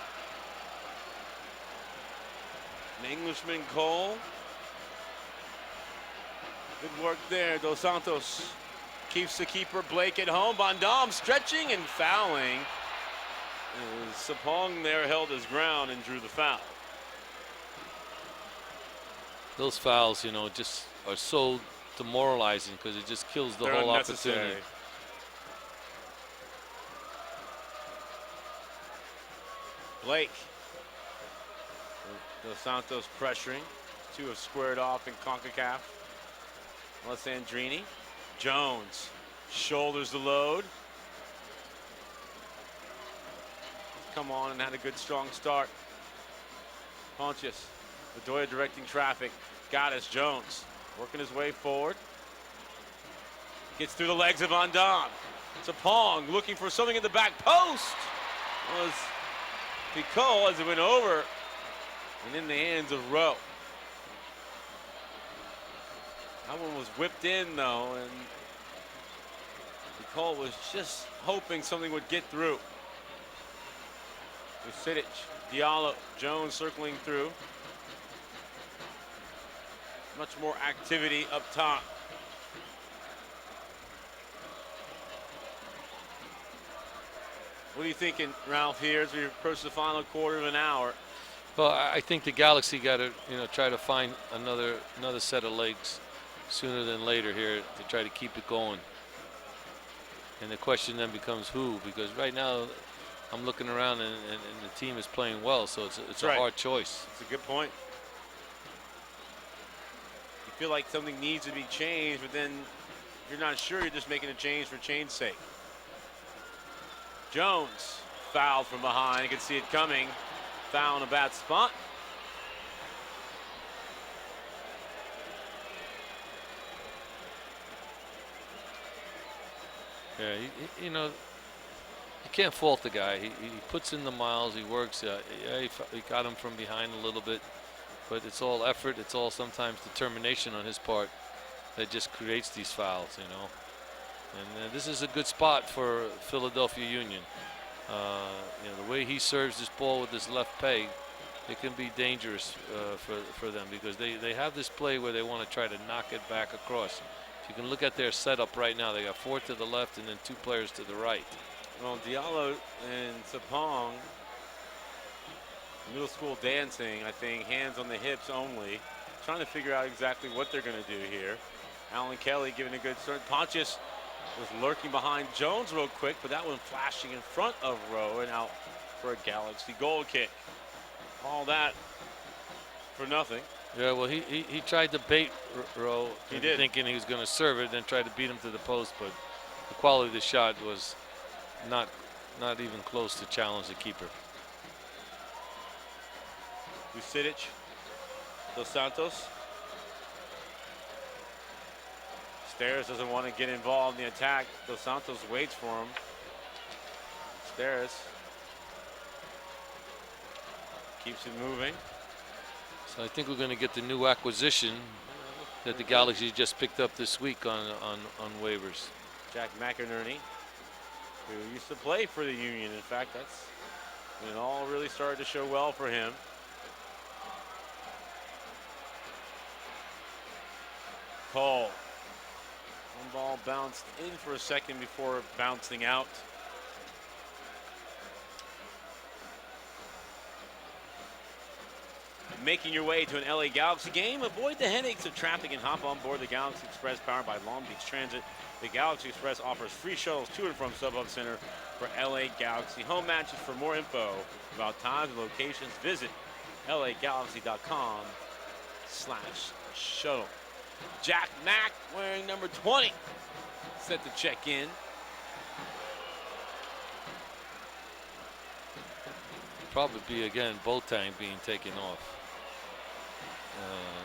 An Englishman, Cole. Good work there. Dos Santos keeps the keeper Blake at home. Van Dam stretching and fouling. Sapong there held his ground and drew the foul. Those fouls, you know, just are so demoralizing because it just kills the whole opportunity. Blake. Dos Santos pressuring. Two have squared off in CONCACAF. Alessandrini. Jones shoulders the load. Come on and had a good strong start. Pontius. Bedoya directing traffic. Got us. Jones working his way forward. Gets through the legs of Van Dam. Sapong looking for something in the back post. Was Picot as it went over and in the hands of Rowe. That one was whipped in though, and Picot was just hoping something would get through. Vucinic, Diallo, Jones circling through. Much more activity up top. What are you thinking, Ralph, here as we approach the final quarter of an hour? Well, I think the Galaxy got to, try to find another set of legs sooner than later here to try to keep it going. And the question then becomes who, because right now I'm looking around and the team is playing well, so it's a hard choice. It's a good point. You feel like something needs to be changed, but then you're not sure, you're just making a change for change's sake. Jones fouled from behind. You can see it coming. Foul in a bad spot. Yeah, you can't fault the guy. He puts in the miles. He works. Yeah, he got him from behind a little bit, but it's all effort. It's all sometimes determination on his part that just creates these fouls. And this is a good spot for Philadelphia Union. The way he serves this ball with his left peg, it can be dangerous for them because they have this play where they want to try to knock it back across. If you can look at their setup right now, they got 4 to the left and then 2 players to the right. Well, Diallo and Sapong, middle school dancing, I think, hands on the hips only, trying to figure out exactly what they're going to do here. Alan Kelly giving a good start. Pontius was lurking behind Jones real quick, but that one flashing in front of Rowe and out for a Galaxy goal kick. All that for nothing. Yeah, well, he tried to bait Rowe, thinking he was going to serve it, then tried to beat him to the post, but the quality of the shot was not even close to challenge the keeper. Vucinic, Dos Santos. Steres doesn't want to get involved in the attack. Dos Santos waits for him. Steres keeps it moving. So I think we're going to get the new acquisition that the Galaxy just picked up this week on waivers. Jack McInerney, who used to play for the Union. In fact, that's when it all really started to show well for him. Cole. One ball bounced in for a second before bouncing out. Making your way to an LA Galaxy game, avoid the headaches of traffic and hop on board the Galaxy Express powered by Long Beach Transit. The Galaxy Express offers free shuttles to and from StubHub Center for LA Galaxy home matches. For more info about times and locations, visit lagalaxy.com/shuttle. Jack Mack wearing number 20, set to check in. Probably be again Boateng being taken off.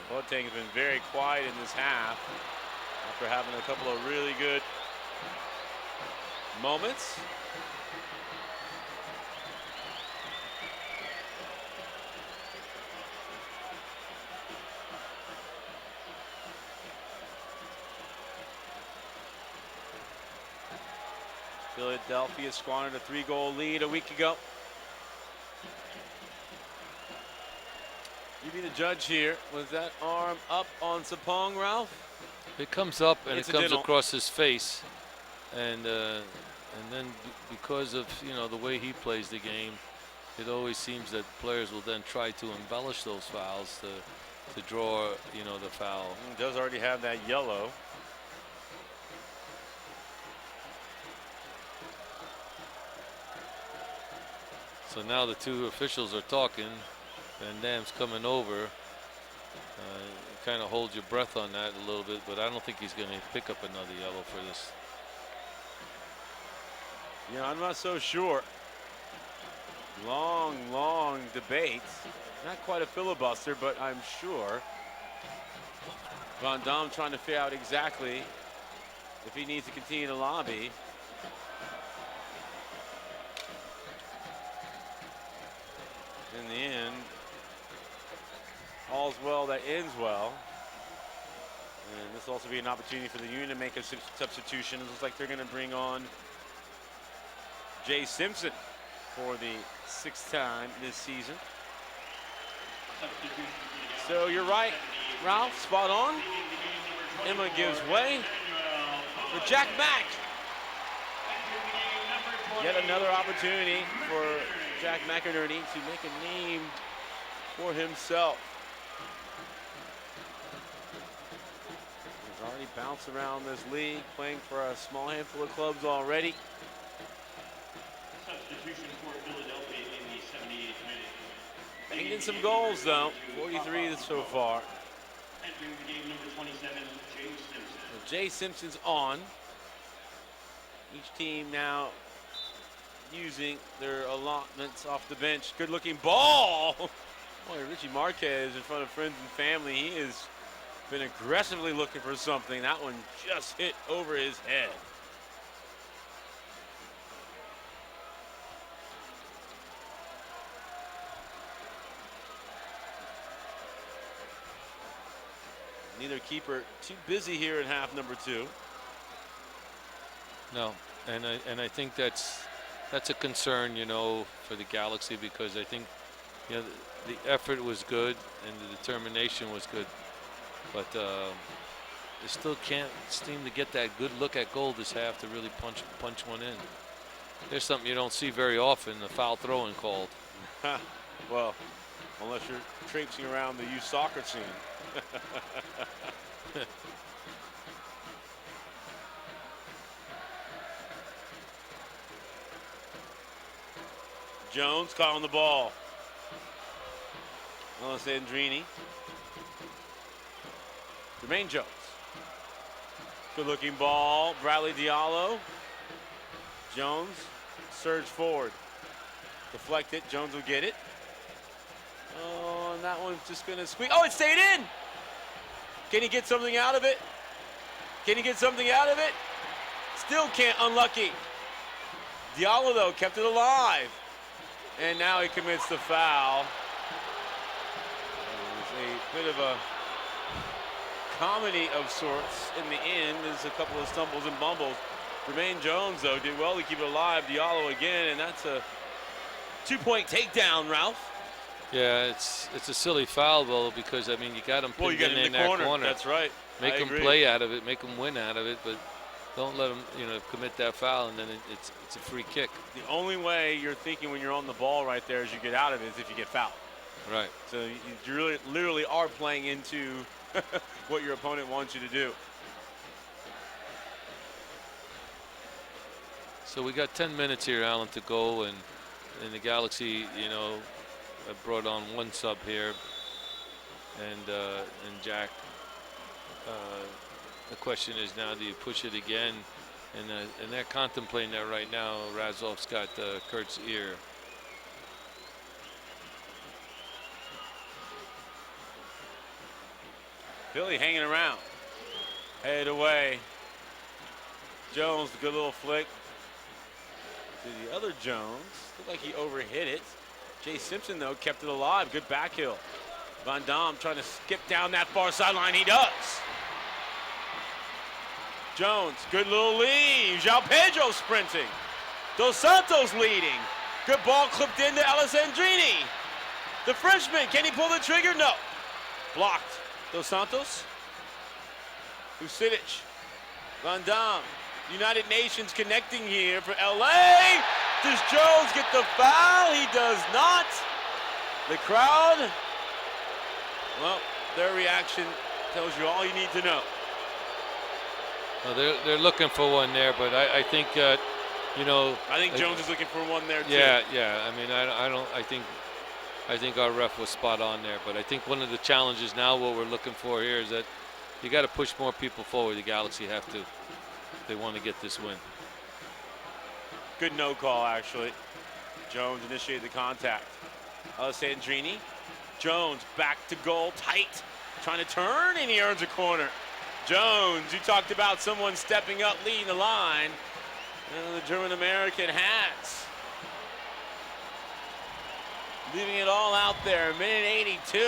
Boateng has been very quiet in this half after having a couple of really good moments. Philadelphia squandered a 3-goal lead a week ago. You be the judge here. Was that arm up on Sapong, Ralph? It comes up and it comes Incidental. across his face, and then because of the way he plays the game, it always seems that players will then try to embellish those fouls to draw the foul. He does already have that yellow. So now the two officials are talking. Van Dam's coming over. Kind of hold your breath on that a little bit, but I don't think he's going to pick up another yellow for this. Yeah, I'm not so sure. Long debate. Not quite a filibuster, but I'm sure. Van Dam trying to figure out exactly if he needs to continue to lobby. In the end, all's well that ends well. And this will also be an opportunity for the Union to make a substitution. It looks like they're going to bring on Jay Simpson for the 6th time this season. So you're right, Ralph, spot on. Emma gives way for Jack Mack. Yet another opportunity for Jack McInerney to make a name for himself. He's already bounced around this league, playing for a small handful of clubs already. Substitution for Philadelphia in the 78th minute. Banged in some goals, though. 43 so far. Entering the game, number 27, Jay Simpson. Well, Jay Simpson's on. Each team now using their allotments off the bench. Good looking ball. Boy, Richie Marquez in front of friends and family. He has been aggressively looking for something. That one just hit over his head. Neither keeper too busy here in half number 2. No, and I think that's a concern, for the Galaxy, because I think, the effort was good and the determination was good, but they still can't seem to get that good look at goal this half to really punch one in. There's something you don't see very often, the foul throwing called. Well, unless you're traipsing around the youth soccer scene. Jones caught on the ball. Alessandrini. Jermaine Jones. Good looking ball. Bradley Diallo. Jones surge forward. Deflect it. Jones will get it. Oh, and that one's just going to squeak. Oh, it stayed in. Can he get something out of it? Can he get something out of it? Still can't. Unlucky. Diallo, though, kept it alive. And now he commits the foul. It was a bit of a comedy of sorts in the end. There's a couple of stumbles and bumbles. Jermaine Jones, though, did well to keep it alive. Diallo again, and that's a 2-point takedown, Ralph. Yeah, it's a silly foul, though, because, I mean, you got him pinned in that corner. That's right. Make him play out of it, make him win out of it, but don't let him, commit that foul, and then it's a free kick. The only way you're thinking when you're on the ball right there as you get out of it is if you get fouled. Right. So you really, literally are playing into what your opponent wants you to do. So we got 10 minutes here, Alan, to go, and the Galaxy, have brought on one sub here, and Jack. The question is now, do you push it again? And they're contemplating that right now. Razov's got Kurt's ear. Philly hanging around. Headed away. Jones, good little flick to the other Jones. Looked like he overhit it. Jay Simpson, though, kept it alive. Good back heel. Van Dam trying to skip down that far sideline. He does. Jones, good little lead. João Pedro sprinting. Dos Santos leading. Good ball clipped into Alessandrini. The Frenchman, can he pull the trigger? No. Blocked. Dos Santos. Vucinic. Van Dam. United Nations connecting here for LA. Does Jones get the foul? He does not. The crowd, well, their reaction tells you all you need to know. Well, they're looking for one there, but I think I think Jones is looking for one there too. Yeah. I mean, I think our ref was spot on there, but I think one of the challenges now, what we're looking for here, is that you got to push more people forward. The Galaxy have to, if they want to get this win. Good no call, actually. Jones initiated the contact. Alessandrini. Jones back to goal, tight. Trying to turn, and he earns a corner. Jones, you talked about someone stepping up, leading the line. And the German-American has. Leaving it all out there, minute 82.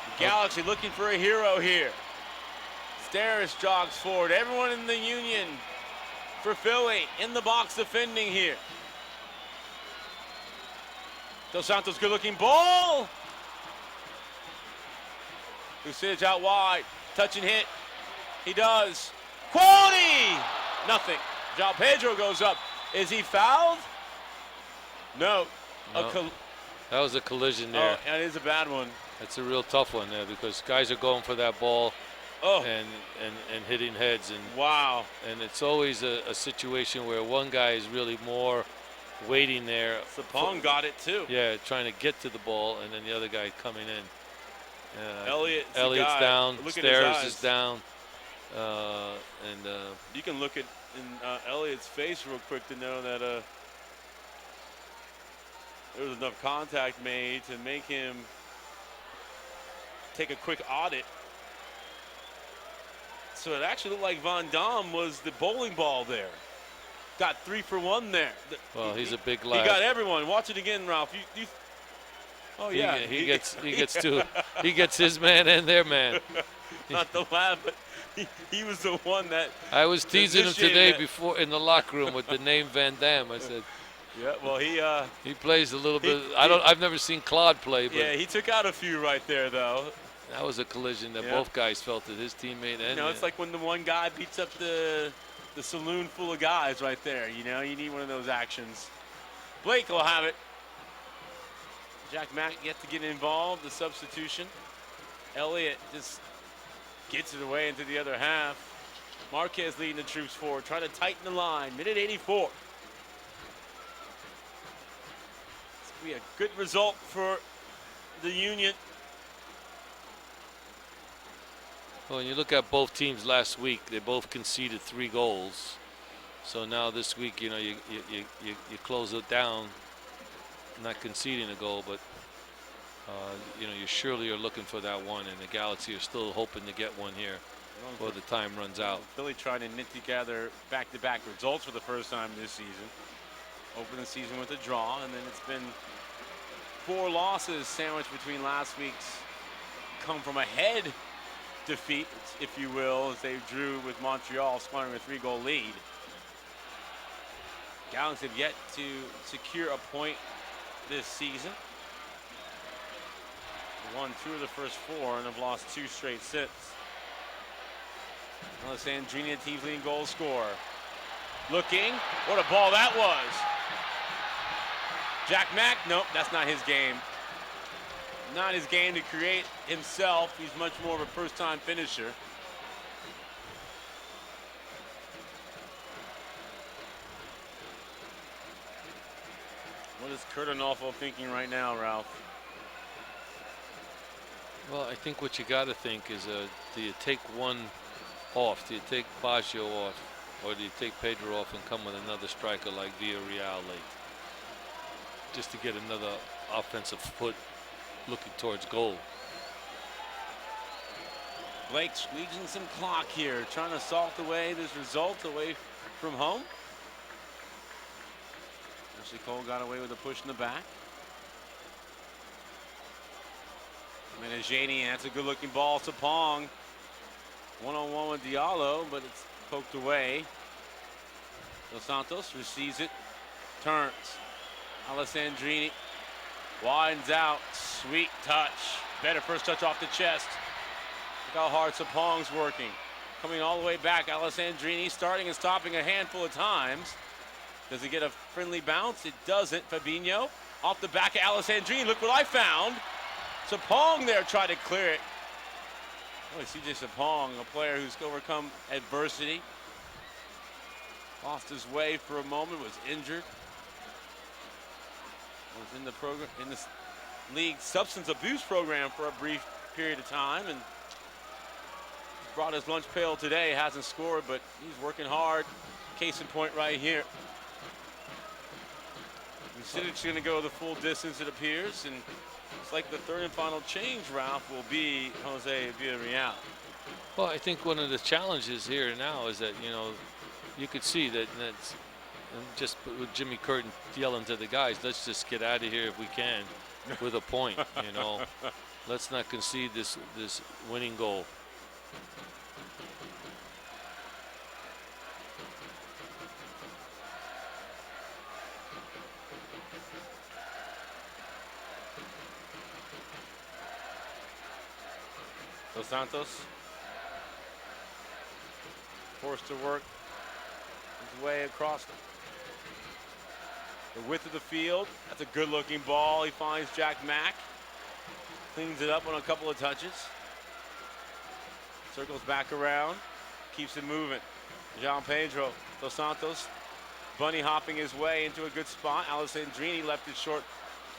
The Galaxy looking for a hero here. Steres jogs forward. Everyone in the Union for Philly in the box defending here. Dos Santos, good looking ball. Vucinic out wide, touch and hit. He does. Quality! Nothing. João Pedro goes up. Is he fouled? No. That was a collision there. Oh, that is a bad one. That's a real tough one there because guys are going for that ball and hitting heads. And wow. And it's always a situation where one guy is really more waiting there. Sapong got it too. Yeah, trying to get to the ball, and then the other guy coming in. Elliott's down. Look Steres is down. You can look at Elliott's face real quick to know that there was enough contact made to make him take a quick audit. So it actually looked like Van Dam was the bowling ball there. Got 3 for 1 there. Well, he's a big lad. He got everyone. Watch it again, Ralph. Oh yeah, he gets two. He gets his man and their man. Not the lad, but he was the one that. I was teasing him today before in the locker room with the name Van Dam. I said. Yeah, well he plays a little bit. I've never seen Claude play, but yeah, he took out a few right there though. That was a collision that both guys felt that his teammate and it's like when the one guy beats up the saloon full of guys right there. You need one of those actions. Blake will have it. Jack Mack yet to get involved. The substitution. Elliott just gets it away into the other half. Marquez leading the troops forward, trying to tighten the line. Minute 84. This will be a good result for the Union. Well, when you look at both teams last week, they both conceded 3 goals. So now this week, you close it down, not conceding a goal, but You know, you surely are looking for that one, and the Galaxy are still hoping to get one here before the time runs out. Philly trying to knit together back-to-back results for the first time this season. Open the season with a draw, and then it's been 4 losses sandwiched between last week's come from ahead defeat, if you will, as they drew with Montreal, squandering a 3-goal lead. Galaxy have yet to secure a point this season. They won 2 of the first 4 and have lost 2 straight since. Alessandrini, the team's leading goal scorer. Looking, what a ball that was. Jack Mack, nope, that's not his game. Not his game to create himself. He's much more of a first-time finisher. What is Kurt Onalfo thinking right now, Ralph? Well, I think what you got to think is, do you take one off? Do you take Baggio off? Or do you take Pedro off and come with another striker like Villarreal late? Just to get another offensive foot looking towards goal. Blake squeezing some clock here, trying to salt away this result away from home. Ashley Cole got away with a push in the back. Menegeni, and that's a good looking ball to Pong. One-on-one with Diallo, but it's poked away. Dos Santos receives it, turns. Alessandrini widens out, sweet touch. Better first touch off the chest. Look how hard Sapong's working. Coming all the way back, Alessandrini starting and stopping a handful of times. Does he get a friendly bounce? It doesn't. Fabinho off the back of Alessandrini. Look what I found. Sapong there tried to clear it. Boy, CJ Sapong, a player who's overcome adversity. Lost his way for a moment, was injured. Was in the program, in the league substance abuse program for a brief period of time, and brought his lunch pail today. Hasn't scored, but he's working hard. Case in point right here. Sidic's going to go the full distance, it appears, and it's like the third and final change, Ralph, will be Jose Villarreal. Well, I think one of the challenges here now is that, you know, you could see that that's just with Jimmy Curtin yelling to the guys, let's just get out of here if we can with a point, you know. Let's not concede this winning goal. Dos Santos forced to work his way across the width of the field. That's a good looking ball. He finds Jack Mack. Cleans it up on a couple of touches. Circles back around. Keeps it moving. João Pedro. Dos Santos bunny hopping his way into a good spot. Alessandrini left it short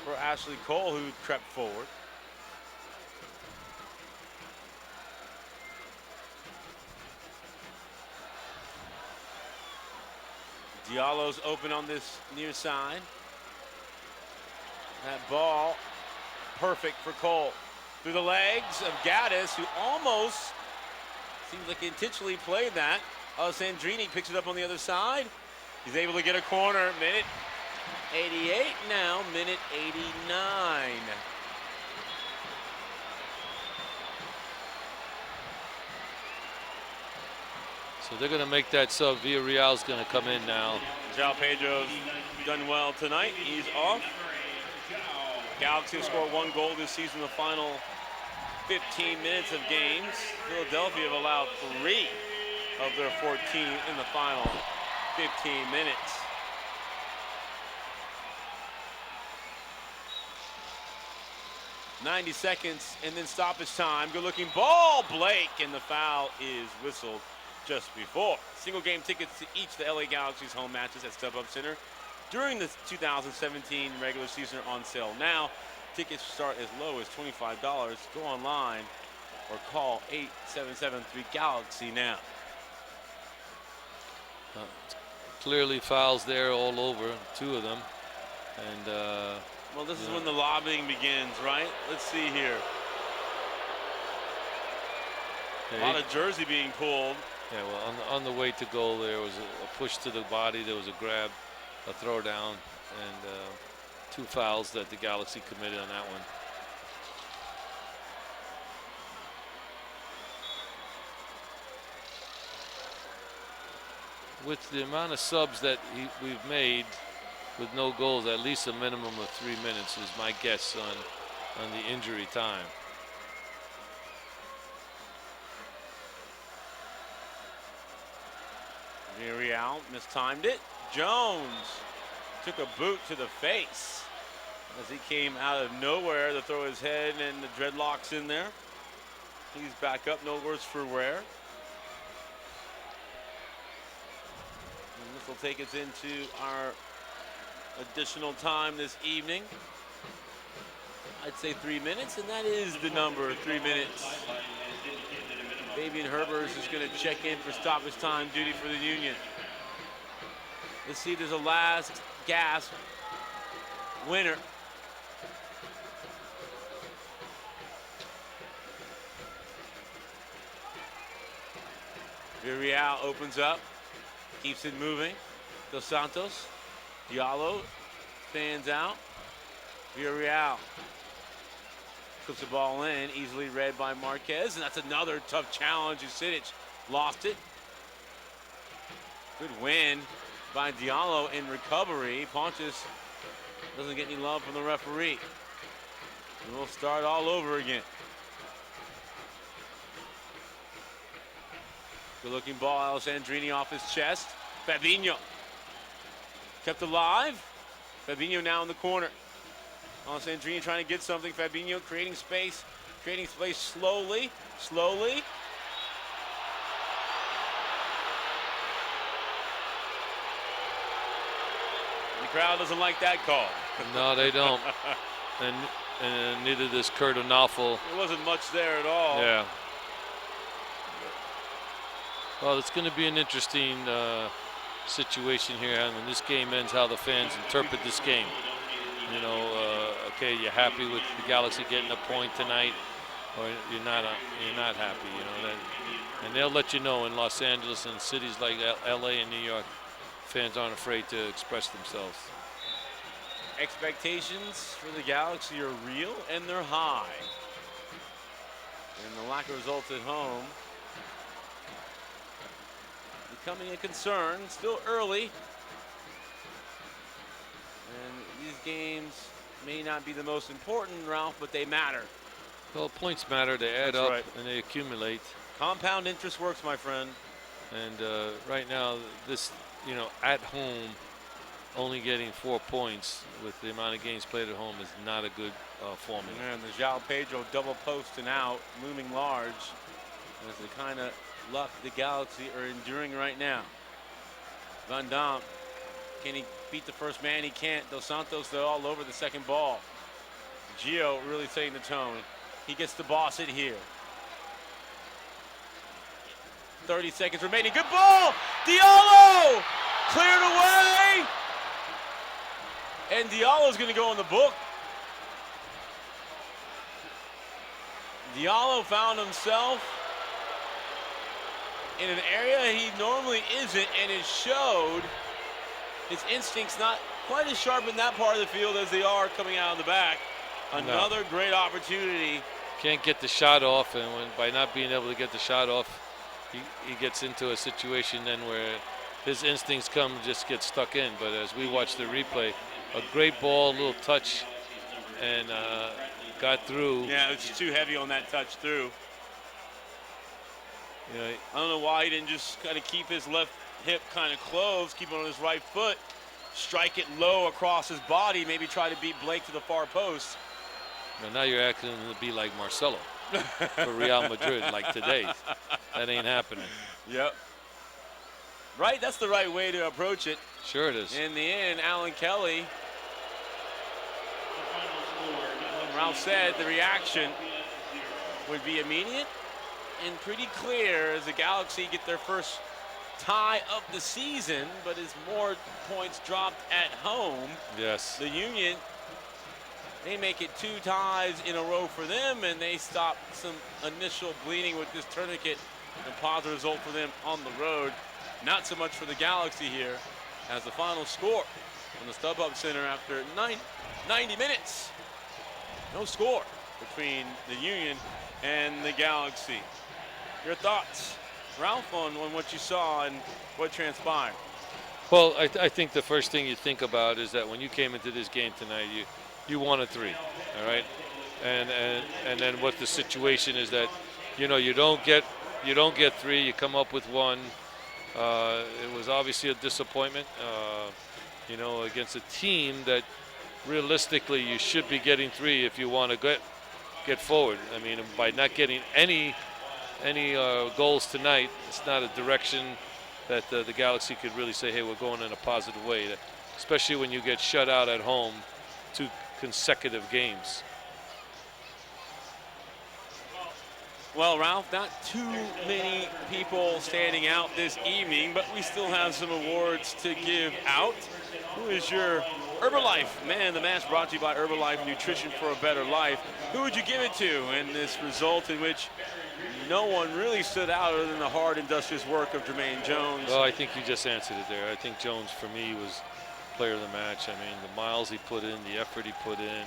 for Ashley Cole, who crept forward. Diallo's open on this near side. That ball, perfect for Cole. Through the legs of Gaddis, who almost seems like he intentionally played that. Alessandrini picks it up on the other side. He's able to get a corner. Minute 88 now, minute 89. So they're going to make that sub. Villarreal's going to come in now. João Pedro's done well tonight. He's off. Galaxy have scored 1 goal this season in the final 15 minutes of games. Philadelphia have allowed 3 of their 14 in the final 15 minutes. .90 seconds and then stoppage time. Good looking ball, Blake, and the foul is whistled just before. Single game tickets to each of the LA Galaxy's home matches at StubHub Center during the 2017 regular season are on sale now. Tickets start as low as $25. Go online or call 877-3-GALAXY now. Clearly fouls there all over, 2 of them. And Well, this is when the lobbying begins, right? Let's see here. A lot of jersey being pulled. Yeah, well, on the way to goal, there was a push to the body. There was a grab, a throw down, and 2 fouls that the Galaxy committed on that one. With the amount of subs that we've made with no goals, at least a minimum of 3 minutes is my guess on the injury time. Villarreal mistimed it. Jones took a boot to the face as he came out of nowhere to throw his head and the dreadlocks in there. He's back up, no worse for wear. And this will take us into our additional time this evening. I'd say 3 minutes, and that is the number, 3 minutes. Fabian Herbers is going to check in for stoppage time duty for the Union. Let's see if there's a last gasp winner. Villarreal opens up, keeps it moving. Dos Santos, Diallo fans out. Villarreal puts the ball in, easily read by Marquez, and that's another tough challenge. Usidic lost it. Good win by Diallo in recovery. Ponches doesn't get any love from the referee. And we'll start all over again. Good looking ball, Alessandrini off his chest. Fabinho kept alive. Fabinho now in the corner. Alessandrini trying to get something. Fabinho creating space slowly. The crowd doesn't like that call. No, they don't. and neither does Kurt Onalfo. There wasn't much there at all. Yeah. Well, it's going to be an interesting situation here. And when this game ends, how the fans interpret this game. You know, okay, you're happy with the Galaxy getting a point tonight, or you're not happy. You know, and they'll let you know in Los Angeles and cities like L.A. and New York, fans aren't afraid to express themselves. Expectations for the Galaxy are real and they're high. And the lack of results at home becoming a concern. Still early. And these games may not be the most important, Ralph, but they matter. Well, points matter. They add That's up right. and they accumulate. Compound interest works, my friend. And right now, this, you know, at home, only getting 4 points with the amount of games played at home is not a good formula. And the João Pedro double post and out, looming large. That's the kind of luck the Galaxy are enduring right now. Van Dam, can he beat the first man? He can't. Dos Santos, they're all over the second ball. Gio really setting the tone. He gets to boss it here. 30 seconds remaining. Good ball! Diallo! Cleared away! And Diallo's going to go in the book. Diallo found himself in an area he normally isn't, and it showed. His instincts not quite as sharp in that part of the field as they are coming out of the back. Another great opportunity. Can't get the shot off, and by not being able to get the shot off, he gets into a situation then where his instincts just get stuck in. But as we watch the replay, a great ball, a little touch, and got through. Yeah, it's too heavy on that touch through. You know, I don't know why he didn't just kind of keep his left hip kind of closed, keep it on his right foot, strike it low across his body, maybe try to beat Blake to the far post. Now you're acting to be like Marcelo for Real Madrid, like today. That ain't happening. Yep. Right, that's the right way to approach it. Sure it is. In the end, Alan Kelly, Ralph said the reaction would be immediate and pretty clear as the Galaxy get their first tie of the season, but as more points dropped at home, yes, the Union They make it 2 ties in a row for them, and they stop some initial bleeding with this tourniquet. A positive result for them on the road. Not so much for the Galaxy here, as the final score on the StubHub Center after 90 minutes. No score between the Union and the Galaxy. Your thoughts, Ralph, on what you saw and what transpired? Well, I think the first thing you think about is that when you came into this game tonight, you wanted 3, all right? And then what the situation is that, you know, you don't get 3, you come up with 1. It was obviously a disappointment, you know, against a team that realistically you should be getting 3 if you want to get forward. I mean, by not getting any goals tonight, it's not a direction that the Galaxy could really say, hey, we're going in a positive way, especially when you get shut out at home 2 consecutive games. Well, Ralph, not too many people standing out this evening, but we still have some awards to give out. Who is your Herbalife Man of the Match, brought to you by Herbalife Nutrition for a Better Life? Who would you give it to in this result in which no one really stood out other than the hard, industrious work of Jermaine Jones? Well, I think you just answered it there. I think Jones, for me, was player of the match. I mean, the miles he put in, the effort he put in,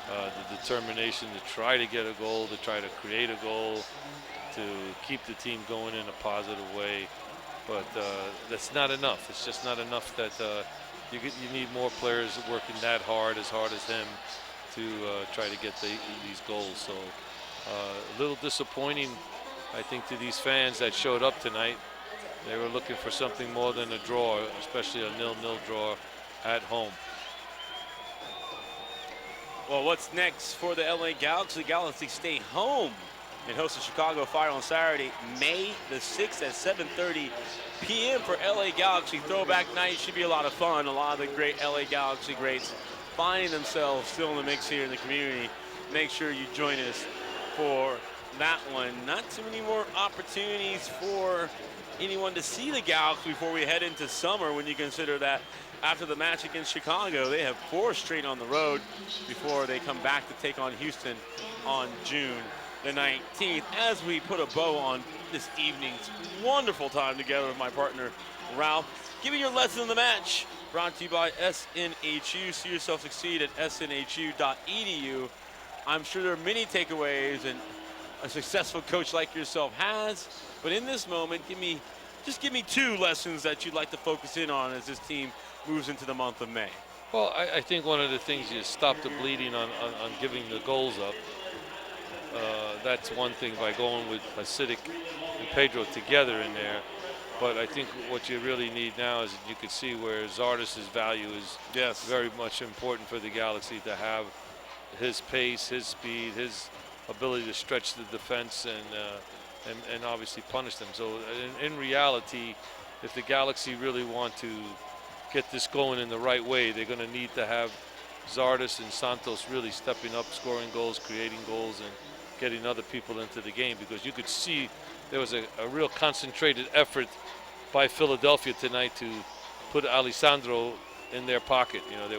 the determination to try to get a goal, to try to create a goal, to keep the team going in a positive way. But that's not enough. It's just not enough that you need more players working that hard as him to try to get these goals. So a little disappointing, I think, to these fans that showed up tonight. They were looking for something more than a draw, especially a 0-0 draw at home. Well, what's next for the LA Galaxy? Galaxy stay home and host the Chicago Fire on Saturday, May the 6th at 7:30 p.m. for LA Galaxy Throwback Night. Should be a lot of fun. A lot of the great LA Galaxy greats finding themselves still in the mix here in the community. Make sure you join us for that one. Not too many more opportunities for anyone to see the Galaxy before we head into summer, when you consider that after the match against Chicago, they have 4 straight on the road before they come back to take on Houston on June the 19th. As we put a bow on this evening's wonderful time together with my partner, Ralph, give me your lesson in the match. Brought to you by SNHU. See yourself succeed at snhu.edu. I'm sure there are many takeaways and a successful coach like yourself has, but in this moment, just give me 2 lessons that you'd like to focus in on as this team moves into the month of May. Well, I think one of the things is stop the bleeding on giving the goals up. That's one thing by going with Hasidic and Pedro together in there. But I think what you really need now is you can see where Zardes' value is very much important for the Galaxy, to have his pace, his speed, his ability to stretch the defense and obviously punish them. So in reality, if the Galaxy really want to get this going in the right way, they're going to need to have Zardes and Santos really stepping up, scoring goals, creating goals, and getting other people into the game, because you could see there was a real concentrated effort by Philadelphia tonight to put Alessandro in their pocket. You know,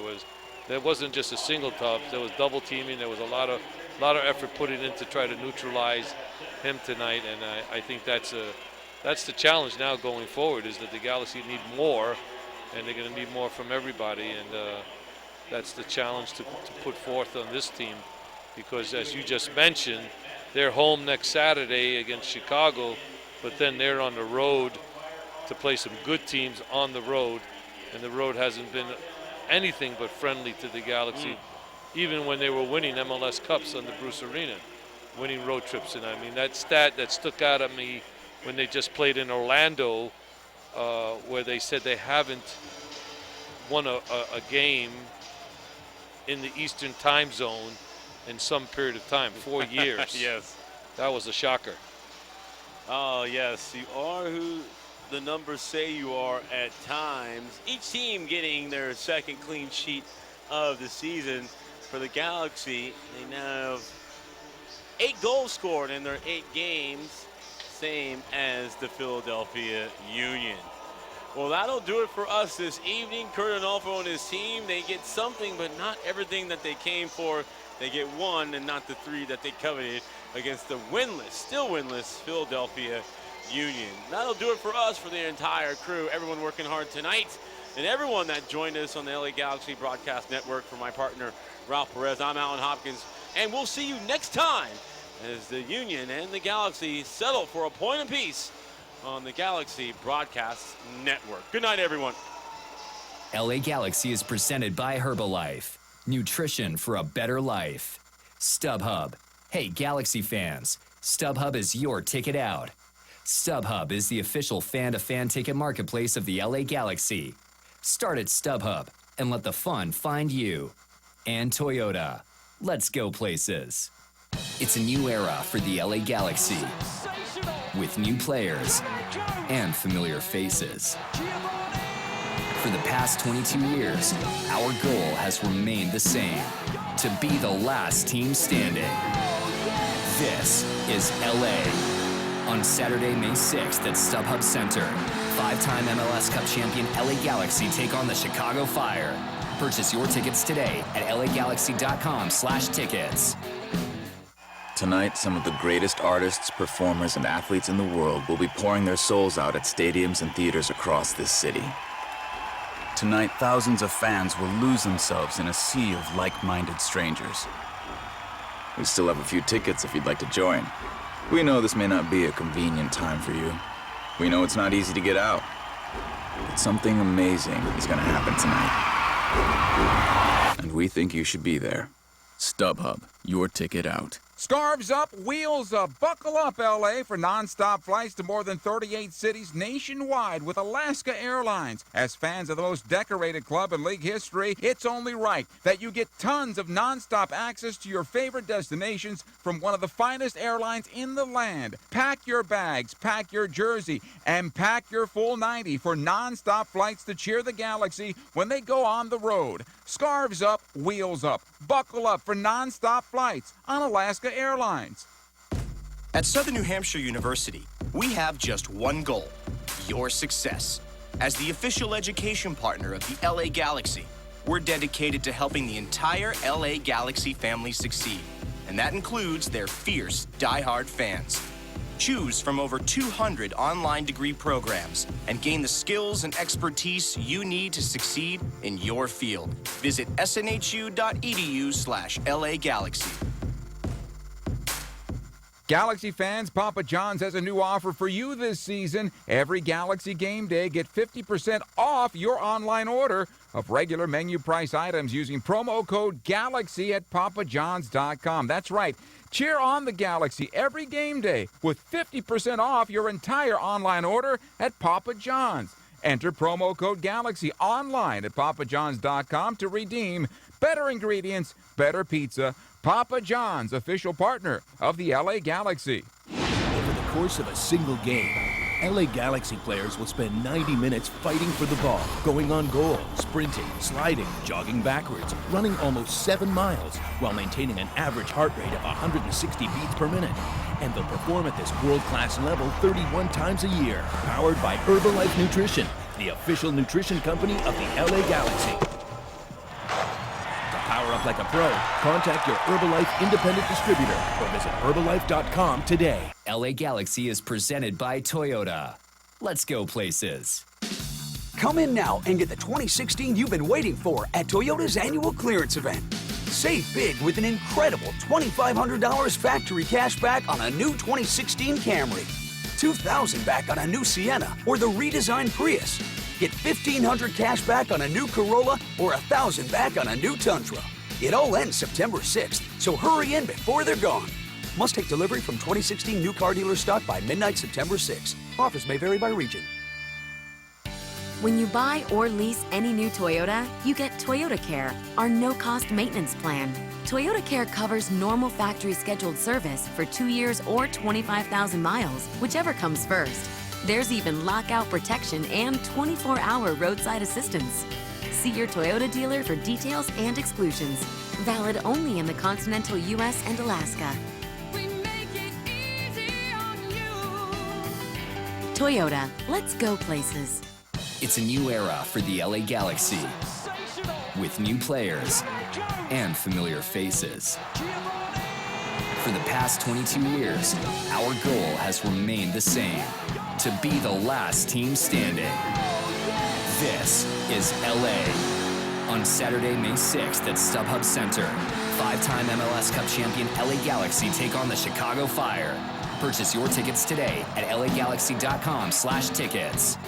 there wasn't just a single top, there was double teaming, there was a lot of effort put in to try to neutralize him tonight, and I think that's the challenge now going forward, is that the Galaxy need more, and they're going to need more from everybody, and that's the challenge to put forth on this team, because as you just mentioned, they're home next Saturday against Chicago, but then they're on the road to play some good teams on the road, and the road hasn't been anything but friendly to the Galaxy, even when they were winning MLS Cups on the Bruce Arena, winning road trips. And I mean, that stat that stuck out at me when they just played in Orlando, where they said they haven't won a game in the Eastern time zone in some period of time, 4 years. Yes. That was a shocker. Oh, yes. You are who the numbers say you are at times. Each team getting their second clean sheet of the season. For the Galaxy, they now have 8 goals scored in their 8 games, same as the Philadelphia Union. Well, that'll do it for us this evening. Kurt Arnolfo and his team, they get something, but not everything that they came for. They get one and not the three that they coveted against the still winless Philadelphia Union. That'll do it for us, for the entire crew, everyone working hard tonight, and everyone that joined us on the LA Galaxy Broadcast Network. For my partner, Ralph Perez, I'm Alan Hopkins, and we'll see you next time as the Union and the Galaxy settle for a point apiece on the Galaxy Broadcast Network. Good night, everyone. LA Galaxy is presented by Herbalife. Nutrition for a better life. StubHub. Hey, Galaxy fans, StubHub is your ticket out. StubHub is the official fan-to-fan ticket marketplace of the LA Galaxy. Start at StubHub and let the fun find you. And Toyota. Let's go places. It's a new era for the LA Galaxy, with new players and familiar faces. For the past 22 years, our goal has remained the same: to be the last team standing. This is LA. On Saturday, May 6th at StubHub Center, 5-time MLS Cup champion LA Galaxy take on the Chicago Fire. Purchase your tickets today at lagalaxy.com/tickets. Tonight, some of the greatest artists, performers, and athletes in the world will be pouring their souls out at stadiums and theaters across this city. Tonight, thousands of fans will lose themselves in a sea of like-minded strangers. We still have a few tickets if you'd like to join. We know this may not be a convenient time for you. We know it's not easy to get out. But something amazing is going to happen tonight. And we think you should be there. StubHub, your ticket out. Scarves up, wheels up. Buckle up, LA, for nonstop flights to more than 38 cities nationwide with Alaska Airlines. As fans of the most decorated club in league history, it's only right that you get tons of nonstop access to your favorite destinations from one of the finest airlines in the land. Pack your bags, pack your jersey, and pack your full 90 for nonstop flights to cheer the Galaxy when they go on the road. Scarves up, wheels up. Buckle up for nonstop flights on Alaska Airlines. At Southern New Hampshire University, we have just one goal: your success. As the official education partner of the LA Galaxy, we're dedicated to helping the entire LA Galaxy family succeed, and that includes their fierce, die-hard fans. Choose from over 200 online degree programs and gain the skills and expertise you need to succeed in your field. Visit snhu.edu/LA Galaxy. Galaxy fans, Papa John's has a new offer for you this season. Every Galaxy game day, get 50% off your online order of regular menu price items using promo code GALAXY at papajohns.com. That's right. Cheer on the Galaxy every game day with 50% off your entire online order at Papa John's. Enter promo code GALAXY online at papajohns.com to redeem better ingredients, better pizza. Papa John's, official partner of the LA Galaxy. Over the course of a single game, LA Galaxy players will spend 90 minutes fighting for the ball, going on goal, sprinting, sliding, jogging backwards, running almost 7 miles, while maintaining an average heart rate of 160 beats per minute. And they'll perform at this world-class level 31 times a year, powered by Herbalife Nutrition, the official nutrition company of the LA Galaxy. To power up like a pro, contact your Herbalife independent distributor or visit Herbalife.com today. LA Galaxy is presented by Toyota. Let's go places. Come in now and get the 2016 you've been waiting for at Toyota's annual clearance event. Save big with an incredible $2,500 factory cash back on a new 2016 Camry, $2,000 back on a new Sienna or the redesigned Prius. Get $1,500 cash back on a new Corolla or $1,000 back on a new Tundra. It all ends September 6th, so hurry in before they're gone. Must take delivery from 2016 new car dealer stock by midnight September 6th. Offers may vary by region. When you buy or lease any new Toyota, you get Toyota Care, our no-cost maintenance plan. Toyota Care covers normal factory scheduled service for 2 years or 25,000 miles, whichever comes first. There's even lockout protection and 24-hour roadside assistance. See your Toyota dealer for details and exclusions. Valid only in the continental U.S. and Alaska. Toyota, let's go places. It's a new era for the LA Galaxy, with new players and familiar faces. For the past 22 years, our goal has remained the same: to be the last team standing. This is LA. On Saturday, May 6th at StubHub Center, five-time MLS Cup champion LA Galaxy take on the Chicago Fire. Purchase your tickets today at lagalaxy.com/tickets.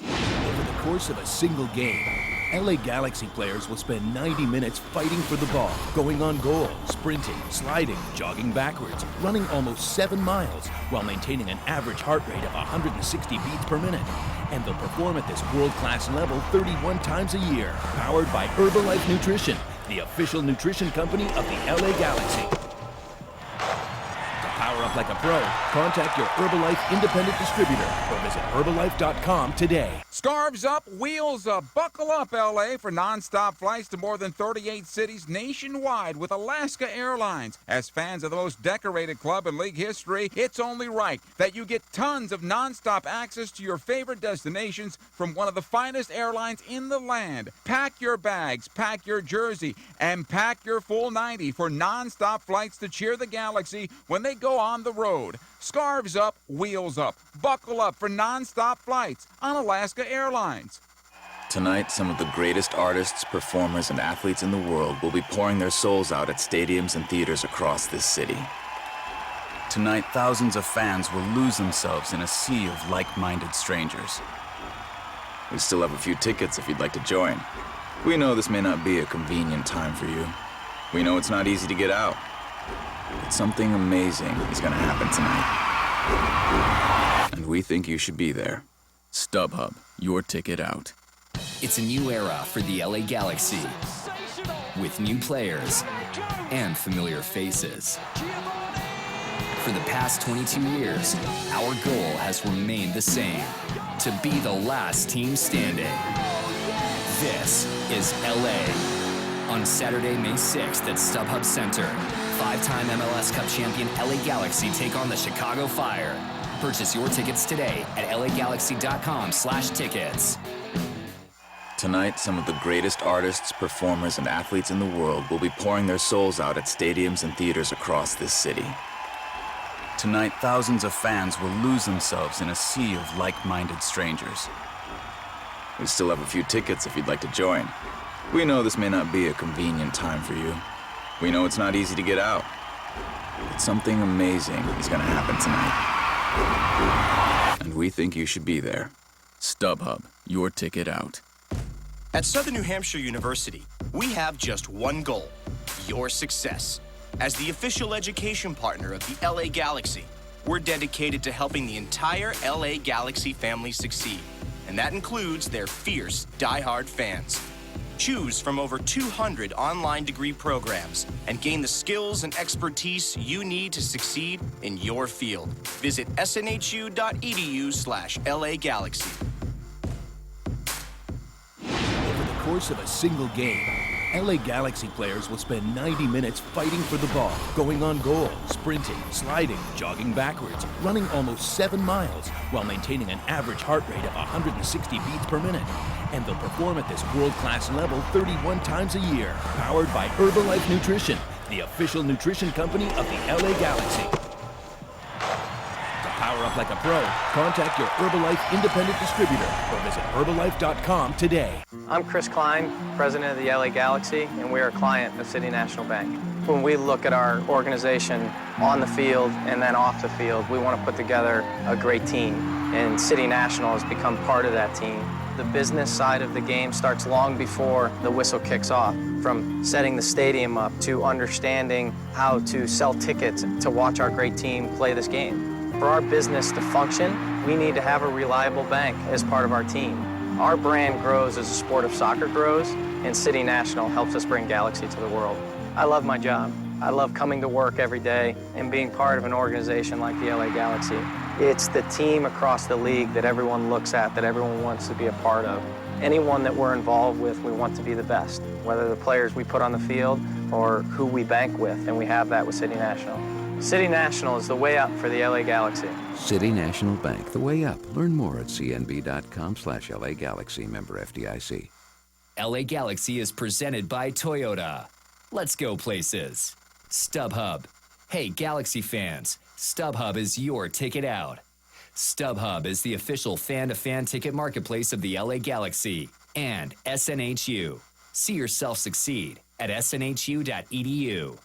Over the course of a single game, LA Galaxy players will spend 90 minutes fighting for the ball, going on goal, sprinting, sliding, jogging backwards, running almost 7 miles, while maintaining an average heart rate of 160 beats per minute. And they'll perform at this world-class level 31 times a year, powered by Herbalife Nutrition, the official nutrition company of the LA Galaxy. Power up like a pro. Contact your Herbalife independent distributor or visit Herbalife.com today. Scarves up, wheels up. Buckle up, LA, for nonstop flights to more than 38 cities nationwide with Alaska Airlines. As fans of the most decorated club in league history, it's only right that you get tons of nonstop access to your favorite destinations from one of the finest airlines in the land. Pack your bags, pack your jersey, and pack your full 90 for nonstop flights to cheer the Galaxy when they go on the road. Scarves up, wheels up. Buckle up for nonstop flights on Alaska Airlines. Tonight, some of the greatest artists, performers, and athletes in the world will be pouring their souls out at stadiums and theaters across this city. Tonight, thousands of fans will lose themselves in a sea of like-minded strangers. We still have a few tickets if you'd like to join. We know this may not be a convenient time for you. We know it's not easy to get out. But something amazing is going to happen tonight. And we think you should be there. StubHub, your ticket out. It's a new era for the LA Galaxy, with new players and familiar faces. For the past 22 years, our goal has remained the same: to be the last team standing. This is LA. On Saturday, May 6th at StubHub Center, five-time MLS Cup champion LA Galaxy take on the Chicago Fire. Purchase your tickets today at lagalaxy.com/tickets. Tonight, some of the greatest artists, performers, and athletes in the world will be pouring their souls out at stadiums and theaters across this city. Tonight, thousands of fans will lose themselves in a sea of like-minded strangers. We still have a few tickets if you'd like to join. We know this may not be a convenient time for you. We know it's not easy to get out. But something amazing is going to happen tonight. And we think you should be there. StubHub, your ticket out. At Southern New Hampshire University, we have just one goal: your success. As the official education partner of the LA Galaxy, we're dedicated to helping the entire LA Galaxy family succeed. And that includes their fierce, diehard fans. Choose from over 200 online degree programs and gain the skills and expertise you need to succeed in your field. Visit snhu.edu/LA Galaxy. Over the course of a single game, LA Galaxy players will spend 90 minutes fighting for the ball, going on goal, sprinting, sliding, jogging backwards, running almost 7 miles, while maintaining an average heart rate of 160 beats per minute. And they'll perform at this world-class level 31 times a year, powered by Herbalife Nutrition, the official nutrition company of the LA Galaxy. To power up like a pro, contact your Herbalife independent distributor or visit Herbalife.com today. I'm Chris Klein, president of the LA Galaxy, and we're a client of City National Bank. When we look at our organization on the field and then off the field, we want to put together a great team, and City National has become part of that team. The business side of the game starts long before the whistle kicks off, from setting the stadium up to understanding how to sell tickets to watch our great team play this game. For our business to function, we need to have a reliable bank as part of our team. Our brand grows as the sport of soccer grows, and City National helps us bring Galaxy to the world. I love my job. I love coming to work every day and being part of an organization like the LA Galaxy. It's the team across the league that everyone looks at, that everyone wants to be a part of. Anyone that we're involved with, we want to be the best, whether the players we put on the field or who we bank with, and we have that with City National. City National is the way up for the LA Galaxy. City National Bank, the way up. Learn more at cnb.com/LA Galaxy, member FDIC. LA Galaxy is presented by Toyota. Let's go places. StubHub. Hey, Galaxy fans, StubHub is your ticket out. StubHub is the official fan-to-fan ticket marketplace of the LA Galaxy. And SNHU. See yourself succeed at snhu.edu.